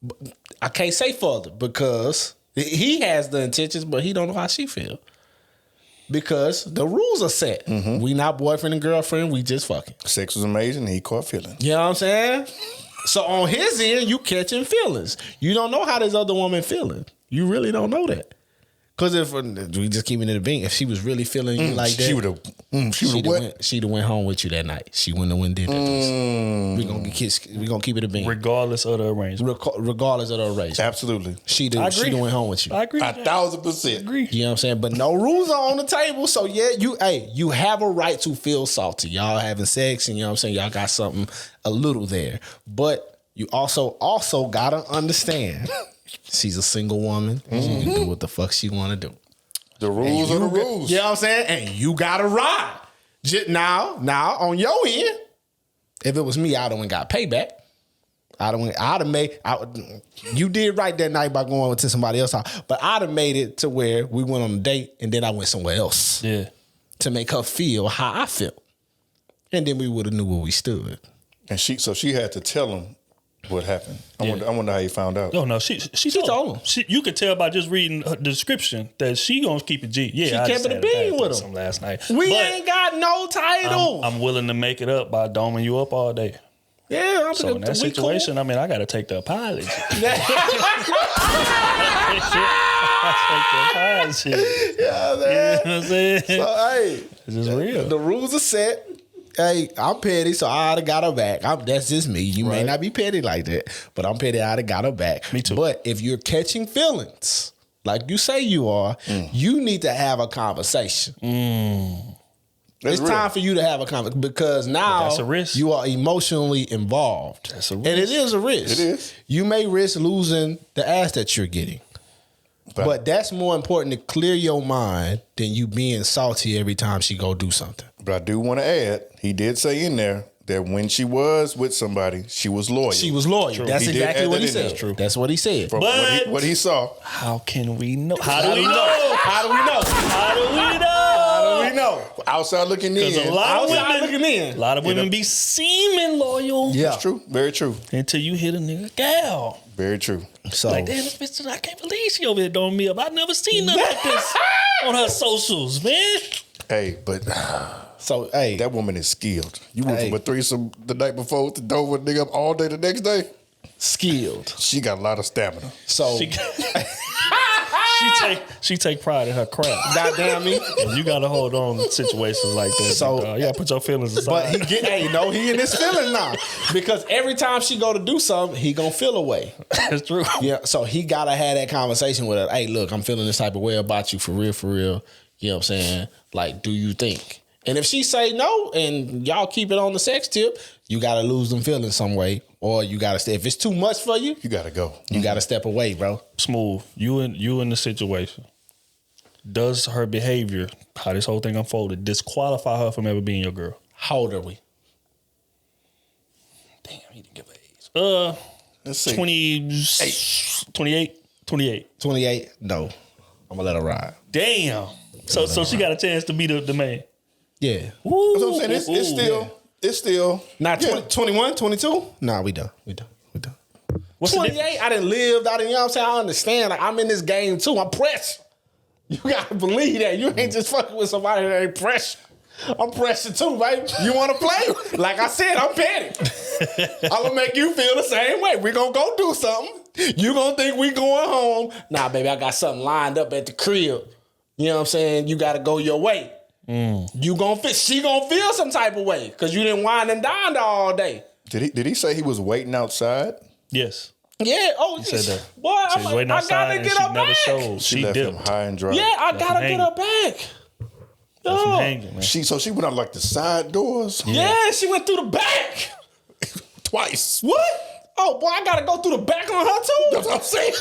D: But I can't say further because he has the intentions, but he don't know how she feel. Because the rules are set. Mm-hmm. We not boyfriend and girlfriend. We just fucking.
C: Sex was amazing. He caught feelings.
D: You know what I'm saying? So on his end, you catching feelings. You don't know how this other woman feeling. You really don't know that. Because if we just keep it in the vein, if she was really feeling you like that,
C: she would have.
D: She'd have went home with you that night. She wouldn't have went did that. We gonna keep it a beam,
B: regardless of the arrangement.
D: Regardless of the arrangement,
C: absolutely.
D: She'd have went home with you.
B: I agree.
C: 1,000%.
B: Agree.
D: You know what I'm saying? But no rules are on the table. So yeah, you have a right to feel salty. Y'all having sex, and you know what I'm saying. Y'all got something a little there, but you also gotta understand. She's a single woman. Mm-hmm. She can do what the fuck she want to do.
C: The rules are the rules.
D: You know what I'm saying? And you got to ride. Now, on your end, if it was me, I'd have got payback. You did right that night by going to somebody else's house. But I'd have made it to where we went on a date and then I went somewhere else.
B: Yeah.
D: To make her feel how I felt. And then we would have knew where we stood.
C: And she had to tell him what happened. I wonder how you found out.
B: Oh no, she told him. You could tell by just reading her description that she gonna keep it G. Yeah,
D: she kept it a bean with him
B: last night.
D: We ain't got no title.
B: I'm willing to make it up by doming you up all day.
D: Yeah,
B: so in that situation, cool. I mean, I got to take the apology.
D: Yeah,
B: man. You know what I'm saying?
D: So hey,
B: it's just real.
D: The rules are set. Hey, I'm petty, so I'd have got her back. That's just me. You may not be petty like that, but I'm petty. I'd have got her back.
B: Me too.
D: But if you're catching feelings, like you say you are, you need to have a conversation. It's real. Time for you to have a conversation because now
B: that's a risk.
D: You are emotionally involved.
B: That's a risk.
D: And it is a risk.
C: It is.
D: You may risk losing the ass that you're getting. But that's more important to clear your mind than you being salty every time she go do something.
C: But I do want to add, he did say in there that when she was with somebody, she was loyal.
D: She was loyal. True. That's exactly what he said.
B: True.
D: That's what he said.
C: From what he saw.
B: How can we know?
D: How do we know?
C: Outside looking in.
B: A lot of women be seeming loyal.
C: Yeah. That's true. Very true.
B: Until you hit a nigga gal.
C: Very true.
D: So
B: like, damn, this bitch, I can't believe she over here doing me up. I've never seen nothing like this on her socials, man.
C: Hey, but that woman is skilled. You went from a threesome the night before with the Dover nigga up all day the next day.
D: Skilled.
C: She got a lot of stamina.
D: So
B: she take pride in her craft.
D: Goddamn me.
B: And you gotta hold on to situations like that.
D: So
B: you gotta put your feelings aside.
D: But he in his feelings now. Because every time she go to do something, he gonna feel a way.
B: That's true.
D: Yeah. So he gotta have that conversation with her. Hey, look, I'm feeling this type of way about you for real. You know what I'm saying? Like, do you think? And if she say no and y'all keep it on the sex tip, you gotta lose them feelings some way. Or you gotta stay. If it's too much for you,
C: you gotta go.
D: You gotta step away, bro.
B: Smooth. You in the situation. Does her behavior, how this whole thing unfolded, disqualify her from ever being your girl?
D: How old are we?
B: Damn, he didn't give an age.
C: Let's see.
B: 28.
D: 28? No. I'm gonna let her ride.
B: Damn. So she got a chance to be the man.
D: Yeah.
C: Ooh, that's what I'm saying. It's still
D: not 21, 22? Nah, we done. What's 28? I done lived. You know what I'm saying? I understand. Like, I'm in this game too. I'm pressed. You gotta believe that. You ain't just fucking with somebody that ain't pressed. I'm pressing too, baby. You want to play? Like I said, I'm petty. I'm gonna make you feel the same way. We gonna go do something. You gonna think we going home? Nah, baby, I got something lined up at the crib. You know what I'm saying? You gotta go your way. You gonna feel? She gonna feel some type of way because you didn't wine and dine all day.
C: Did he say he was waiting outside?
B: Yes.
D: Yeah. Oh,
B: He said that.
D: Boy,
B: She was waiting
D: I
B: outside
D: gotta
B: and
D: get
B: she
D: her
B: never
D: back.
B: showed.
C: She
B: She
C: left him
B: dipped.
C: high and dry.
D: Yeah, I
B: Left
D: gotta
B: him
D: get her back.
B: Left him
D: Yeah.
B: hanging, man.
C: She went out like the side doors
D: Yeah, she went through the back.
C: twice.
D: What? Oh boy, I gotta go through the back on her too.
C: That's what I'm saying.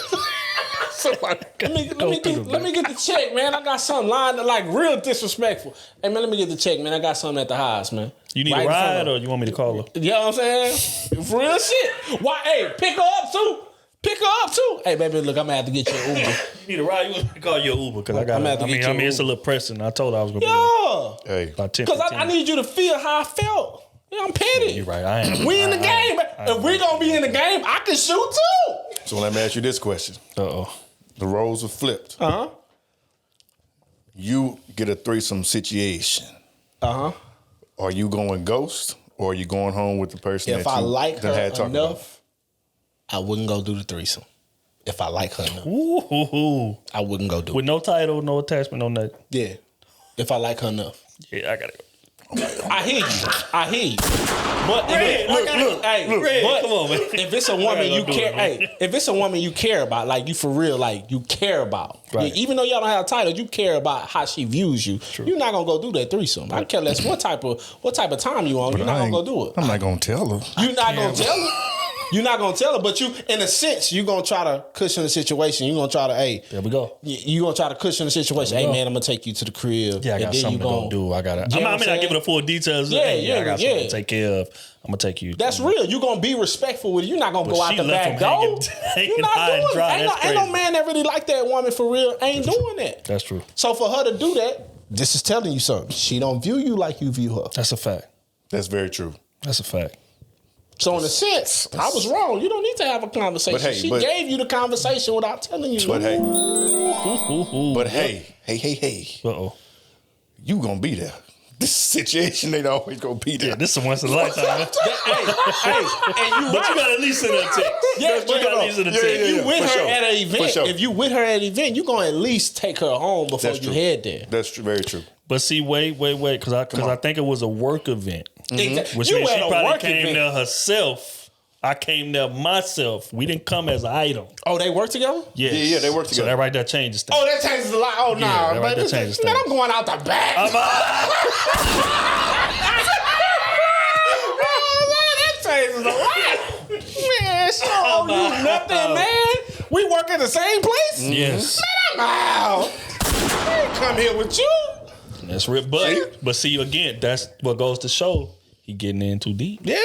C: Somebody
D: Let me get the check, man. I got something lined up, like real disrespectful. Hey man, let me get the check, man. I got something at the house, man.
B: You need
D: Right
B: a
D: in front
B: ride
D: of-
B: or you want me to call her?
D: You know what I'm saying? For real shit. Why? Hey, pick her up too. Pick her up too. Hey baby, look, I'm gonna have to get you an Uber.
B: You need a ride? You want me to call you an Uber? Because I got.
D: I'm gonna have to
B: I mean,
D: get you an
B: it's a
D: Uber.
B: little pressing. I told her I was gonna be
D: Yeah.
C: Hey,
B: there. About 10,
D: Cause I
B: 15.
D: need you to feel how I felt. Yeah, I'm petty.
B: You're right. I am.
D: We in the game. If we gonna be in the game, I can shoot too.
C: so let me ask you this question.
B: Uh-oh.
C: The roles are flipped.
D: Uh-huh.
C: You get a threesome situation.
D: Uh-huh.
C: Are you going ghost or are you going home with the person
D: If
C: that
D: I
C: you
D: like
C: done
D: her
C: had talked about?
D: enough, I wouldn't go do the threesome. If I like her enough,
B: Ooh.
D: I wouldn't go do
B: With
D: it.
B: no title, no attachment, no nothing.
D: Yeah. If I like her enough.
B: Yeah, I got it.
D: I hear you. But
B: Red,
D: look,
B: look, Red,
D: but
B: come on, man.
D: if it's a woman you
B: go do
D: care,
B: it, man.
D: if it's a woman you care about, like you for real, like you care about,
B: Right.
D: even though y'all don't have a title, you care about how she views you. You're not gonna go do that threesome. I care less what type of time you on. You're not gonna go do it.
C: I'm not gonna tell her.
D: You're not gonna tell her. You're not gonna tell her, but you, in a sense, you're gonna try to cushion the situation. You're gonna try to, hey,
B: There we go.
D: you gonna try to cushion the situation. Hey, man, I'm gonna take you to the crib.
B: Yeah, I got
D: and then
B: something
D: you
B: to go
D: gonna
B: do. I got it.
D: You know
B: I
D: what
B: mean,
D: I'm
B: I give
D: saying?
B: it the full details.
D: Yeah,
B: I got something
D: yeah.
B: to take care of. I'm gonna take you.
D: That's real. You're gonna be respectful with it. You're not gonna
B: But
D: go out
B: she
D: the
B: left
D: back
B: him
D: door.
B: hanging
D: You're not
B: high and
D: doing
B: dry.
D: it.
B: That's
D: Ain't no
B: crazy.
D: man that really like that woman for real ain't doing that.
B: That's true.
D: So for her to do that, this is telling you something. She don't view you like you view her.
B: That's a fact.
C: That's very true.
B: That's a fact.
D: So in a sense, I was wrong. You don't need to have a conversation.
C: But hey,
D: she gave you the conversation without telling you.
C: But hey,
B: Ooh.
C: but hey,
B: Uh-oh.
C: you gonna be there. This situation ain't always gonna be there.
B: Yeah, this is once in a lifetime.
D: hey, and you
B: But you got at least send her a text.
D: Yeah,
B: you got at least send a text.
C: Yeah.
D: you with
C: for
D: her
C: sure.
D: at an
C: For
D: event.
C: sure.
D: If you with her at an event, you're gonna at least take her home before
C: That's
D: you
C: true.
D: head there.
C: That's true, very true.
B: But see, wait, because I think it was a work event,
D: Exactly.
B: which
D: You
B: means
D: at
B: she
D: a
B: probably
D: work
B: came
D: event.
B: there herself. I came there myself. We didn't come as an item.
D: Oh, they work together?
B: Yes.
C: Yeah, they work
B: So
C: together.
B: that right there changes things.
D: Oh, that changes a lot. Oh, no.
B: Yeah, that right
D: but
B: there
D: this-
B: changes
D: man,
B: things.
D: I'm going out the back. That changes a lot. Man, she don't owe you nothing, man. We work at the same place?
B: Yes.
D: Man, I'm out. I ain't come here with you.
B: That's real. But see, again, that's what goes to show he getting in too deep.
D: Yeah.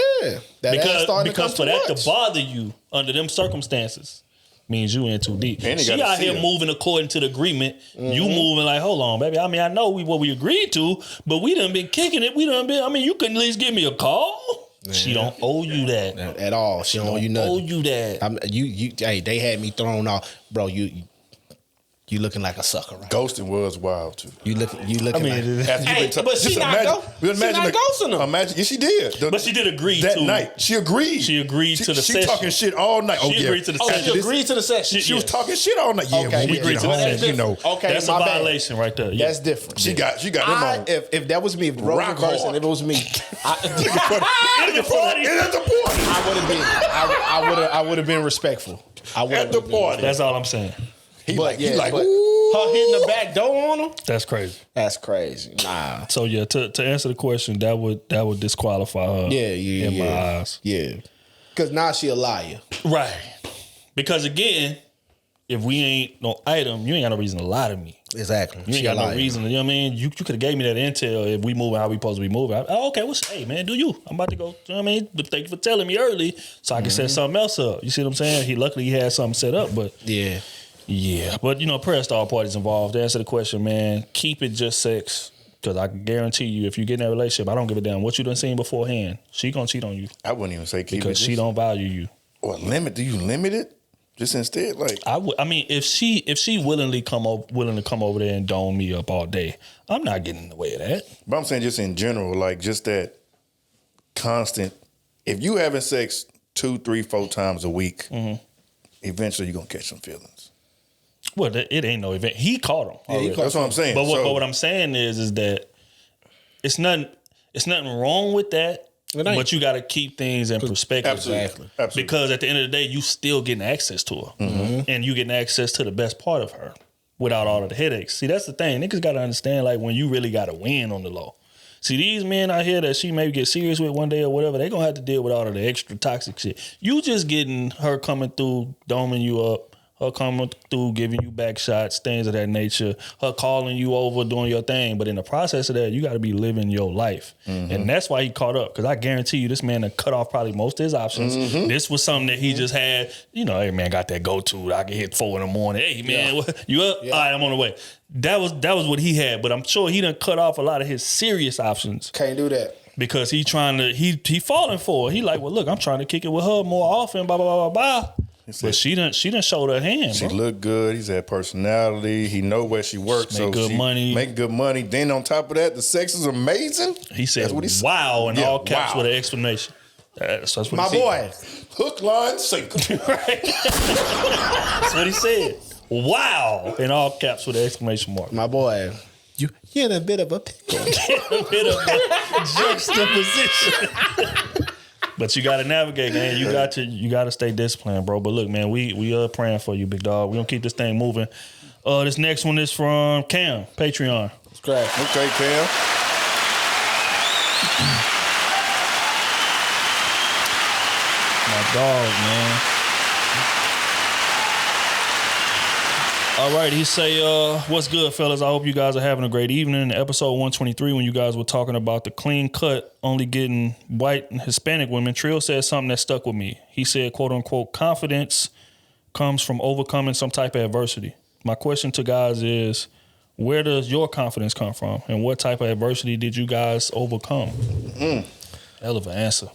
D: That ass starting to
B: Because
D: come
B: for
D: too
B: that
D: much.
B: to bother you under them circumstances means you in too deep.
C: And they
B: She
C: gotta
B: out
C: see
B: here
C: her.
B: moving according to the agreement.
D: Mm-hmm.
B: You moving like, hold on, baby. I mean, I know what we agreed to, but we done been kicking it. I mean, you couldn't at least give me a call. She don't owe you that.
D: At all. She don't owe you nothing.
B: Owe you that.
D: Hey, they had me thrown off. Bro, you looking like a sucker, right?
C: Ghosting was wild too.
D: You looking
B: I mean,
D: like...
C: After you
D: Hey,
C: been
D: but she not ghosting him.
C: Imagine, yeah, she did.
B: But she did agree
C: that
B: to
C: night. She agreed.
B: She agreed to the
C: she
B: session.
C: talking shit all night.
B: She agreed to the
D: Oh,
B: session.
D: she agreed to the session.
C: She was
B: Yes.
C: talking shit all night. Yeah,
D: Okay,
C: when we
B: she agreed
C: get
B: to the
C: home,
B: session.
C: you know.
D: Okay,
B: That's
D: my
B: a
D: bad.
B: violation right there. Yeah.
D: That's different.
C: She got him on.
D: If that was me, if the roles
C: Rock
D: reversed
C: hard.
D: and if it was me,
C: At the party.
D: I would have been. I would have been respectful. I would
C: At the party.
B: That's all I'm saying.
C: He
D: But
C: like,
D: but
C: ooh.
D: her hitting the back door on him.
B: That's crazy.
D: That's crazy. Nah.
B: So yeah, to answer the question, that would disqualify her.
D: Yeah.
B: in my eyes.
D: Yeah. Because now she a liar.
B: Right. Because again, if we ain't no item, you ain't got no reason to lie to me.
D: Exactly.
B: You ain't got no reason. You know what I mean? You could have gave me that intel if we moving how we supposed to be moving. Okay, hey man, do you? I'm about to go. You know what I mean? But thank you for telling me early so I can set something else up. You see what I'm saying? Luckily he had something set up, but yeah. But prayers to all parties involved. To answer the question, man, keep it just sex. Because I can guarantee you, if you get in that relationship, I don't give a damn what you done seen beforehand. She gonna cheat on you.
C: I wouldn't even say keep
B: because
C: it
B: she don't value you.
C: Or limit? Do you limit it? Just instead, like
B: I mean, if she willing to come over there and dome me up all day, I'm not getting in the way of that.
C: But I'm saying just in general, like just that constant. If you having sex 2, 3, 4 times a week, eventually you're gonna catch some feelings.
B: Well, it ain't no event. He caught him.
C: Yeah, that's what I'm saying.
B: But what I'm saying is that it's nothing wrong with that. But you got to keep things in perspective.
C: Absolutely.
B: Because at the end of the day, you still getting access to her. And you getting access to the best part of her without all of the headaches. See, that's the thing. Niggas got to understand, like, when you really got to win on the low. See, these men out here that she maybe get serious with one day or whatever, they going to have to deal with all of the extra toxic shit. You just getting her coming through, doming you up, her coming through, giving you back shots, things of that nature, her calling you over, doing your thing. But in the process of that, you got to be living your life. And that's why he caught up. Because I guarantee you, this man had cut off probably most of his options. This was something that he just had, you know, hey, man, got that go-to. I can hit 4 in the morning. Hey, man, what, you up? All right, I'm on the way. That was what he had. But I'm sure he done cut off a lot of his serious options.
D: Can't do that.
B: Because he falling for it. He like, well, look, I'm trying to kick it with her more often, blah, blah, blah, blah, blah. But she done showed her hand.
C: She look good. He's had personality. He know where she works.
B: Make good money.
C: Then on top of that, the sex is amazing.
B: He said, that's what he said. Wow, in all caps with an exclamation. That's what
C: my
B: he said.
C: boy, hook, line, sinker.
B: Right. That's what he said. Wow, in all caps with an exclamation mark.
D: My boy, you're in a bit of a pickle.
B: A bit of a juxtaposition. But you got to navigate, man. You got to stay disciplined, bro. But look, man, we are praying for you, big dog. We gonna keep this thing moving. This next one is from Cam, Patreon.
D: That's great.
C: Okay, Cam.
B: My dog, man. All right, he say, what's good, fellas? I hope you guys are having a great evening. In episode 123, when you guys were talking about the clean cut only getting white and Hispanic women, Trill said something that stuck with me. He said, quote unquote, confidence comes from overcoming some type of adversity. My question to guys is, where does your confidence come from? And what type of adversity did you guys overcome? Hell of an answer.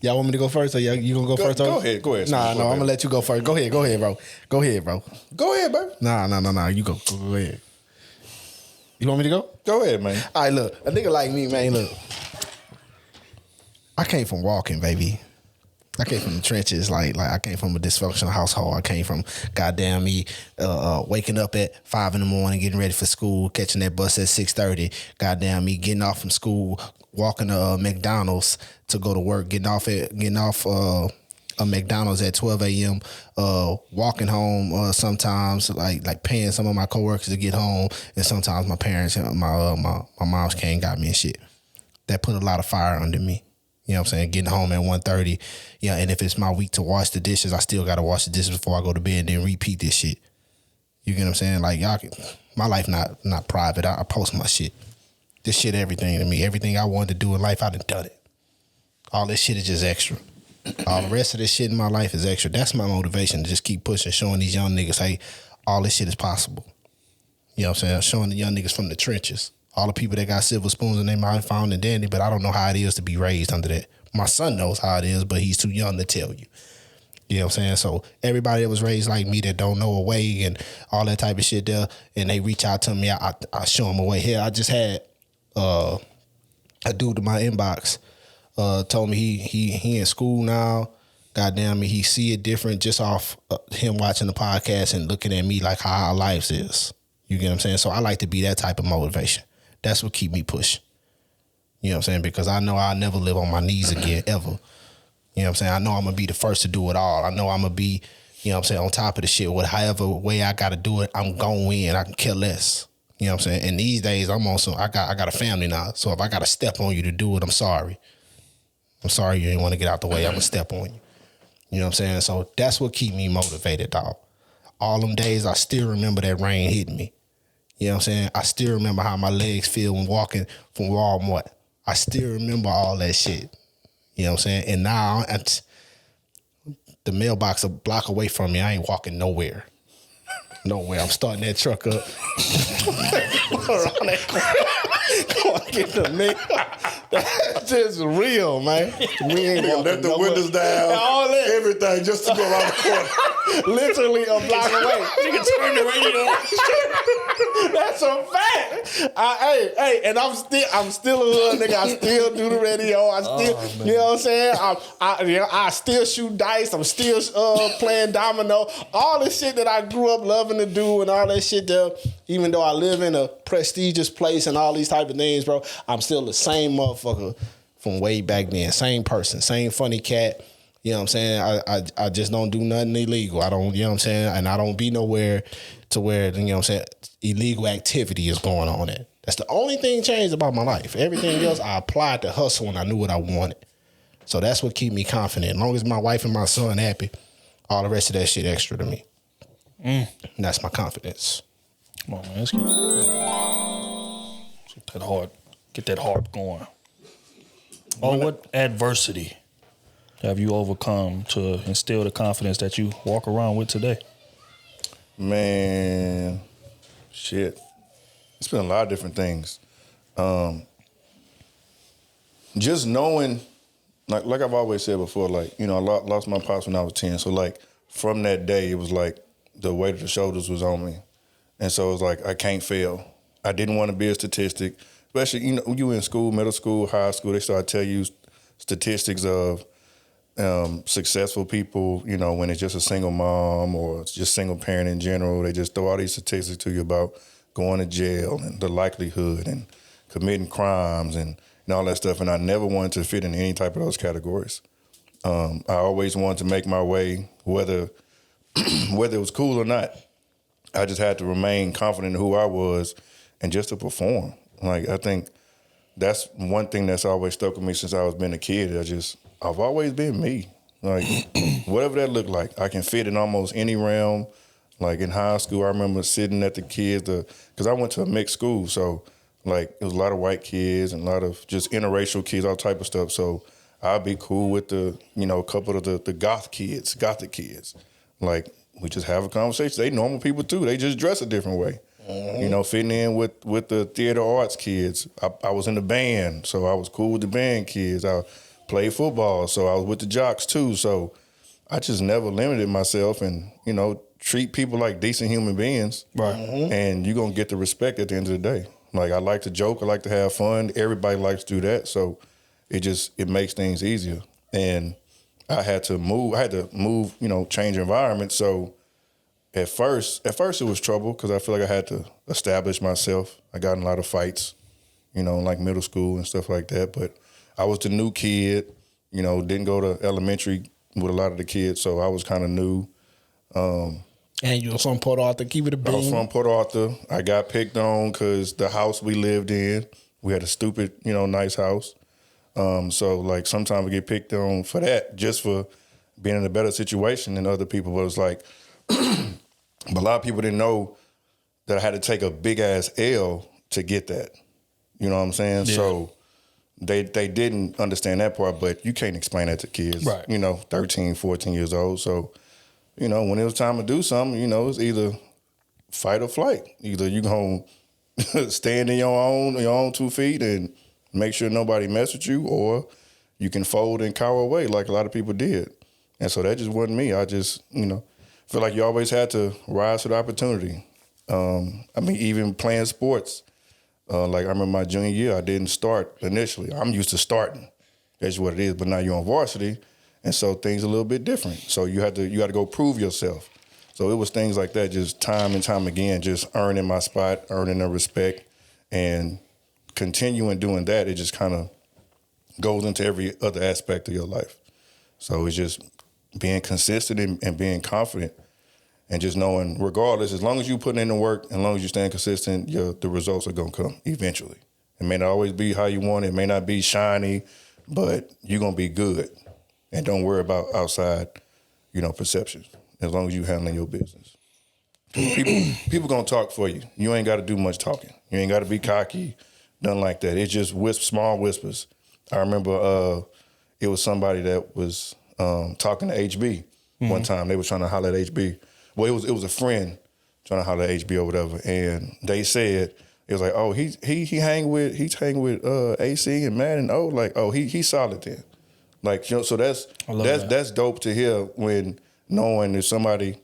D: Y'all want me to go first, or you gonna go first?
C: Go ahead.
D: Nah, I'm gonna let you go first. Go ahead, bro. Go ahead, bro.
C: Go ahead, baby.
D: Nah. You go ahead. You want me to go?
C: Go ahead, man.
D: All right, look, a nigga like me, man. Look, I came from walking, baby. I came from the trenches. Like I came from a dysfunctional household. I came from goddamn me waking up at 5 a.m, getting ready for school, catching that bus at 6:30. Goddamn me getting off from school, walking to McDonald's to go to work, getting off a McDonald's at 12 a.m. Walking home sometimes, like paying some of my coworkers to get home, and sometimes my parents, my moms came and got me and shit. That put a lot of fire under me. You know what I'm saying? Getting home at 1:30. Yeah, and if it's my week to wash the dishes, I still got to wash the dishes before I go to bed and then repeat this shit. You get what I'm saying? Like, y'all can, my life not private. I post my shit. This shit everything to me. Everything I wanted to do in life, I done it. All this shit is just extra. All the rest of this shit in my life is extra. That's my motivation, to just keep pushing, showing these young niggas, hey, all this shit is possible. You know what I'm saying? Showing the young niggas from the trenches. All the people that got silver spoons in their mouth, found and dandy, but I don't know how it is to be raised under that. My son knows how it is, but he's too young to tell you. You know what I'm saying? So everybody that was raised like me that don't know a way and all that type of shit there, and they reach out to me, I show them a way. Here, I just had a dude in my inbox told me he in school now. Goddamn me, he see it different just off him watching the podcast and looking at me like how our lives is. You get what I'm saying? So I like to be that type of motivation. That's what keep me pushing. You know what I'm saying? Because I know I'll never live on my knees again, ever. You know what I'm saying? I know I'm going to be the first to do it all. I know I'm going to be, you know what I'm saying, on top of the shit. However way I got to do it, I'm going to win. I can care less. You know what I'm saying? And these days, I'm on some, I got a family now. So if I got to step on you to do it, I'm sorry. I'm sorry you didn't want to get out the way. I'm going to step on you. You know what I'm saying? So that's what keep me motivated, dog. All them days, I still remember that rain hitting me. You know what I'm saying? I still remember how my legs feel when walking from Walmart. I still remember all that shit. You know what I'm saying? And now, the mailbox a block away from me. I ain't walking nowhere. Nowhere. I'm starting that truck up. Around that corner. Go and get the mail. That's just real, man. We ain't walking
C: left the windows down.
D: All that saying?
C: Everything just to go around the corner.
D: Literally a block away.
B: Nigga, turn the radio on.
D: That's a fact. And I'm still a hood nigga. I still do the radio. I still, you know what I'm saying? I still shoot dice. I'm still playing domino. All the shit that I grew up loving to do and all that shit there. Even though I live in a prestigious place and all these type of things, bro, I'm still the same motherfucker from way back then. Same person, same funny cat. You know what I'm saying? I just don't do nothing illegal. I don't, you know what I'm saying? And I don't be nowhere to where, you know what I'm saying, illegal activity is going on at. That's the only thing changed about my life. Everything else, I applied to hustle and I knew what I wanted. So that's what keep me confident. As long as my wife and my son happy, all the rest of that shit extra to me. And that's my confidence.
B: Come on, man. Let's get that harp going. Oh, what adversity have you overcome to instill the confidence that you walk around with today?
C: Man, shit. It's been a lot of different things. Just knowing, like I've always said before, like, you know, I lost my pops when I was 10. So, like, from that day, it was like the weight of the shoulders was on me. And so it was like, I can't fail. I didn't want to be a statistic. Especially, you know, you in school, middle school, high school, they start to tell you statistics of successful people, you know, when it's just a single mom or it's just single parent in general. They just throw all these statistics to you about going to jail and the likelihood and committing crimes and all that stuff. And I never wanted to fit in any type of those categories. I always wanted to make my way, whether it was cool or not. I just had to remain confident in who I was and just to perform. Like, I think that's one thing that's always stuck with me since I was been a kid. I've always been me. Like, whatever that looked like, I can fit in almost any realm. Like, in high school, I remember sitting at the kids, because I went to a mixed school, so, like, it was a lot of white kids and a lot of just interracial kids, all type of stuff. So I'd be cool with a couple of the gothic kids. Like, we just have a conversation. They normal people, too. They just dress a different way. You know, fitting in with the theater arts kids. I was in the band, so I was cool with the band kids. I played football, so I was with the jocks too. So I just never limited myself and, you know, treat people like decent human beings.
B: Right.
C: And you're going to get the respect at the end of the day. Like, I like to joke. I like to have fun. Everybody likes to do that. So it makes things easier. And I had to move, you know, change environment. So At first it was trouble because I feel like I had to establish myself. I got in a lot of fights, you know, like middle school and stuff like that. But I was the new kid, you know, didn't go to elementary with a lot of the kids, so I was kind of new.
D: And you were from Port Arthur, keep it a bean.
C: I was from Port Arthur. I got picked on because the house we lived in, we had a stupid, you know, nice house. So, like, sometimes we get picked on for that, just for being in a better situation than other people. But it was like, but a lot of people didn't know that I had to take a big-ass L to get that. You know what I'm saying? Yeah. So they didn't understand that part, but you can't explain that to kids, right? You know, 13, 14 years old. So, you know, when it was time to do something, you know, it's either fight or flight. Either you going to stand in your own 2 feet and make sure nobody mess with you, or you can fold and cower away like a lot of people did. And so that just wasn't me. I just, you know, feel like you always had to rise to the opportunity. I mean, even playing sports. Like, I remember my junior year, I didn't start initially. I'm used to starting. That's what it is. But now you're on varsity, and so things are a little bit different. So you got to go prove yourself. So it was things like that, just time and time again, just earning my spot, earning the respect, and continuing doing that. It just kind of goes into every other aspect of your life. So it's just being consistent and being confident, and just knowing, regardless, as long as you put in the work, as long as you staying consistent, the results are going to come eventually. It may not always be how you want it. It may not be shiny, but you're going to be good. And don't worry about outside, you know, perceptions, as long as you handling your business. People going to talk for you. You ain't got to do much talking. You ain't got to be cocky, nothing like that. It's just small whispers. I remember it was somebody that was talking to HB one time. They were trying to holler at HB. Well, it was a friend trying to holler at HB or whatever, and they said it was like, oh, he hang with AC and Madden. Oh, like, oh, he's solid then. Like, you know, so that's dope to hear when knowing there's somebody,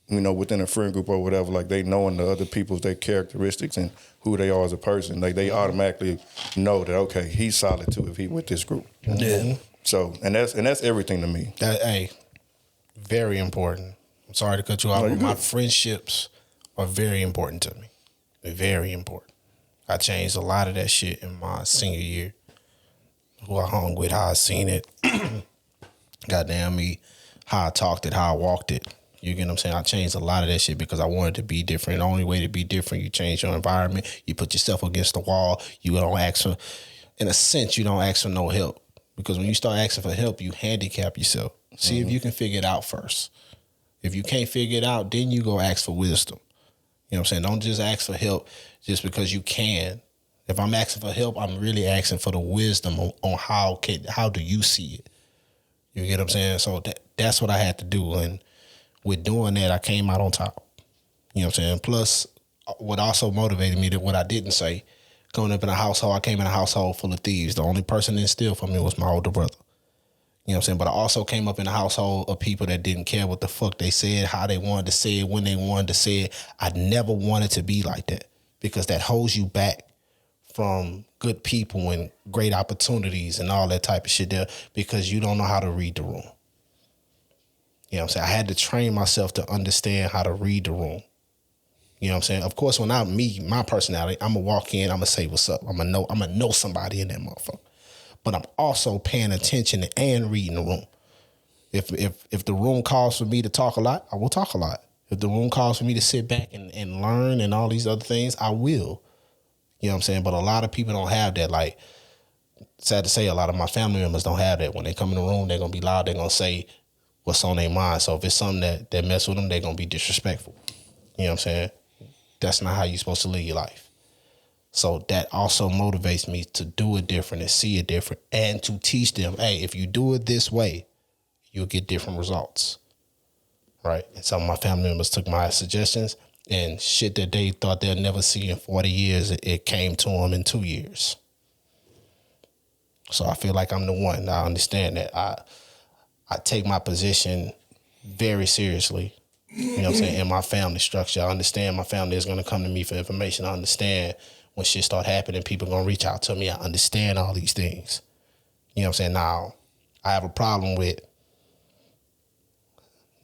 C: you know, within a friend group or whatever, like they knowing the other people's their characteristics and who they are as a person. Like they automatically know that, okay, he's solid too if he with this group.
B: Yeah.
C: So and that's everything to me.
D: Hey, very important. I'm sorry to cut you off, but my friendships are very important to me. Very important. I changed a lot of that shit in my senior year. Who I hung with, how I seen it. Goddamn me, how I talked it, how I walked it. You get what I'm saying? I changed a lot of that shit because I wanted to be different. The only way to be different, you change your environment. You put yourself against the wall. You don't ask for, in a sense, you don't ask for no help. Because when you start asking for help, you handicap yourself. See if you can figure it out first. If you can't figure it out, then you go ask for wisdom. You know what I'm saying? Don't just ask for help just because you can. If I'm asking for help, I'm really asking for the wisdom on how do you see it. You get what I'm saying? So that's what I had to do. And with doing that, I came out on top. You know what I'm saying? Plus, what also motivated me, that what I didn't say, coming up in a household, I came in a household full of thieves. The only person that instilled for me was my older brother. You know what I'm saying? But I also came up in a household of people that didn't care what the fuck they said, how they wanted to say it, when they wanted to say it. I never wanted to be like that because that holds you back from good people and great opportunities and all that type of shit there because you don't know how to read the room. You know what I'm saying? I had to train myself to understand how to read the room. You know what I'm saying? Of course, when I meet my personality, I'm going to walk in, I'm going to say what's up. I'm going to know somebody in that motherfucker. But I'm also paying attention and reading the room. If the room calls for me to talk a lot, I will talk a lot. If the room calls for me to sit back and learn and all these other things, I will. You know what I'm saying? But a lot of people don't have that. Like, sad to say, a lot of my family members don't have that. When they come in the room, they're going to be loud. They're going to say what's on their mind. So if it's something that mess with them, they're going to be disrespectful. You know what I'm saying? That's not how you're supposed to live your life. So that also motivates me to do it different and see it different and to teach them, hey, if you do it this way, you'll get different results. Right? And some of my family members took my suggestions and shit that they thought they'd never see in 40 years, it came to them in 2 years. So I feel like I'm the one. I understand that. I take my position very seriously. You know what I'm saying? In my family structure, I understand my family is going to come to me for information. I understand when shit start happening, people going to reach out to me. I understand all these things. You know what I'm saying? Now, I have a problem with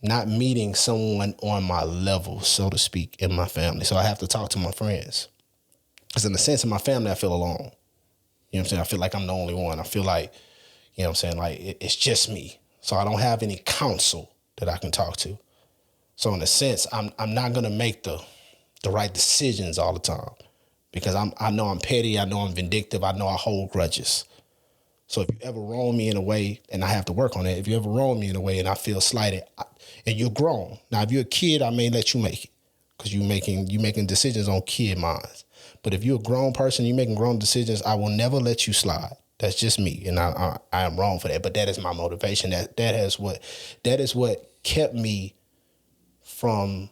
D: not meeting someone on my level, so to speak, in my family. So I have to talk to my friends. Because in the sense of my family, I feel alone. You know what I'm saying? I feel like I'm the only one. I feel like, you know what I'm saying, like it's just me. So I don't have any counsel that I can talk to. So in a sense, I'm not gonna make the right decisions all the time because I know I'm petty, I know I'm vindictive, I know I hold grudges. So if you ever wrong me in a way, and I have to work on it, if you ever wrong me in a way and I feel slighted, and you're grown. Now, if you're a kid, I may let you make it because you making decisions on kid minds. But if you're a grown person, you're making grown decisions, I will never let you slide. That's just me, and I am wrong for that. But that is my motivation. That is what kept me from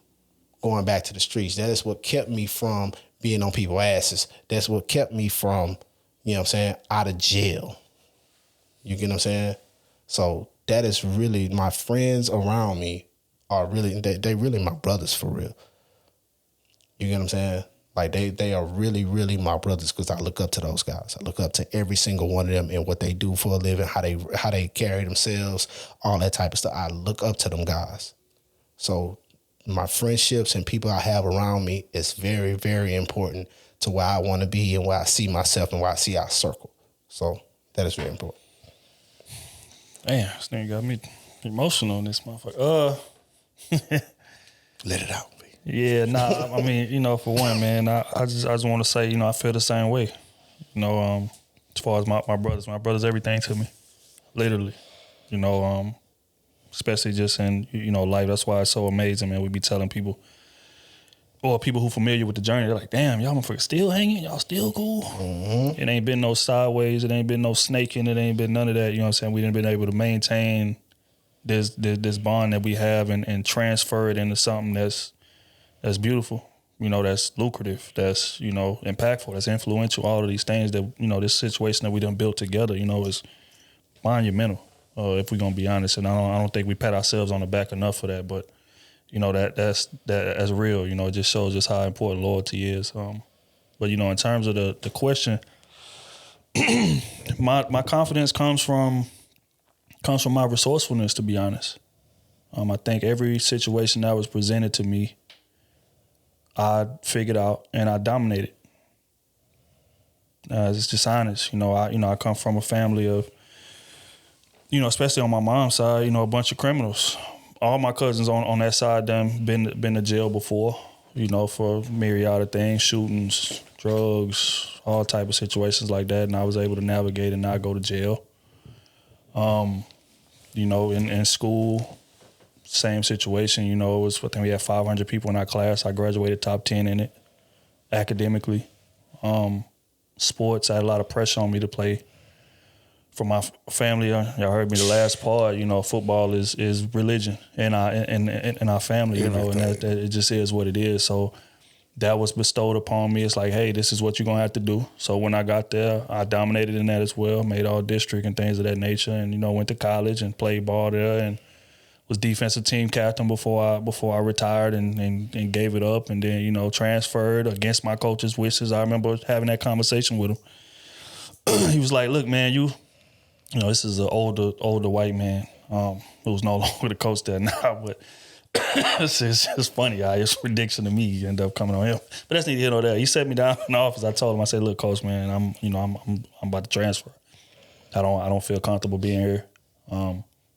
D: going back to the streets. That is what kept me from being on people's asses. That's what kept me from, you know what I'm saying, out of jail. You get what I'm saying? So that is really, my friends around me are really, they really my brothers for real. You get what I'm saying? Like they are really, really my brothers because I look up to those guys. I look up to every single one of them and what they do for a living, how they carry themselves, all that type of stuff. I look up to them guys. So my friendships and people I have around me is very, very important to where I want to be and where I see myself and where I see our circle. So that is very important.
B: Damn, this nigga got me emotional on this motherfucker.
D: Let it out.
B: Yeah, nah, I mean, you know, for one, man, I just want to say, you know, I feel the same way. You know, as far as my brothers everything to me, literally. You know, especially just in, you know, life. That's why it's so amazing, man. We be telling people, or people who familiar with the journey, they're like, damn, y'all motherfuckers still hanging? Y'all still cool? Mm-hmm. It ain't been no sideways. It ain't been no snaking. It ain't been none of that. You know what I'm saying? We done been able to maintain this bond that we have and transfer it into something that's beautiful, you know, that's lucrative, that's, you know, impactful, that's influential, all of these things that, you know, this situation that we done built together, you know, is monumental. if we're gonna be honest. And I don't think we pat ourselves on the back enough for that. But you know that's real. You know, it just shows just how important loyalty is. But you know, in terms of the question, my confidence comes from my resourcefulness. To be honest, I think every situation that was presented to me, I figured out and I dominated. It's just honest. You know, I come from a family of, you know, especially on my mom's side, you know, a bunch of criminals. All my cousins on that side done been to jail before, you know, for myriad of things, shootings, drugs, all type of situations like that. And I was able to navigate and not go to jail. You know, in school, same situation. You know, I think we had 500 people in our class. I graduated top 10 in it, academically. Sports, I had a lot of pressure on me to play. For my family, y'all heard me the last part. You know, football is religion in our family. You know, and that it just is what it is. So that was bestowed upon me. It's like, hey, this is what you're gonna have to do. So when I got there, I dominated in that as well. Made all district and things of that nature. And you know, went to college and played ball there and was defensive team captain before I retired and gave it up. And then, you know, transferred against my coach's wishes. I remember having that conversation with him. He was like, look, man, you know, this is an older white man who's no longer the coach there now, but it's funny how his prediction to me ended up coming on him. But that's neither here nor there. He set me down in the office. I told him, I said, look, coach, man, I'm about to transfer. I don't feel comfortable being here.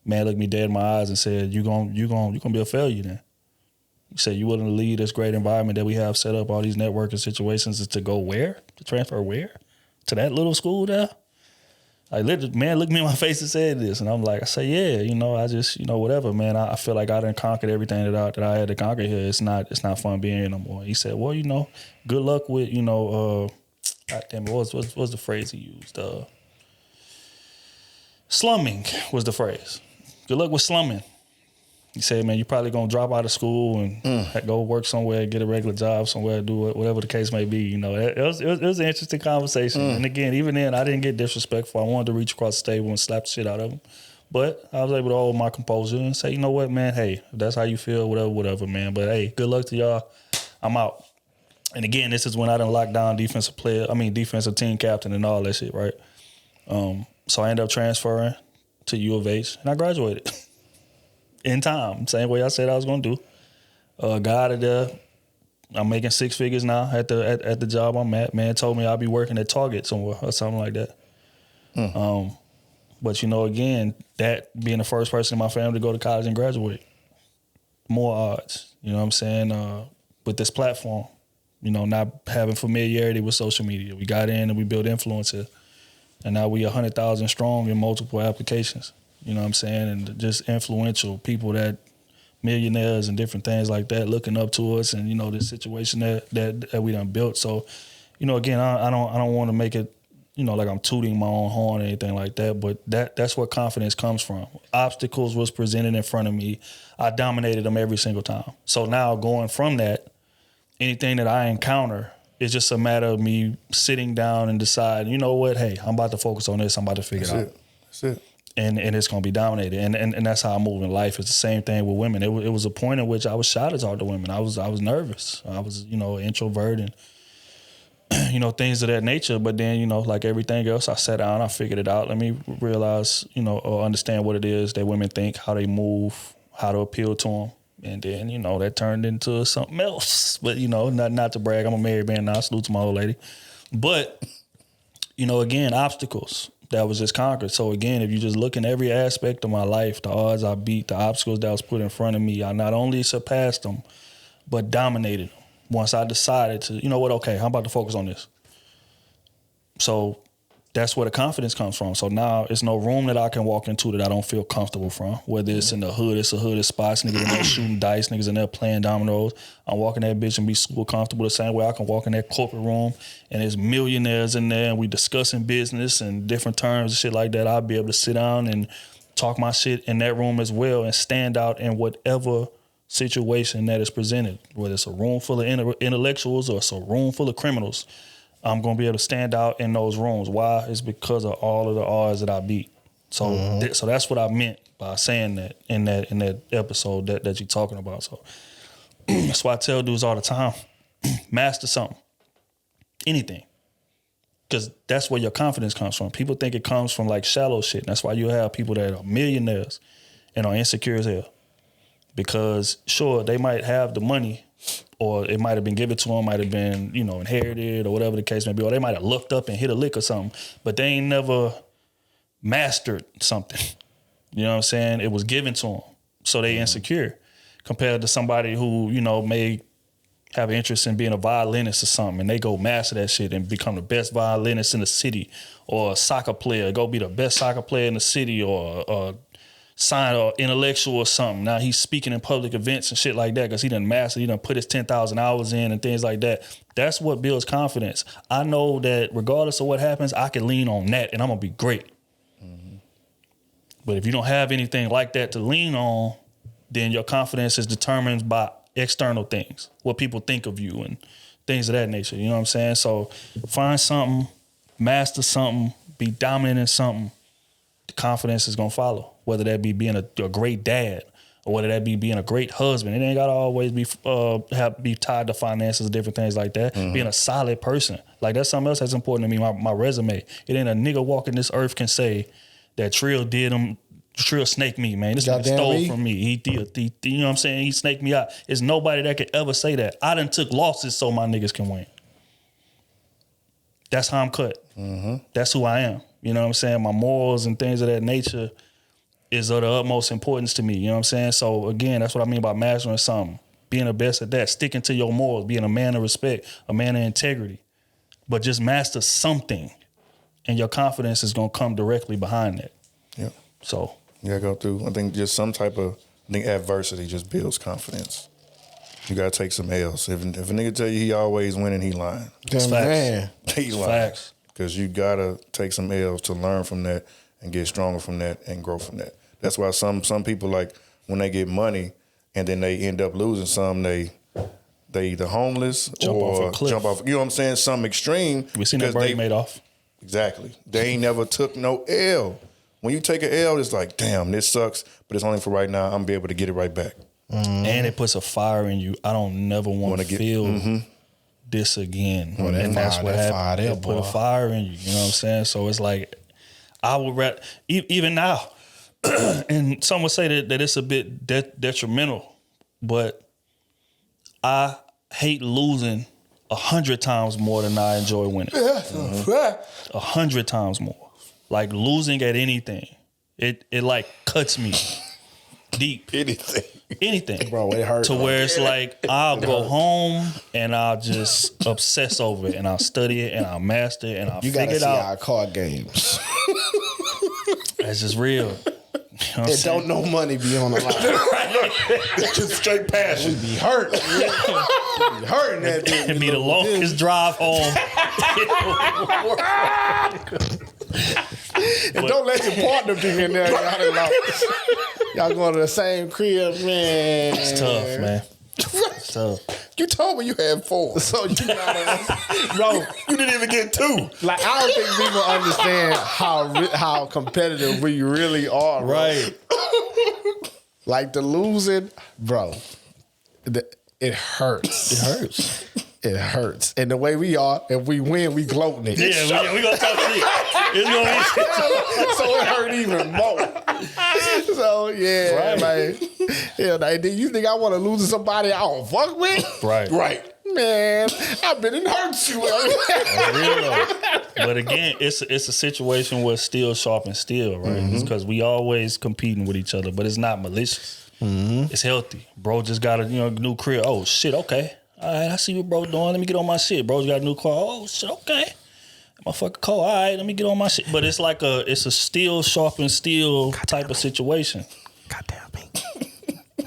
B: Man looked me dead in my eyes and said, you gonna be a failure then. He said, you willing to leave this great environment that we have set up, all these networking situations, is to go where? To transfer where? To that little school there? Like, man looked me in my face and said this. And I'm like, I say, yeah, you know, I just, you know, whatever, man. I feel like I done conquered everything that I had to conquer here. It's not fun being here no more. He said, well, you know, good luck with, you know, God damn it, what's the phrase he used? Slumming was the phrase. Good luck with slumming. He said, man, you're probably going to drop out of school and go work somewhere, get a regular job somewhere, do it, whatever the case may be. You know, it was an interesting conversation. And again, even then, I didn't get disrespectful. I wanted to reach across the table and slap the shit out of him. But I was able to hold my composure and say, you know what, man, hey, if that's how you feel, whatever, man. But hey, good luck to y'all. I'm out. And again, this is when I done locked down defensive team captain and all that shit, right? So I ended up transferring to U of H, and I graduated in time, same way I said I was going to do. Got out of there. I'm making six figures now at the job I'm at. Man told me I'll be working at Target somewhere or something like that. But, you know, again, that being the first person in my family to go to college and graduate, more odds, you know what I'm saying, with this platform, you know, not having familiarity with social media. We got in and we built influence here. And now we 100,000 strong in multiple applications, you know what I'm saying? And just influential people that millionaires and different things like that looking up to us and, you know, the situation that we done built. So, you know, again, I don't want to make it, you know, like I'm tooting my own horn or anything like that, but that's where confidence comes from. Obstacles was presented in front of me. I dominated them every single time. So now going from that, anything that I encounter, it's just a matter of me sitting down and deciding, you know what, hey, I'm about to focus on this. I'm about to figure it out.
C: That's it.
B: And it's going to be dominated. And that's how I move in life. It's the same thing with women. It was a point in which I was shy to talk to women. I was nervous. I was, you know, introvert and, you know, things of that nature. But then, you know, like everything else, I sat down, I figured it out. Let me realize, you know, or understand what it is that women think, how they move, how to appeal to them. And then, you know, that turned into something else. But, you know, not to brag. I'm a married man now. Salute to my old lady. But, you know, again, obstacles that was just conquered. So, again, if you just look in every aspect of my life, the odds I beat, the obstacles that was put in front of me, I not only surpassed them, but dominated them. Once I decided to, you know what, okay, I'm about to focus on this. So that's where the confidence comes from. So now it's no room that I can walk into that I don't feel comfortable from. Whether it's in the hood, it's a hood of spots, niggas in there shooting dice, niggas in there playing dominoes. I'm walking that bitch and be super comfortable the same way I can walk in that corporate room and there's millionaires in there and we discussing business and different terms and shit like that. I'll be able to sit down and talk my shit in that room as well and stand out in whatever situation that is presented. Whether it's a room full of intellectuals or it's a room full of criminals, I'm going to be able to stand out in those rooms. Why? It's because of all of the odds that I beat. So so that's what I meant by saying that in that episode that you're talking about. So that's why I tell dudes all the time, master something, anything. Because that's where your confidence comes from. People think it comes from like shallow shit. That's why you have people that are millionaires and are insecure as hell. Because sure, they might have the money, or it might have been given to them, might have been, you know, inherited or whatever the case may be, or they might have looked up and hit a lick or something, but they ain't never mastered something. You know what I'm saying? It was given to them, so they insecure compared to somebody who, you know, may have an interest in being a violinist or something, and they go master that shit and become the best violinist in the city, or a soccer player, go be the best soccer player in the city, or sign or intellectual or something. Now he's speaking in public events and shit like that because he done mastered, he done put his 10,000 hours in and things like that. That's what builds confidence. I know that regardless of what happens, I can lean on that and I'm gonna be great. But if you don't have anything like that to lean on, then your confidence is determined by external things, what people think of you and things of that nature. You know what I'm saying? So find something, master something, be dominant in something, the confidence is gonna follow. Whether that be being a great dad, or whether that be being a great husband. It ain't gotta always be be tied to finances and different things like that. Being a solid person. Like that's something else that's important to me, my resume. It ain't a nigga walking this earth can say that Trill snaked me, man. This nigga stole from me. He did, you know what I'm saying? He snaked me out. There's nobody that could ever say that. I done took losses so my niggas can win. That's how I'm cut. That's who I am. You know what I'm saying? My morals and things of that nature is of the utmost importance to me. You know what I'm saying? So again, that's what I mean by mastering something. Being the best at that. Sticking to your morals. Being a man of respect. A man of integrity. But just master something. And your confidence is going to come directly behind that.
C: Yeah.
B: So.
C: You got to go through, I think, just some type of, adversity just builds confidence. You got to take some L's. If a nigga tell you he always winning, he lying.
D: Damn, man.
C: He lying. Facts. Because you got to take some L's to learn from that and get stronger from that and grow from that. That's why some people, like, when they get money and then they end up losing some, they either homeless
B: jump
C: or
B: off a cliff.
C: jump off, you know what I'm saying, some extreme.
B: We seen that Brady made off.
C: Exactly. They ain't never took no L. When you take an L, it's like, damn, this sucks, but it's only for right now. I'm going to be able to get it right back.
B: And it puts a fire in you. I don't never want to feel this again. And that's what happened. It put a fire in you. You know what I'm saying? So it's like, I would rather, even now, and some would say that it's a bit detrimental, but I hate losing 100 times more than I enjoy winning. 100 times more. Like losing at anything, it like cuts me deep. Anything,
D: bro, it hurts.
B: To where it's like I'll go home and I'll just obsess over it and I'll study it and I'll master it and I'll figure it out. You gotta see our
D: card games.
B: That's just real. You know
D: don't no money be on the line.
C: It's just straight passion.
D: We be hurt. We be hurting that dude.
B: It'd be the longest drive home.
D: And don't let your partner be in there. Y'all going to the same crib, man.
B: It's tough, man. It's tough.
C: You told me you had 4.
D: So you gotta, bro.
C: You didn't even get 2.
D: Like, I don't think people understand how competitive we really are, bro.
B: Right.
D: Like the losing, bro. It hurts.
B: It hurts.
D: It hurts. And the way we are, if we win, we gloating it.
B: Yeah, we gonna talk shit. It's gonna be
D: so it hurt even more. So yeah,
B: right.
D: Like, yeah, like, do you think I want to lose to somebody I don't fuck with?
B: Right.
D: Man, I've been in hurts you.
B: That's real though. But again, it's a situation where steel sharpens steel, right? It's because we always competing with each other, but it's not malicious. It's healthy. Bro just got a new crib. Oh shit, okay. All right, I see what bro doing. Let me get on my shit. Bro's got a new car. Oh shit, okay. Motherfucker car. All right, let me get on my shit. But it's like it's a steel sharpen steel type of situation.
D: Goddamn me.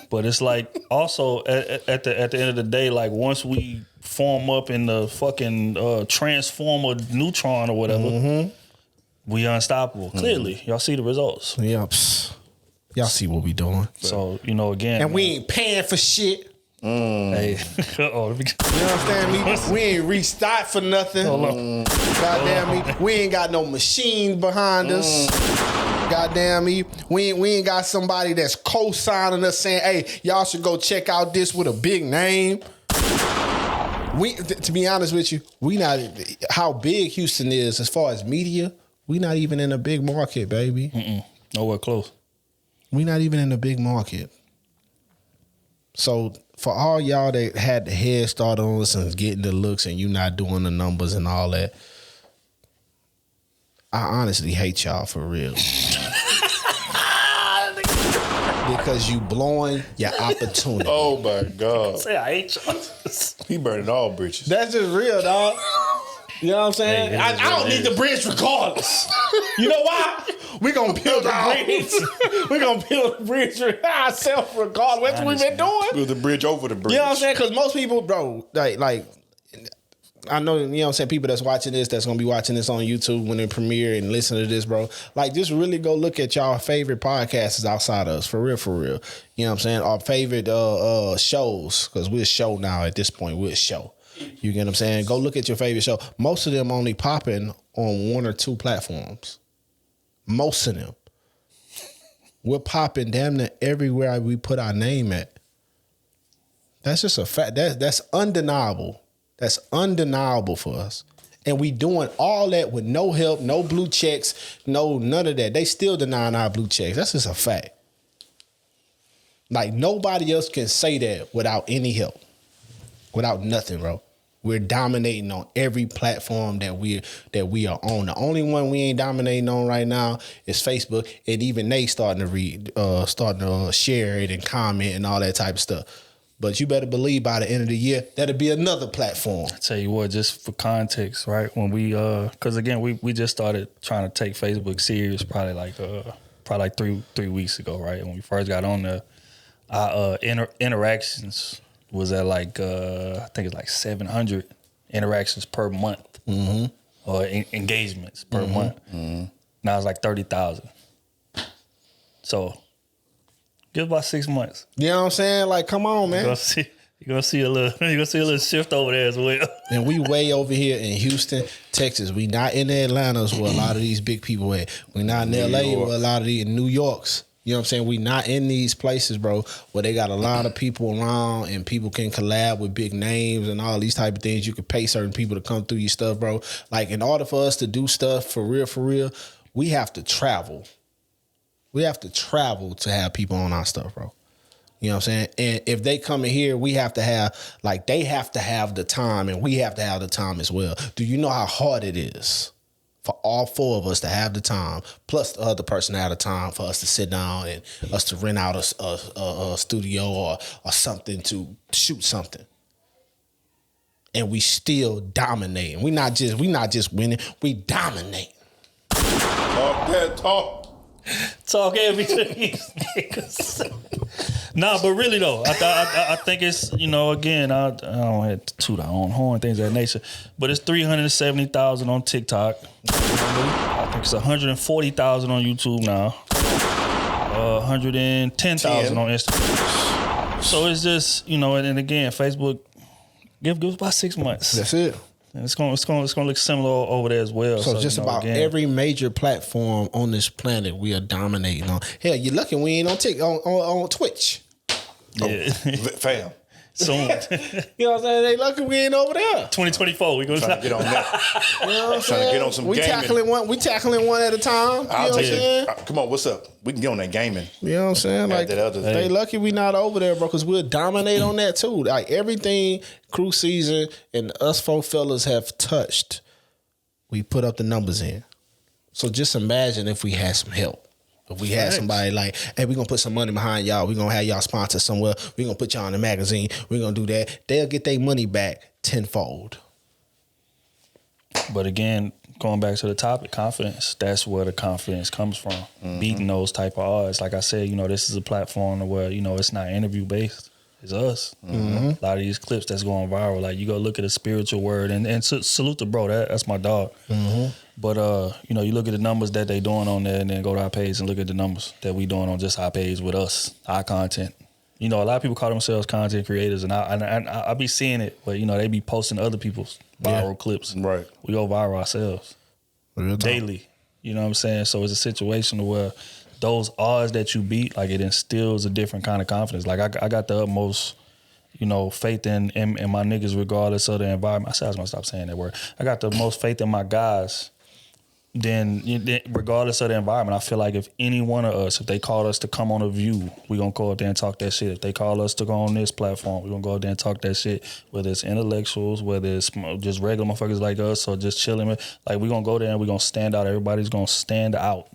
B: But it's like also at the end of the day, like once we form up in the fucking transformer neutron or whatever, we unstoppable. Clearly, y'all see the results.
D: Yep. Y'all see what we doing.
B: So again,
D: and we ain't paying for shit.
B: Hey,
D: you understand me? We ain't restart for nothing.
B: Hold on.
D: Goddamn me. We ain't got no machine behind us. Goddamn me. We ain't got somebody that's co-signing us saying, hey, y'all should go check out this with a big name. To be honest with you, we not how big Houston is as far as media. We not even in a big market, baby.
B: Nowhere close.
D: We not even in a big market. So for all y'all that had the head start on us and getting the looks and you not doing the numbers and all that, I honestly hate y'all for real. Because you blowing your opportunity.
C: Oh my God.
B: Say I hate y'all.
C: He burning all bridges.
D: That's just real, dog. You know what I'm saying?
B: Hey,
D: I don't need the bridge regardless. You know why? We gonna build the bridge. We gonna build the bridge ourselves regardless. That's what we've been doing.
C: Build the bridge over the bridge.
D: You know what I'm saying? Because most people, bro, like I know, you know what I'm saying, people that's watching this, that's going to be watching this on YouTube when it premiere and listen to this, bro. Like, just really go look at y'all favorite podcasts outside of us, for real, for real. You know what I'm saying? Our favorite shows, because we're a show now at this point. We're a show. You get what I'm saying? Go look at your favorite show. Most of them only popping on 1 or 2 platforms. Most of them. We're popping damn near everywhere we put our name at. That's just a fact. That's undeniable. That's undeniable for us. And we doing all that with no help, no blue checks, none of that. They still denying our blue checks. That's just a fact. Like, nobody else can say that without any help. Without nothing, bro. We're dominating on every platform that we are on. The only one we ain't dominating on right now is Facebook, and even they starting to share it and comment and all that type of stuff. But you better believe by the end of the year, that'll be another platform.
B: I tell you what, just for context, right? When we, because again, we just started trying to take Facebook serious probably like 3 weeks ago, right? When we first got on there, our interactions was at like, I think it's like 700 interactions per month, or engagements per month. Now it's like 30,000. So give about 6 months.
D: You know what I'm saying? Like, come on, man.
B: You're gonna see a little shift over there as well.
D: And we way over here in Houston, Texas. We not in the Atlantas where a lot of these big people at. We not in LA where a lot of these in New Yorks. You know what I'm saying? We not in these places, bro, where they got a lot of people around and people can collab with big names and all these type of things. You can pay certain people to come through your stuff, bro. Like, in order for us to do stuff for real, we have to travel. We have to travel to have people on our stuff, bro. You know what I'm saying? And if they come in here, we have to have, like, they have to have the time and we have to have the time as well. Do you know how hard it is for all 4 of us to have the time, plus the other person to have the time for us to sit down and us to rent out a studio or something to shoot something? And we still dominating. We not just winning, we dominate.
C: Talk that talk.
B: Talk every these niggas. Nah, but really though, I think it's, you know, again, I don't have to toot our own horn, things of that nature, but it's 370,000 on TikTok. I think it's 140,000 on YouTube now. 110,000 on Instagram. So it's just, you know, and again, Facebook, give us about 6 months.
D: That's it.
B: And it's gonna look similar over there as well.
D: So just, you know, about again, every major platform on this planet we are dominating on. Hell, you're lucky we ain't on Twitch.
B: Yeah.
C: Fam.
B: Soon.
D: You know what I'm saying? They lucky we ain't over there.
B: 2024, we gonna
C: try to get on that.
D: You know what I'm
C: trying to get on some
D: we
C: gaming.
D: We tackling one at a time.
C: I'll tell you. Come on, what's up? We can get on that gaming.
D: You know what I'm saying? Like, they lucky we not over there, bro, because we'll dominate on that too. Like, everything Krew season and us 4 fellas have touched, we put up the numbers in. So just imagine if we had some help. If we had somebody like, hey, we're going to put some money behind y'all. We're going to have y'all sponsor somewhere. We're going to put y'all in the magazine. We're going to do that. They'll get their money back tenfold.
B: But again, going back to the topic, confidence. That's where the confidence comes from. Beating those type of odds. Like I said, you know, this is a platform where, you know, it's not interview based. It's us. A lot of these clips that's going viral. Like, you go look at a spiritual word and salute the bro. That's my dog. But you know, you look at the numbers that they doing on there, and then go to our page and look at the numbers that we doing on just our page with us, our content. You know, a lot of people call themselves content creators, and I be seeing it, but you know, they be posting other people's viral clips.
C: Right.
B: We go viral ourselves daily. You know what I'm saying? So it's a situation where those odds that you beat, like it instills a different kind of confidence. Like I got the utmost, you know, faith in my niggas regardless of the environment. I said I was gonna stop saying that word. I got the most faith in my guys. Then regardless of the environment, I feel like if any one of us, if they call us to come on a View, we gonna go out there and talk that shit. If they call us to go on this platform, we gonna go out there and talk that shit. Whether it's intellectuals, whether it's just regular motherfuckers like us or just chilling, like we gonna go there and we gonna stand out. Everybody's gonna stand out.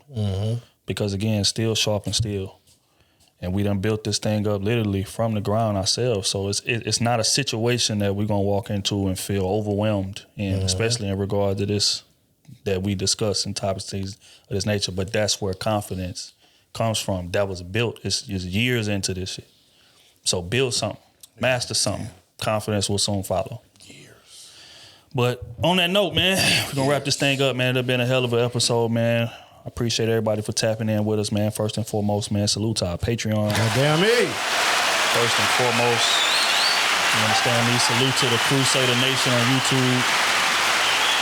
B: Because again, steel sharp and steel. And we done built this thing up literally from the ground ourselves. So it's not a situation that we're gonna walk into and feel overwhelmed in, especially in regard to this that we discuss in topics of this nature. But that's where confidence comes from. That was built. It's years into this shit. So build something, master something. Confidence will soon follow. Years. But on that note, man, we're gonna wrap this thing up, man. It's been a hell of an episode, man. I appreciate everybody for tapping in with us, man. First and foremost, man, salute to our Patreon.
E: Damn me.
B: First and foremost, you understand me? Salute to the Crusader Nation on YouTube.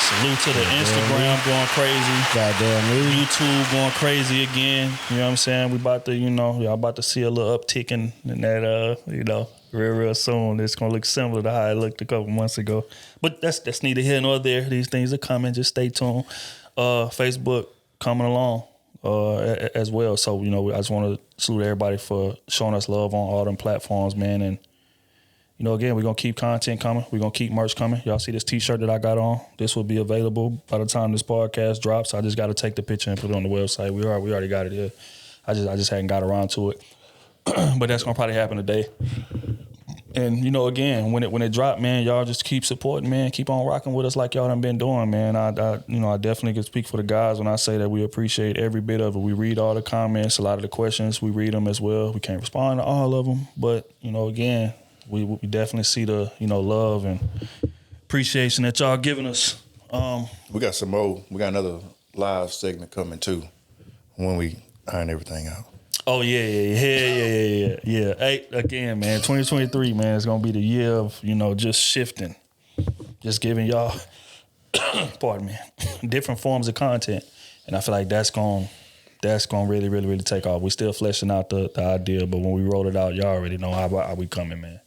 B: Salute to the Instagram going crazy.
E: Goddamn me.
B: YouTube going crazy again. You know what I'm saying? We about to, y'all about to see a little uptick in that, real soon. It's going to look similar to how it looked a couple months ago. But that's neither here nor there. These things are coming. Just stay tuned. Facebook coming along as well. So, I just want to salute everybody for showing us love on all them platforms, man. And, again, we're going to keep content coming. We're going to keep merch coming. Y'all see this T-shirt that I got on? This will be available by the time this podcast drops. I just got to take the picture and put it on the website. We already got it here. I just hadn't got around to it. But that's going to probably happen today. And, again, when it dropped, man, y'all just keep supporting, man. Keep on rocking with us like y'all done been doing, man. I definitely can speak for the guys when I say that we appreciate every bit of it. We read all the comments, a lot of the questions. We read them as well. We can't respond to all of them. But, again, we definitely see the, love and appreciation that y'all giving us.
C: We got some more. We got another live segment coming, too, when we iron everything out.
B: Oh, yeah. Hey, again, man, 2023, man, is going to be the year of, just shifting. Just giving y'all, pardon me, different forms of content. And I feel like that's going to really, really, really take off. We're still fleshing out the idea, but when we roll it out, y'all already know how we coming, man.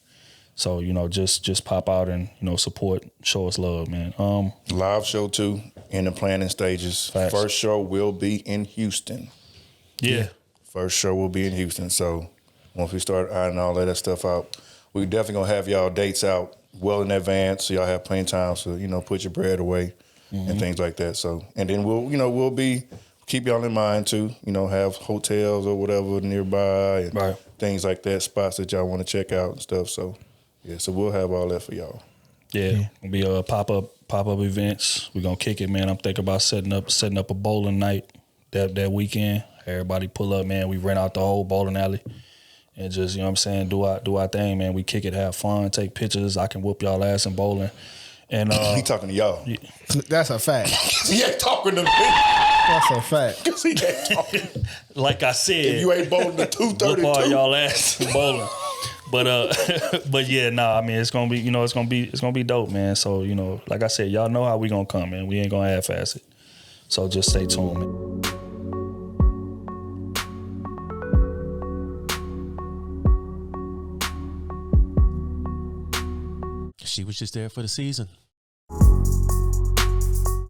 B: So, just pop out and, support, show us love, man.
C: Live show, too, in the planning stages.
B: Facts.
C: First show will be in Houston.
B: Yeah.
C: First show will be in Houston. So once we start ironing all of that stuff out, we definitely going to have y'all dates out well in advance so y'all have plenty of time to, put your bread away and things like that. So, and then we'll keep y'all in mind, too, have hotels or whatever nearby and things like that, spots that y'all want to check out and stuff. So, yeah, so we'll have all that for y'all.
B: Yeah, it'll be pop-up events. We're going to kick it, man. I'm thinking about setting up a bowling night that weekend. Everybody pull up, man. We rent out the whole bowling alley and just, do our thing, man. We kick it, have fun, take pictures. I can whoop y'all ass in bowling. And
C: he talking to y'all.
B: Yeah.
E: That's a fact.
C: He ain't talking to me.
E: That's a fact.
C: Because he ain't talking.
B: Like I said,
C: if you ain't bowling at 2:32,
B: whoop all y'all ass in bowling. But yeah, I mean, it's gonna be, it's gonna be dope, man. So, like I said, y'all know how we gonna come, man. We ain't gonna half-ass it. So just stay tuned, man.
K: She was just there for the season.